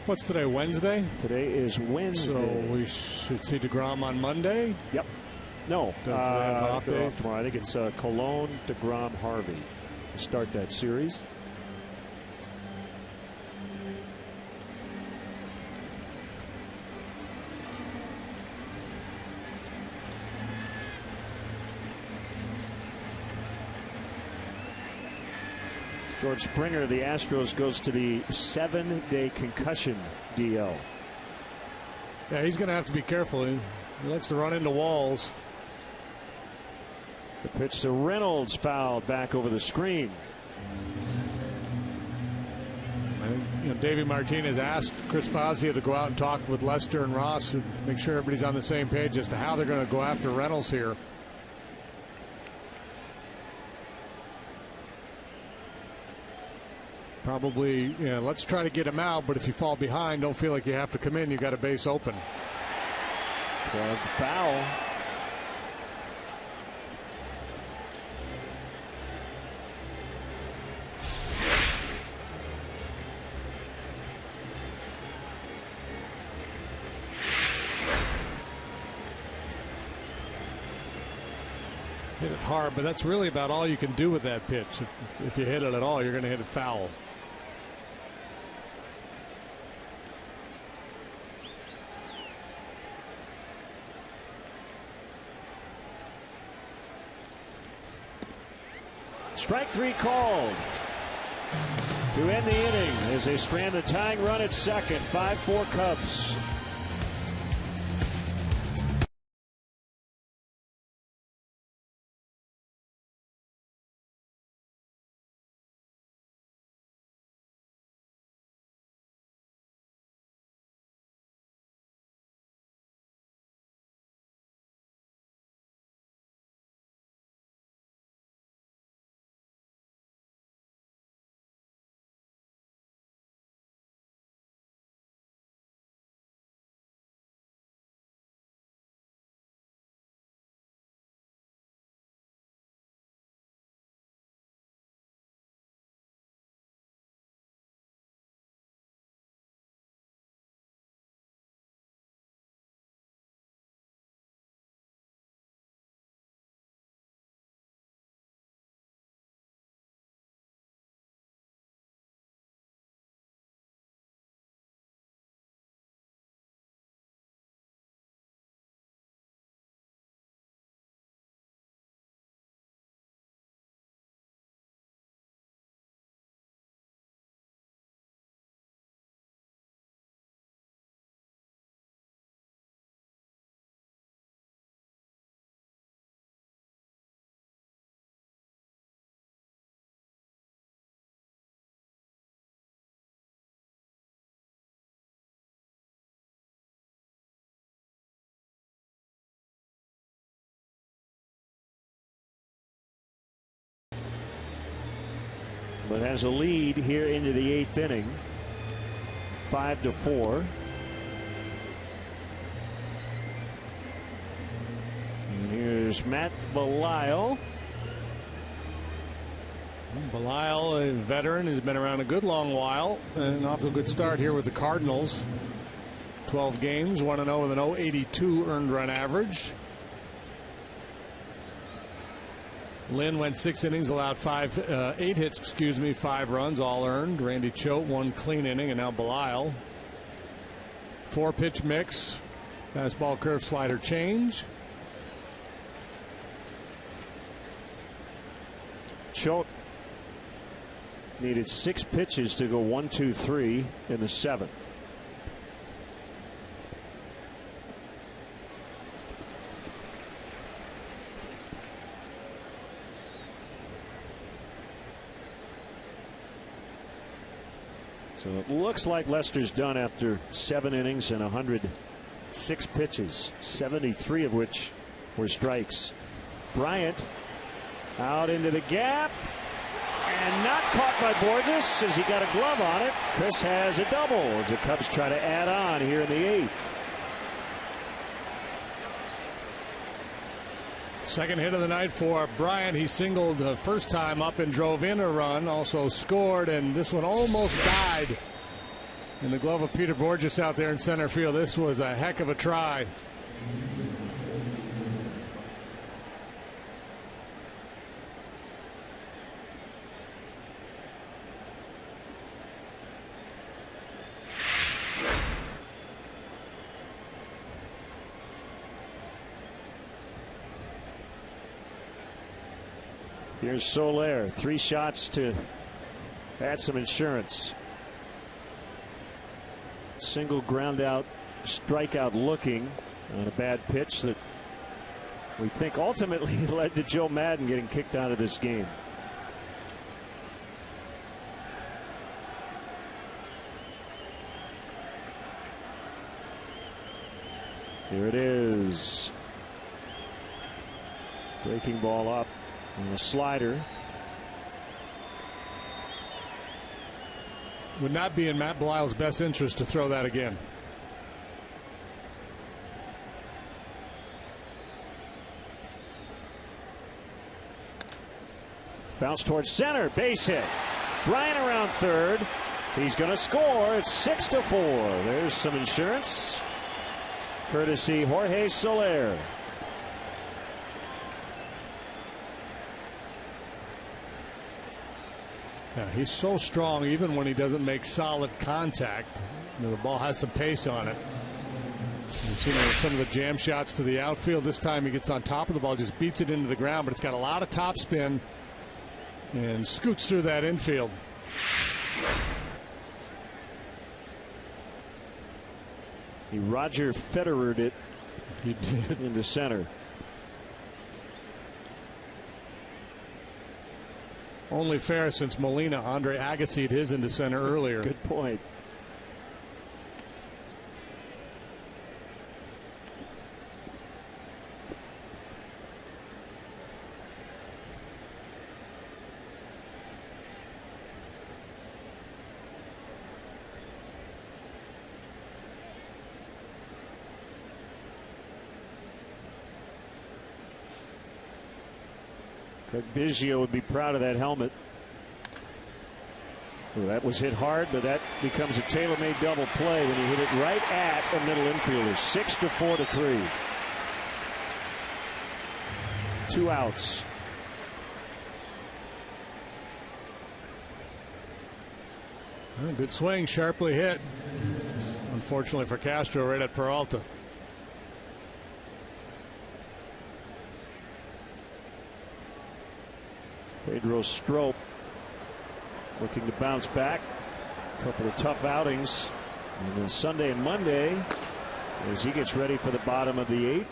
Speaker 2: What's today, Wednesday?
Speaker 1: Today is Wednesday.
Speaker 2: So we should see deGrom on Monday?
Speaker 1: Yep. No.
Speaker 2: Off days?
Speaker 1: Tomorrow. I think it's Cologne, deGrom, Harvey to start that series. George Springer, the Astros, goes to the 7-day concussion DL.
Speaker 2: Yeah, he's going to have to be careful. He likes to run into walls.
Speaker 1: The pitch to Reynolds, fouled back over the screen.
Speaker 2: I think Davey Martinez asked Chris Bosio to go out and talk with Lester and Ross to make sure everybody's on the same page as to how they're going to go after Reynolds here. Probably, let's try to get him out, but if you fall behind, don't feel like you have to come in. You got a base open.
Speaker 1: Club foul.
Speaker 2: Hit it hard, but that's really about all you can do with that pitch. If you hit it at all, you're going to hit it foul.
Speaker 1: Strike 3 called to end the inning as they strand the tying run at second. 5-4 Cubs. but has a lead here into the 8th inning, 5-4. And here's Matt Belisle.
Speaker 2: Belisle, a veteran, has been around a good long while, and off to a good start here with the Cardinals. 12 games, 1-0 with an .082 earned run average. Lynn went 6 innings, allowed 8 hits, 5 runs, all earned. Randy Choate, 1 clean inning, and now Belisle. 4-pitch mix, fastball, curve, slider, change.
Speaker 1: Choate needed 6 pitches to go 1-2-3 in the 7th. So it looks like Lester's done after 7 innings and 106 pitches, 73 of which were strikes. Bryant out into the gap. And not caught by Borges as he got a glove on it. Chris has a double as the Cubs try to add on here in the 8th.
Speaker 2: Second hit of the night for Bryant. He singled the first time up and drove in a run. Also scored, and this one almost died in the glove of Peter Borges out there in center field. This was a heck of a try.
Speaker 1: Here's Soler, 3 shots to add some insurance. Single ground out, strikeout looking on a bad pitch that we think ultimately led to Joe Maddon getting kicked out of this game. Here it is. Breaking ball up. And a slider.
Speaker 2: Would not be in Matt Belisle's best interest to throw that again.
Speaker 1: Bounce towards center, base hit. Bryant around third. He's going to score. It's 6-4. There's some insurance, courtesy Jorge Soler.
Speaker 2: Yeah, he's so strong even when he doesn't make solid contact. You know, the ball has some pace on it. You've seen some of the jam shots to the outfield. This time he gets on top of the ball, just beats it into the ground, but it's got a lot of top spin and scoots through that infield.
Speaker 1: He Roger Federer'd it.
Speaker 2: He did.
Speaker 1: Into center.
Speaker 2: Only fair since Molina, Andre Agassi'd his into center earlier.
Speaker 1: Good point. Craig Biggio would be proud of that helmet. Well, that was hit hard, but that becomes a tailor-made double play when you hit it right at a middle infielder. 6-4-3. 2 outs.
Speaker 2: Well, good swing, sharply hit. Unfortunately for Castro, right at Peralta.
Speaker 1: Pedro Strop looking to bounce back. A couple of tough outings. And then Sunday and Monday as he gets ready for the bottom of the 8th.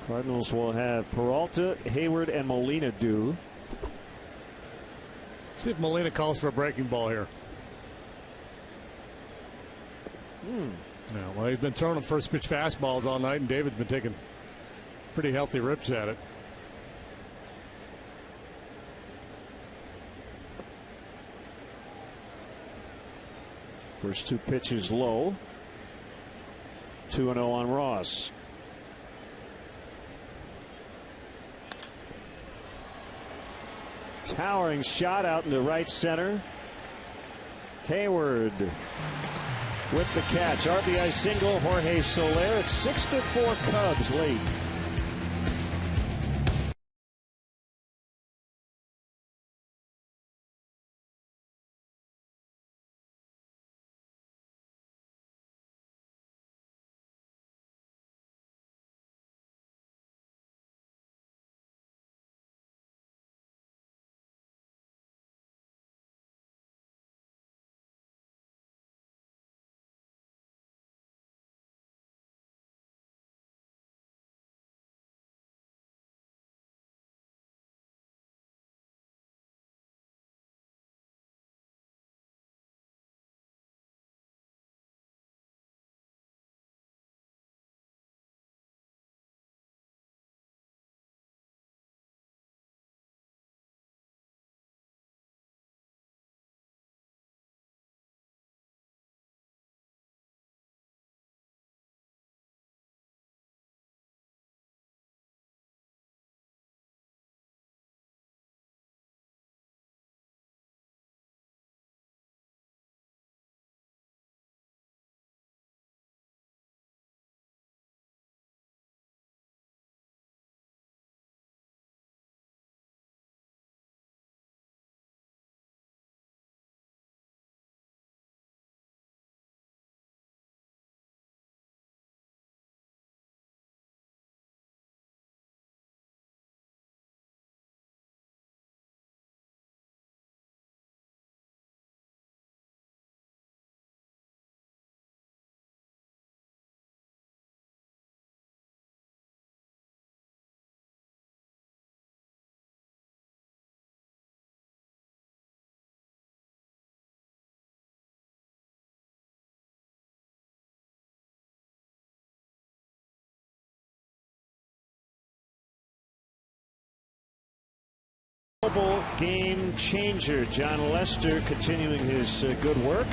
Speaker 1: Cardinals will have Peralta, Hayward, and Molina due.
Speaker 2: See if Molina calls for a breaking ball here. Yeah, well, he's been throwing them first pitch fastballs all night, and David's been taking pretty healthy rips at it.
Speaker 1: First 2 pitches low. 2-0 on Ross. Towering shot out into right center. Hayward with the catch. RBI single. Jorge Soler. It's 6-4 Cubs late. Game changer. John Lester continuing his good work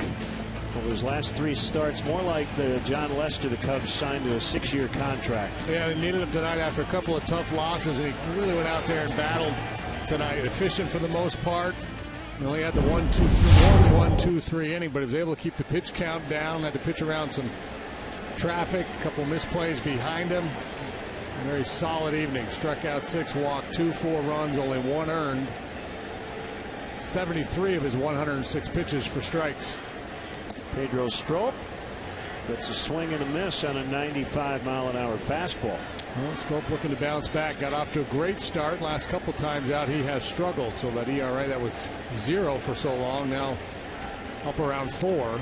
Speaker 1: over his last 3 starts. More like the John Lester the Cubs signed to a 6-year contract.
Speaker 2: Yeah, they needed him tonight after a couple of tough losses, and he really went out there and battled tonight. Efficient for the most part. He only had the 1-2-3 inning, but he was able to keep the pitch count down. Had to pitch around some traffic, a couple misplays behind him. A very solid evening. Struck out 6, walked 2, 4 runs, only 1 earned. 73 of his 106 pitches for strikes.
Speaker 1: Pedro Strop gets a swing and a miss on a 95-mile-an-hour fastball.
Speaker 2: Well, Strop looking to bounce back. Got off to a great start. Last couple times out he has struggled. So that ERA that was 0 for so long, now up around 4.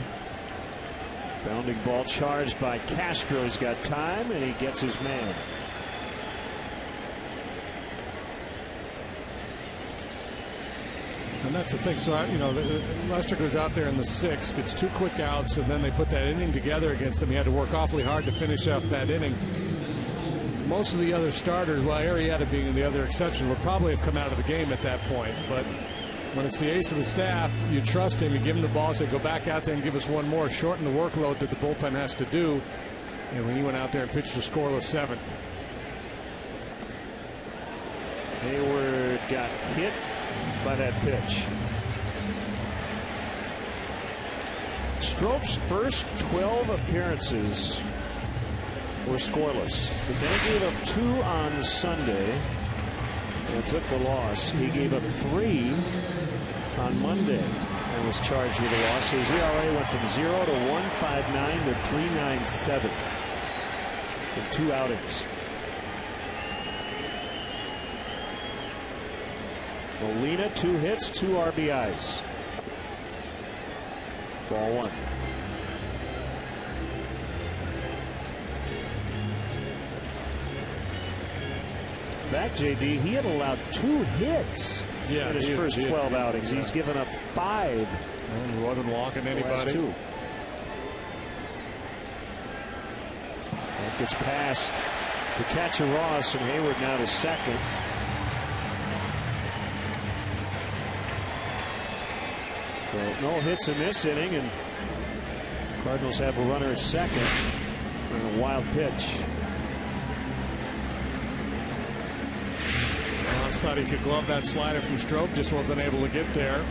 Speaker 1: Bounding ball charged by Castro. He's got time and he gets his man.
Speaker 2: And that's the thing. So, Lester goes out there in the 6th, gets 2 quick outs, and then they put that inning together against him. He had to work awfully hard to finish off that inning. Most of the other starters, well, Arrieta being the other exception, would probably have come out of the game at that point. But when it's the ace of the staff, you trust him, you give him the ball, say, go back out there and give us one more, shorten the workload that the bullpen has to do. And when he went out there and pitched a scoreless 7th.
Speaker 1: Hayward got hit by that pitch. Strop's first 12 appearances were scoreless, but then he gave up 2 on Sunday and took the loss. He gave up 3 on Monday and was charged with a loss. His ERA went from 0 to 1.59 to 3.97 in 2 outings. Molina, 2 hits, 2 RBIs. Ball 1. In fact, JD, he had allowed 2 hits in his first 12 outings. He's given up 5.
Speaker 2: And he wasn't walking anybody.
Speaker 1: 2. That gets past to catch a Ross, and Hayward now to second. So no hits in this inning, and Cardinals have a runner at second on a wild pitch.
Speaker 2: I thought he could glove that slider from Strop, just wasn't able to get there.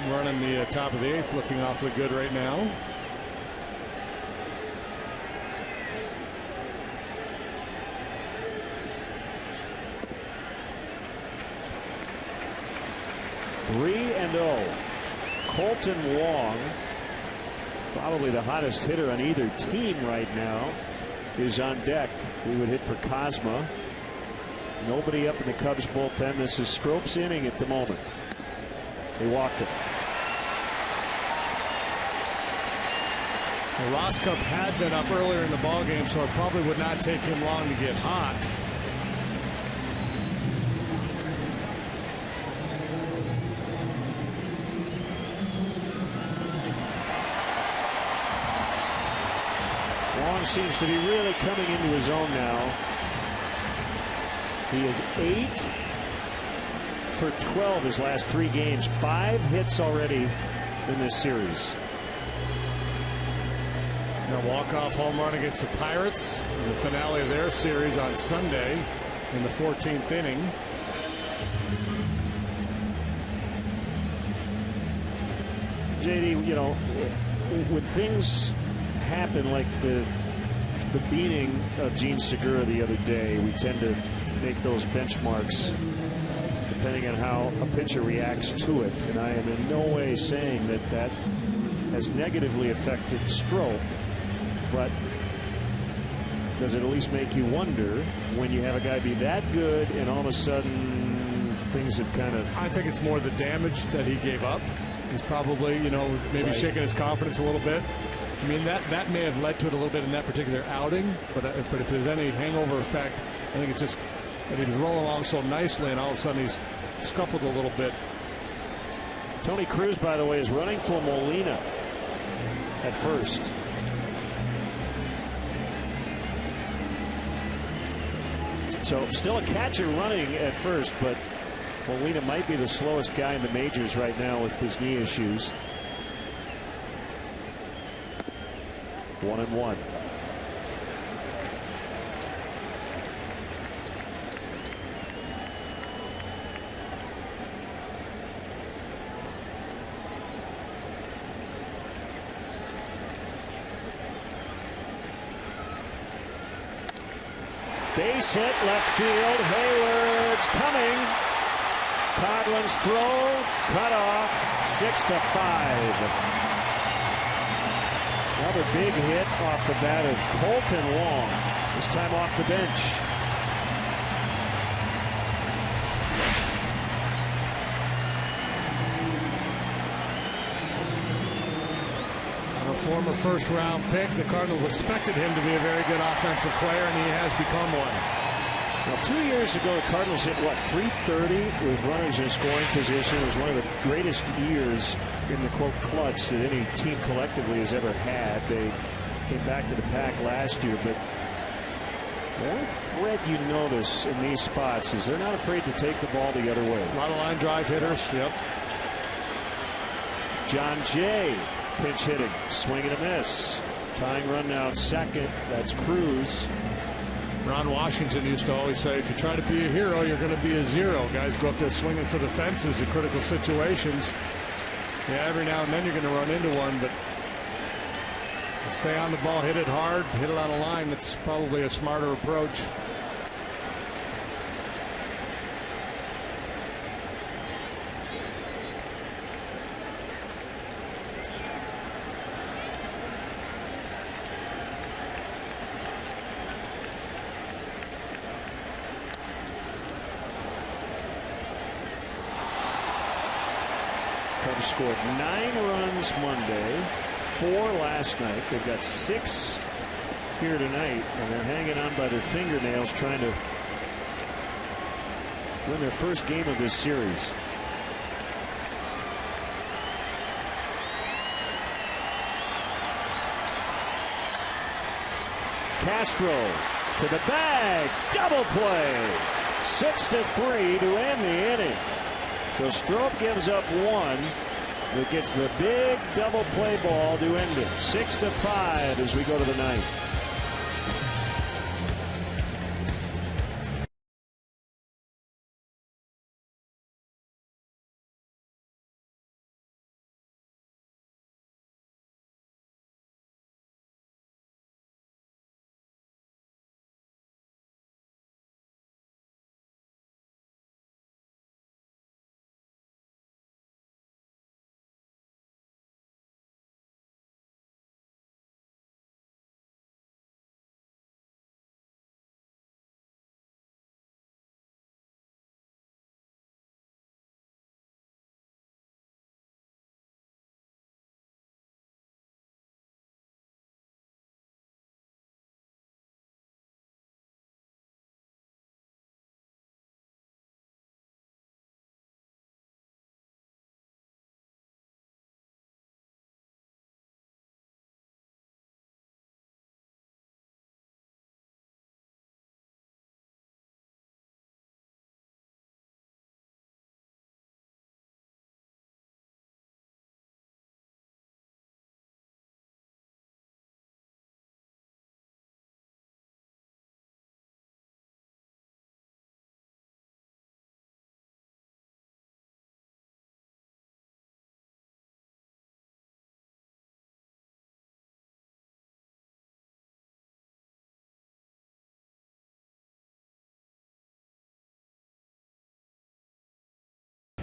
Speaker 2: Running the top of the 8th, looking awfully good right now.
Speaker 1: Three and 0. Colton Wong, probably the hottest hitter on either team right now, is on deck. He would hit for Cosma. Nobody up in the Cubs bullpen. This is Strop's inning at the moment. He walked it.
Speaker 2: The Ross Cup had been up earlier in the ballgame, so it probably would not take him long to get hot.
Speaker 1: Wong seems to be really coming into his own now. He is 8 for 12 his last 3 games. 5 hits already in this series.
Speaker 2: A walk-off home run against the Pirates in the finale of their series on Sunday in the 14th inning.
Speaker 1: JD, you know, when things happen like the beating of Gene Segura the other day, we tend to make those benchmarks depending on how a pitcher reacts to it. And I am in no way saying that that has negatively affected Strop, but does it at least make you wonder when you have a guy be that good and all of a sudden things have kind of...
Speaker 2: I think it's more the damage that he gave up. He's probably, you know, maybe shaking his confidence a little bit. I mean, that may have led to it a little bit in that particular outing, but if there's any hangover effect, I think it's just that he was rolling along so nicely and all of a sudden he's scuffled a little bit.
Speaker 1: Tony Cruz, by the way, is running for Molina at first. So still a catcher running at first, but Molina might be the slowest guy in the majors right now with his knee issues. 1-1. Base hit left field. Hayward's coming. Coghlan's throw cut off. 6-5. Another big hit off the bat of Colton Wong. This time off the bench.
Speaker 2: A former first-round pick. The Cardinals expected him to be a very good offensive player, and he has become one.
Speaker 1: Now, 2 years ago, the Cardinals hit, what, 330 with runners in scoring position. It was one of the greatest years in the, quote, clutch that any team collectively has ever had. They came back to the pack last year, but one thread you notice in these spots is they're not afraid to take the ball the other way.
Speaker 2: A lot of line drive hitters. Yep.
Speaker 1: John Jay, pinch hitting, swing and a miss. Tying run now at second. That's Cruz.
Speaker 2: Ron Washington used to always say, if you try to be a hero, you're going to be a zero. Guys go up there swinging for the fences in critical situations. Yeah, every now and then you're going to run into one, but stay on the ball, hit it hard, hit it on a line. That's probably a smarter approach.
Speaker 1: Cubs scored 9 runs Monday, 4 last night. They've got 6 here tonight, and they're hanging on by their fingernails trying to win their first game of this series. Castro to the bag, double play, 6-3 to end the inning. So Strop gives up 1, that gets the big double play ball to end it. 6-5 as we go to the ninth.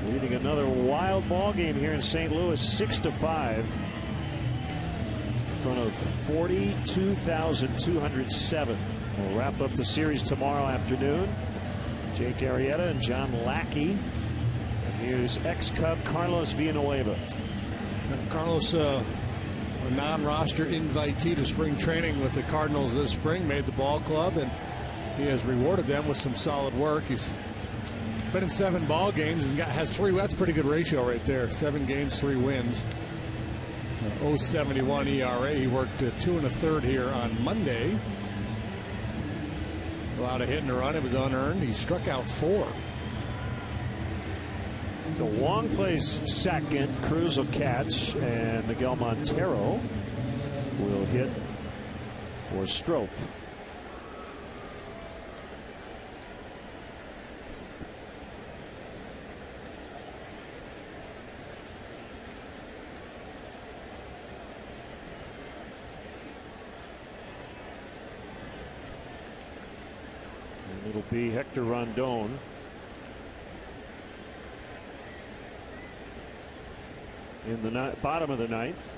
Speaker 1: Leading another wild ball game here in St. Louis, 6-5. In front of 42,207. We'll wrap up the series tomorrow afternoon. Jake Arrieta and John Lackey. And here's ex-Cub Carlos Villanueva.
Speaker 2: Carlos, a non-roster invitee to spring training with the Cardinals this spring, made the ball club, and he has rewarded them with some solid work. He's been in 7 ball games and has 3. That's a pretty good ratio right there. 7 games, 3 wins. 0.71 ERA. He worked 2 1/3 here on Monday. Allowed a hit and a run. It was unearned. He struck out 4.
Speaker 1: So Wong plays second. Cruz will catch, and Miguel Montero will hit for Strop. It'll be Hector Rondon. In the bottom of the ninth.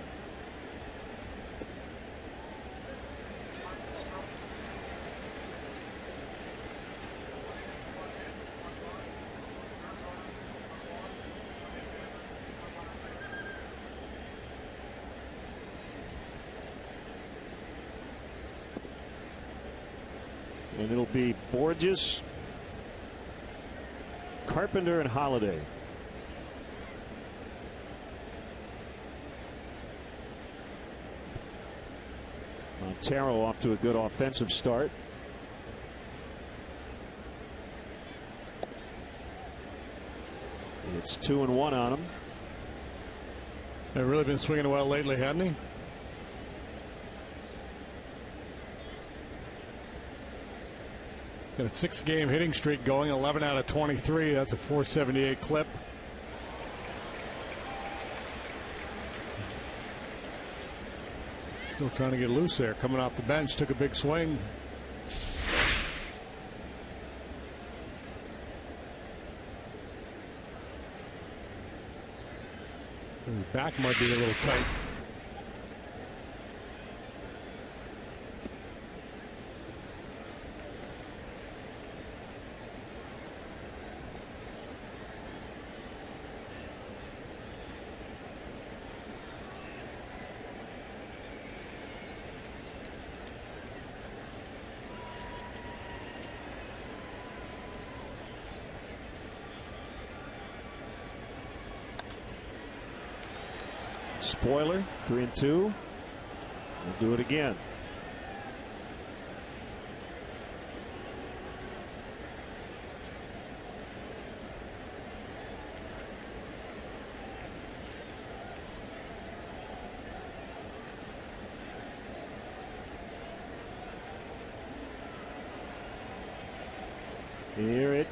Speaker 1: And it'll be Borges, Carpenter, and Holiday. Montero off to a good offensive start. It's 2-1 on him.
Speaker 2: They've really been swinging well lately, hasn't he? He's got a 6-game hitting streak going, 11 out of 23. That's a 478 clip. Still trying to get loose there. Coming off the bench, took a big swing. His back might be a little tight.
Speaker 1: Spoiler, 3-2. We'll do it again.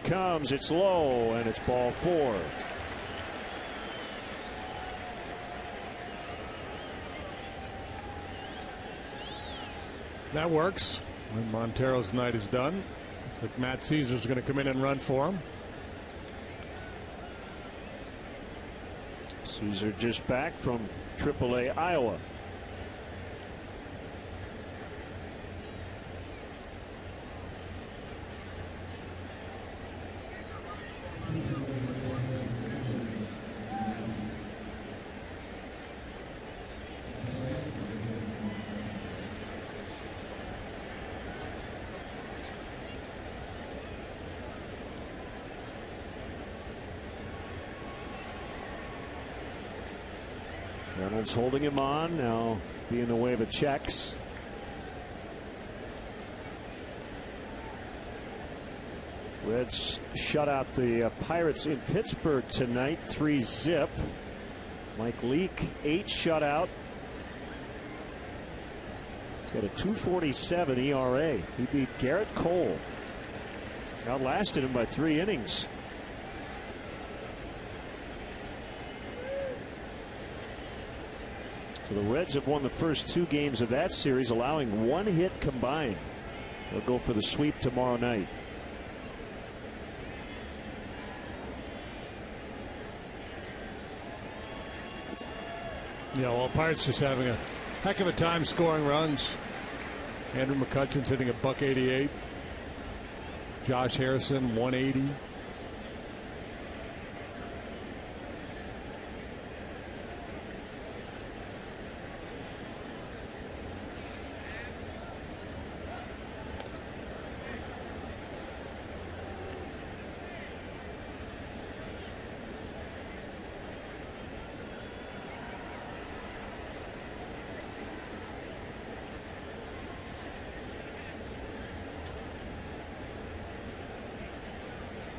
Speaker 1: it comes. It's low, and it's ball 4.
Speaker 2: That works. When Montero's night is done, looks like Matt Caesar's going to come in and run for him.
Speaker 1: Caesar just back from AAA Iowa. Reynolds holding him on, now be in the wave of checks. Reds shut out the Pirates in Pittsburgh tonight, 3-0. Mike Leake, 8 shutout. He's got a 2.47 ERA. He beat Garrett Cole. Outlasted him by 3 innings. So the Reds have won the first 2 games of that series, allowing 1 hit combined. They'll go for the sweep tomorrow night.
Speaker 2: Yeah, well, Pirates just having a heck of a time scoring runs. Andrew McCutcheon's hitting a .188. Josh Harrison, 180.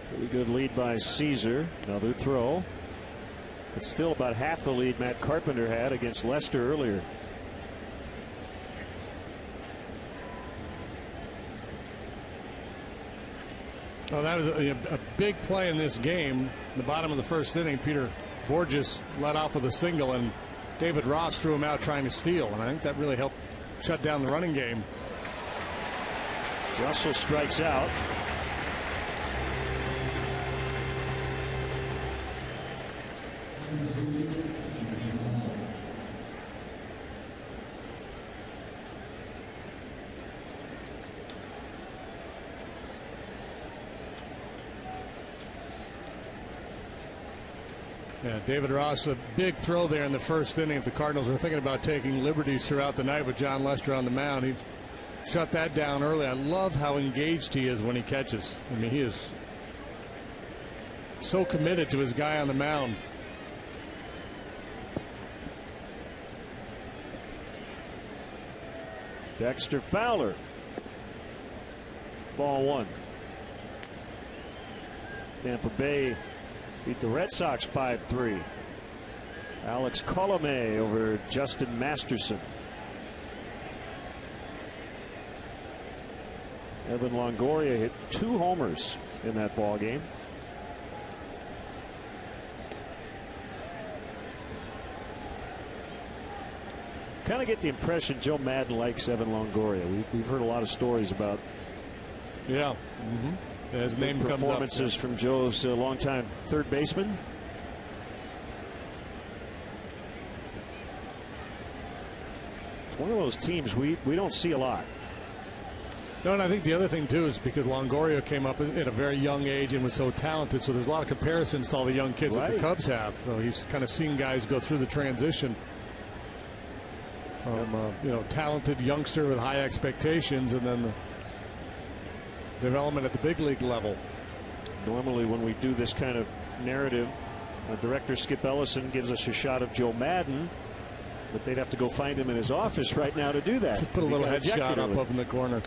Speaker 1: Pretty good lead by Caesar. Another throw. It's still about half the lead Matt Carpenter had against Lester earlier.
Speaker 2: Oh, that was a big play in this game. In the bottom of the first inning, Peter Borges led off with a single, and David Ross threw him out trying to steal. And I think that really helped shut down the running game.
Speaker 1: Russell strikes out.
Speaker 2: Yeah, David Ross, a big throw there in the first inning. If the Cardinals were thinking about taking liberties throughout the night with John Lester on the mound, he shut that down early. I love how engaged he is when he catches. I mean, he is so committed to his guy on the mound.
Speaker 1: Dexter Fowler. Ball 1. Tampa Bay beat the Red Sox 5-3. Alex Colomé over Justin Masterson. Evan Longoria hit 2 homers in that ball game. Kind of get the impression Joe Madden likes Evan Longoria. We've heard a lot of stories about
Speaker 2: his name comes up.
Speaker 1: Performances from Joe's longtime third baseman. It's one of those teams we don't see a lot.
Speaker 2: No, and I think the other thing too is because Longoria came up at a very young age and was so talented, so there's a lot of comparisons to all the young kids that the Cubs have. So he's kind of seen guys go through the transition from talented youngster with high expectations, and then the development at the big league level.
Speaker 1: Normally when we do this kind of narrative, director Skip Ellison gives us a shot of Joe Madden, but they'd have to go find him in his office right now to do that.
Speaker 2: Just put a little headshot up in the corner.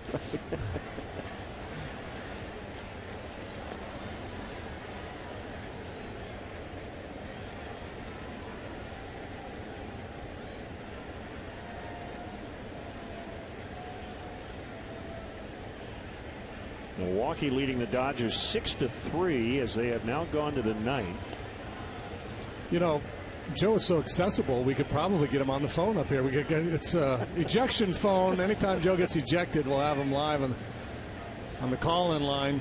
Speaker 1: Milwaukee leading the Dodgers 6-3 as they have now gone to the ninth.
Speaker 2: You know, Joe is so accessible, we could probably get him on the phone up here. We could get it's ejection phone. Anytime Joe gets ejected, we'll have him live on the call-in line.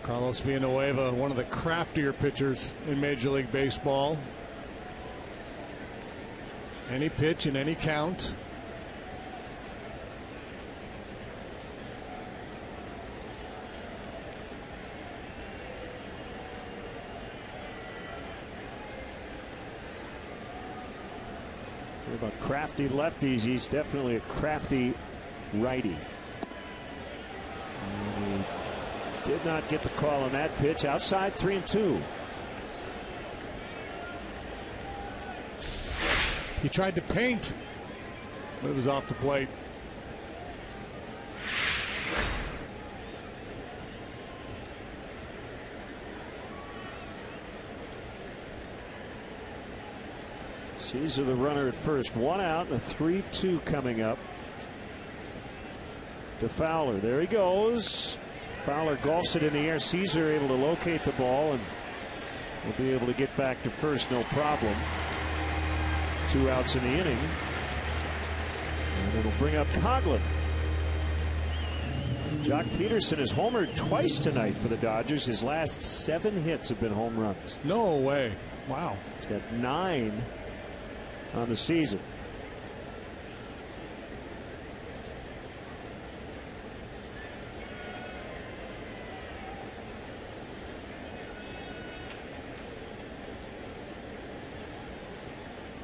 Speaker 2: Carlos Villanueva, one of the craftier pitchers in Major League Baseball. Any pitch in any count.
Speaker 1: What about crafty lefties? He's definitely a crafty righty. Did not get the call on that pitch. Outside 3-2.
Speaker 2: He tried to paint, but it was off the plate.
Speaker 1: Caesar the runner at first. One out and a 3-2 coming up to Fowler. There he goes. Fowler golfs it in the air. Caesar able to locate the ball and will be able to get back to first, no problem. 2 outs in the inning. And it'll bring up Coghlan. Jock Peterson has homered twice tonight for the Dodgers. His last 7 hits have been home runs.
Speaker 2: No way. Wow.
Speaker 1: He's got 9 on the season.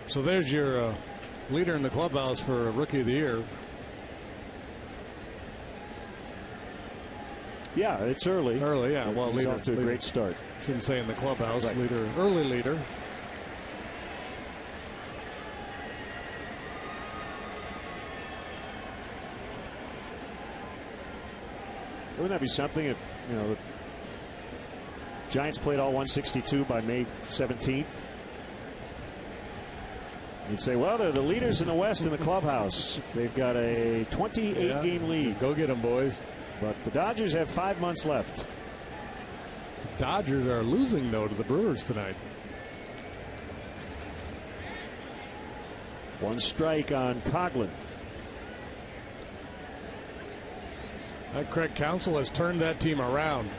Speaker 2: So there's your leader in the clubhouse for Rookie of the Year.
Speaker 1: Yeah, it's early.
Speaker 2: Early, yeah. Well,
Speaker 1: he's
Speaker 2: leader,
Speaker 1: off to a great start.
Speaker 2: Shouldn't say in the clubhouse.
Speaker 1: Right.
Speaker 2: Leader, early leader.
Speaker 1: Wouldn't that be something if, you know, the Giants played all 162 by May 17th? You'd say, well, they're the leaders in the West in the clubhouse. They've got a 28-game lead.
Speaker 2: Go get them, boys.
Speaker 1: But the Dodgers have 5 months left.
Speaker 2: The Dodgers are losing, though, to the Brewers tonight.
Speaker 1: 1 strike on Coghlan.
Speaker 2: That Craig Counsell has turned that team around.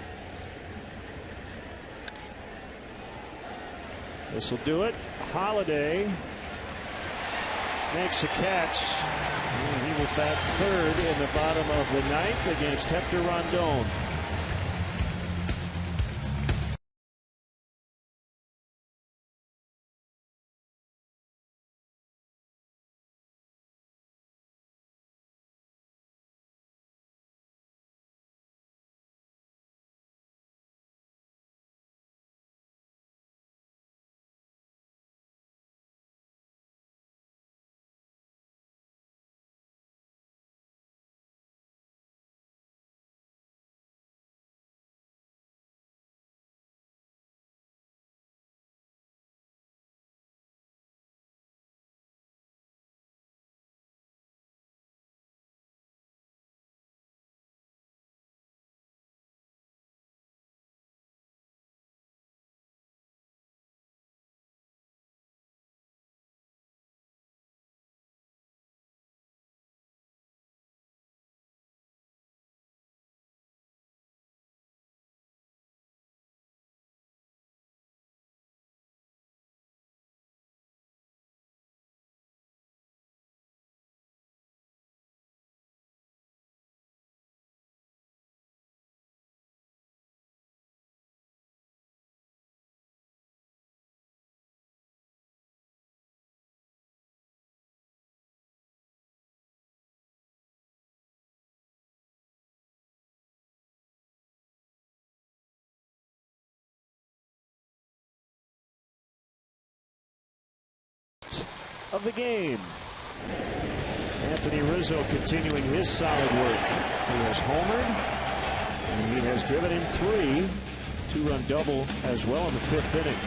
Speaker 1: This will do it. Holiday makes a catch. He will bat third in the bottom of the 9th against Hector Rondon. of the game. Anthony Rizzo continuing his solid work. He has homered, and he has driven in 3. 2-run double as well in the 5th inning.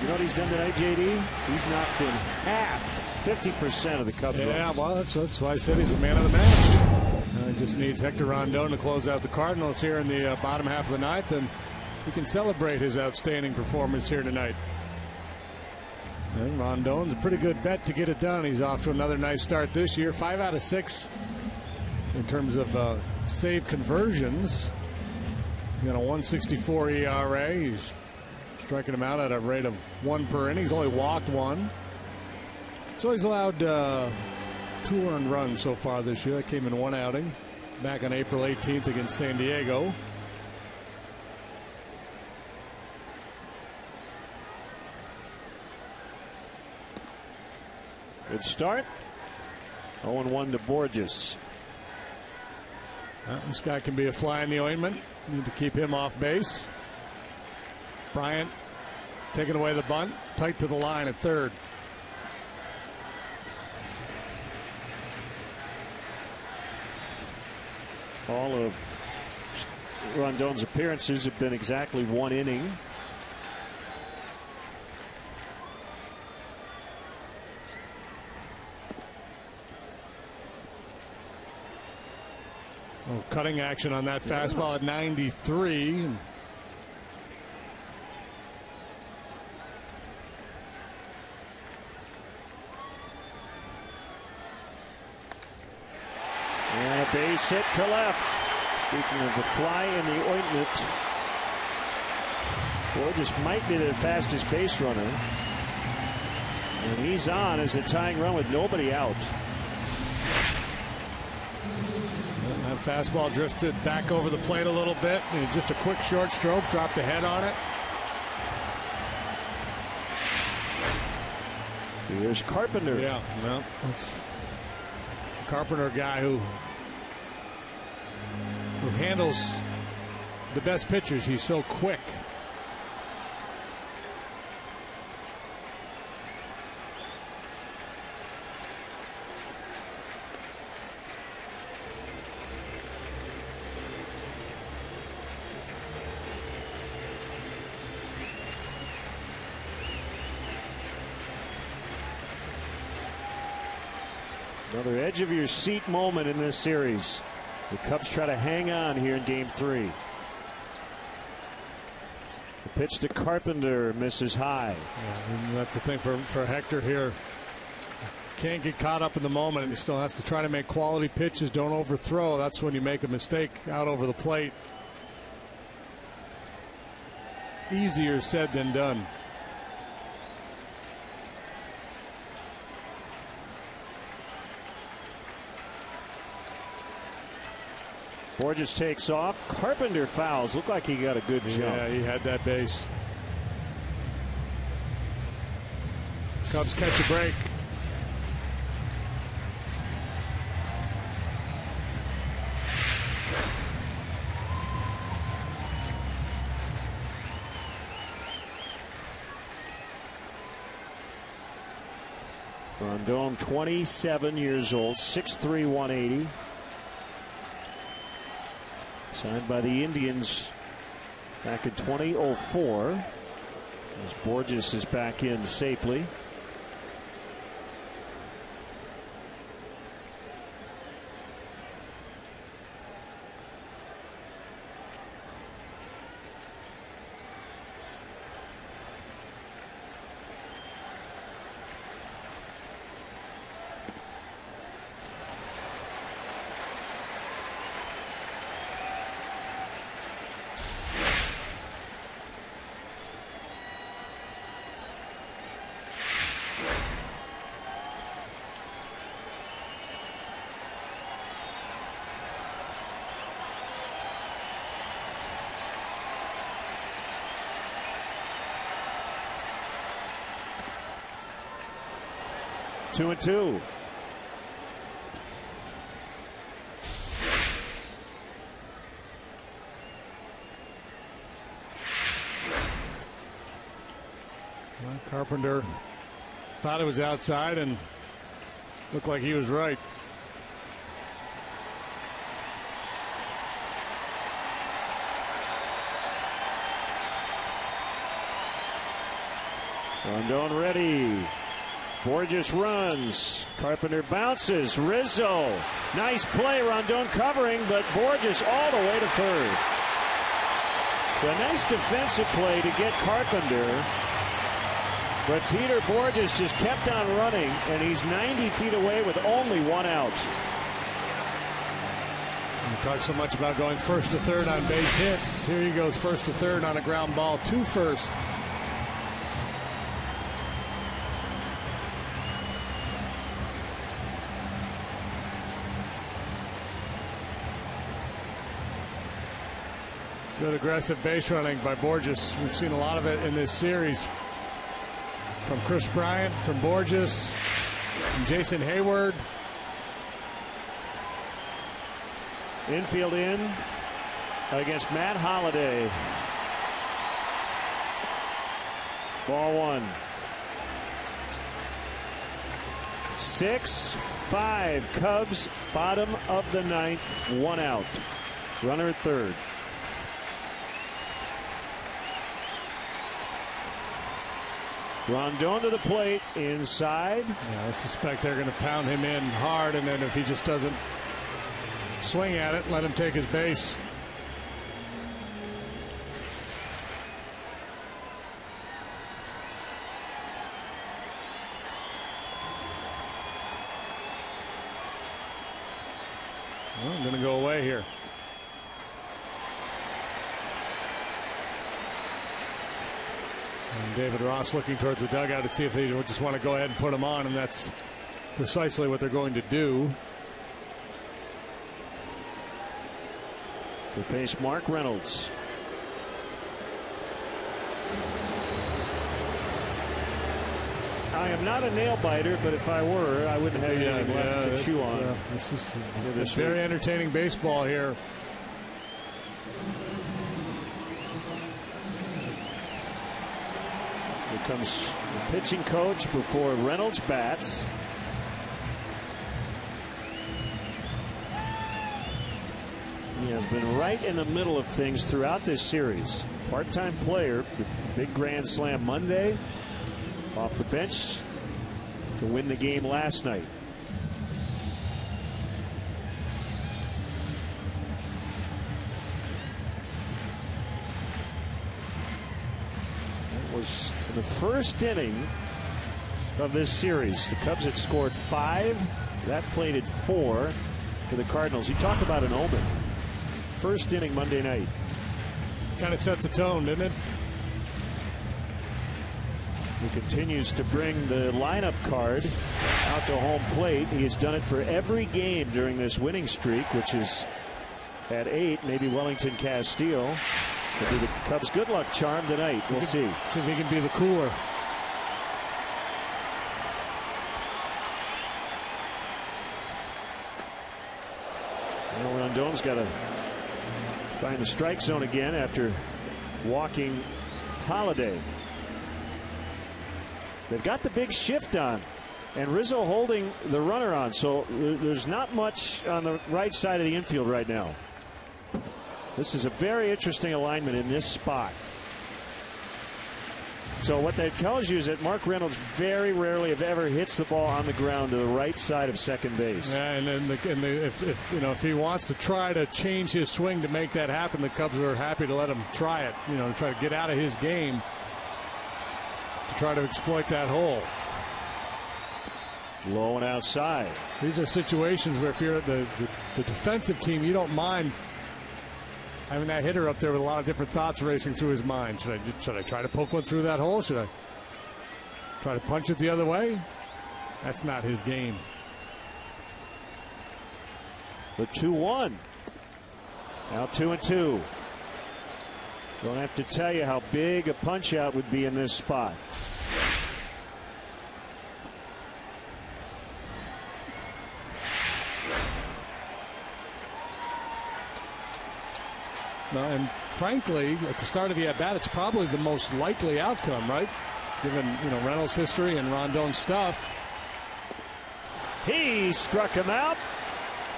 Speaker 1: You know what he's done tonight, JD? He's knocked in half, 50% of the Cubs runs.
Speaker 2: Yeah, well, that's why I said he's the man of the match. He just needs Hector Rondon to close out the Cardinals here in the bottom half of the 9th, and he can celebrate his outstanding performance here tonight. And Rondon's a pretty good bet to get it done. He's off to another nice start this year. 5 out of 6 in terms of save conversions. He's got a 1.64 ERA. He's striking him out at a rate of 1 per inning. He's only walked 1. So he's allowed 2 earned runs so far this year. That came in 1 outing back on April 18th against San Diego.
Speaker 1: Good start. 0-1 to Borges.
Speaker 2: This guy can be a fly in the ointment. Need to keep him off base. Bryant taking away the bunt. Tight to the line at third.
Speaker 1: All of Rondon's appearances have been exactly 1 inning.
Speaker 2: Oh, cutting action on that fastball at 93.
Speaker 1: And a base hit to left. Speaking of the fly in the ointment, Borges might be the fastest base runner. And he's on as a tying run with nobody out.
Speaker 2: That fastball drifted back over the plate a little bit. And just a quick short stroke, dropped the head on it.
Speaker 1: Here's Carpenter.
Speaker 2: Yeah, well, that's Carpenter, guy who handles the best pitchers. He's so quick.
Speaker 1: Another edge of your seat moment in this series. The Cubs try to hang on here in game 3. The pitch to Carpenter misses high.
Speaker 2: Yeah, and that's the thing for Hector here. Can't get caught up in the moment. He still has to try to make quality pitches. Don't overthrow. That's when you make a mistake out over the plate. Easier said than done.
Speaker 1: Borges takes off. Carpenter fouls. Looked like he got a good jump.
Speaker 2: Yeah, he had that base. Cubs catch a break.
Speaker 1: Rondon, 27 years old, 6'3", 180. Signed by the Indians back in 2004. As Borges is back in safely. Two and two.
Speaker 2: Well, Carpenter thought it was outside and looked like he was right.
Speaker 1: Rondon ready. Borges runs. Carpenter bounces. Rizzo. Nice play. Rondon covering, but Borges all the way to third. A nice defensive play to get Carpenter. But Peter Borges just kept on running, and he's 90 feet away with only one out.
Speaker 2: We talk so much about going first to third on base hits. Here he goes first to third on a ground ball to first. Good aggressive base running by Borges. We've seen a lot of it in this series. From Chris Bryant, from Borges, from Jason Hayward.
Speaker 1: Infield in against Matt Holliday. Ball one. 6-5 Cubs, bottom of the ninth, one out. Runner at third. Rondon to the plate, inside.
Speaker 2: Yeah, I suspect they're going to pound him in hard, and then if he just doesn't swing at it, let him take his base. Well, I'm going to go away here. And David Ross looking towards the dugout to see if they just want to go ahead and put him on, and that's precisely what they're going to do.
Speaker 1: To face Mark Reynolds. I am not a nail biter, but if I were, I wouldn't have anything left to chew on.
Speaker 2: This is very entertaining baseball here.
Speaker 1: Here comes the pitching coach before Reynolds bats. He has been right in the middle of things throughout this series. Part-time player, the big grand slam Monday, off the bench to win the game last night. It was in the first inning of this series. The Cubs had scored 5. That plated 4 to the Cardinals. You talk about an omen. First inning Monday night.
Speaker 2: Kind of set the tone, didn't it?
Speaker 1: He continues to bring the lineup card out to home plate. He has done it for every game during this winning streak, which is at 8. Maybe Wellington Castillo will be the Cubs' good luck charm tonight. We'll see.
Speaker 2: See if he can be the cooler.
Speaker 1: Well, Rondon's got to find the strike zone again after walking Holliday. They've got the big shift on, and Rizzo holding the runner on, so there's not much on the right side of the infield right now. This is a very interesting alignment in this spot. So what that tells you is that Mark Reynolds very rarely, if ever, hits the ball on the ground to the right side of second base.
Speaker 2: Yeah, and then if he wants to try to change his swing to make that happen, the Cubs are happy to let him try it. To try to get out of his game, to try to exploit that hole.
Speaker 1: Low and outside.
Speaker 2: These are situations where if you're the defensive team, you don't mind having that hitter up there with a lot of different thoughts racing through his mind. Should I try to poke one through that hole? Should I try to punch it the other way? That's not his game.
Speaker 1: The 2-1. Now 2-2. Don't have to tell you how big a punch out would be in this spot.
Speaker 2: And frankly, at the start of the at-bat, it's probably the most likely outcome, right? given Reynolds' history and Rondon's stuff.
Speaker 1: He struck him out.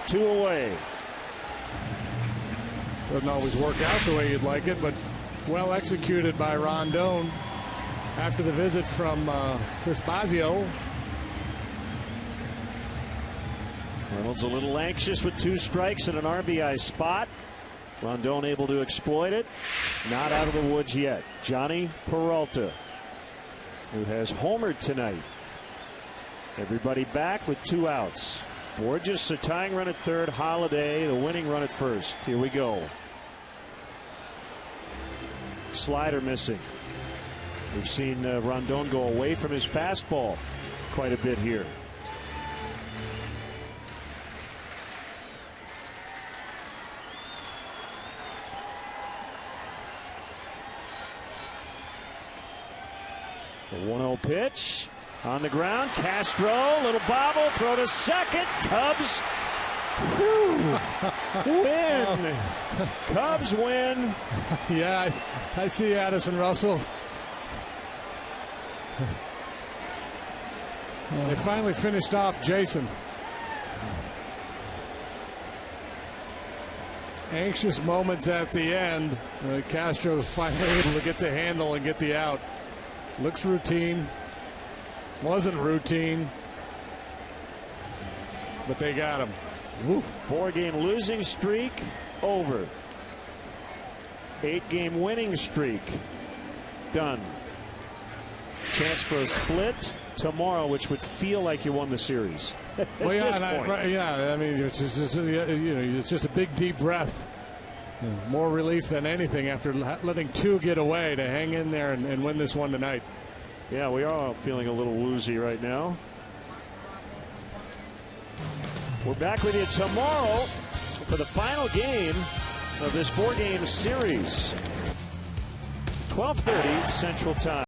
Speaker 1: 2 away.
Speaker 2: Doesn't always work out the way you'd like it, but well executed by Rondon after the visit from Chris Bosio.
Speaker 1: Reynolds a little anxious with 2 strikes and an RBI spot. Rondon able to exploit it. Not out of the woods yet. Johnny Peralta, who has homered tonight. Everybody back with 2 outs. Borges, a tying run at third. Holiday, the winning run at first. Here we go. Slider missing. We've seen Rondon go away from his fastball quite a bit here. The 1-0 pitch on the ground. Castro, little bobble, throw to second. Cubs win. Cubs win.
Speaker 2: Yeah, I see Addison Russell. They finally finished off Jason. Anxious moments at the end. Castro's finally able to get the handle and get the out. Looks routine. Wasn't routine. But they got him.
Speaker 1: Woo. 4-game losing streak over. 8-game winning streak done. Chance for a split tomorrow, which would feel like you won the series.
Speaker 2: Well, yeah, I mean, it's just a big deep breath. More relief than anything after letting 2 get away to hang in there and win this one tonight.
Speaker 1: Yeah, we are all feeling a little woozy right now. We're back with you tomorrow for the final game of this 4-game series. 12:30 Central Time.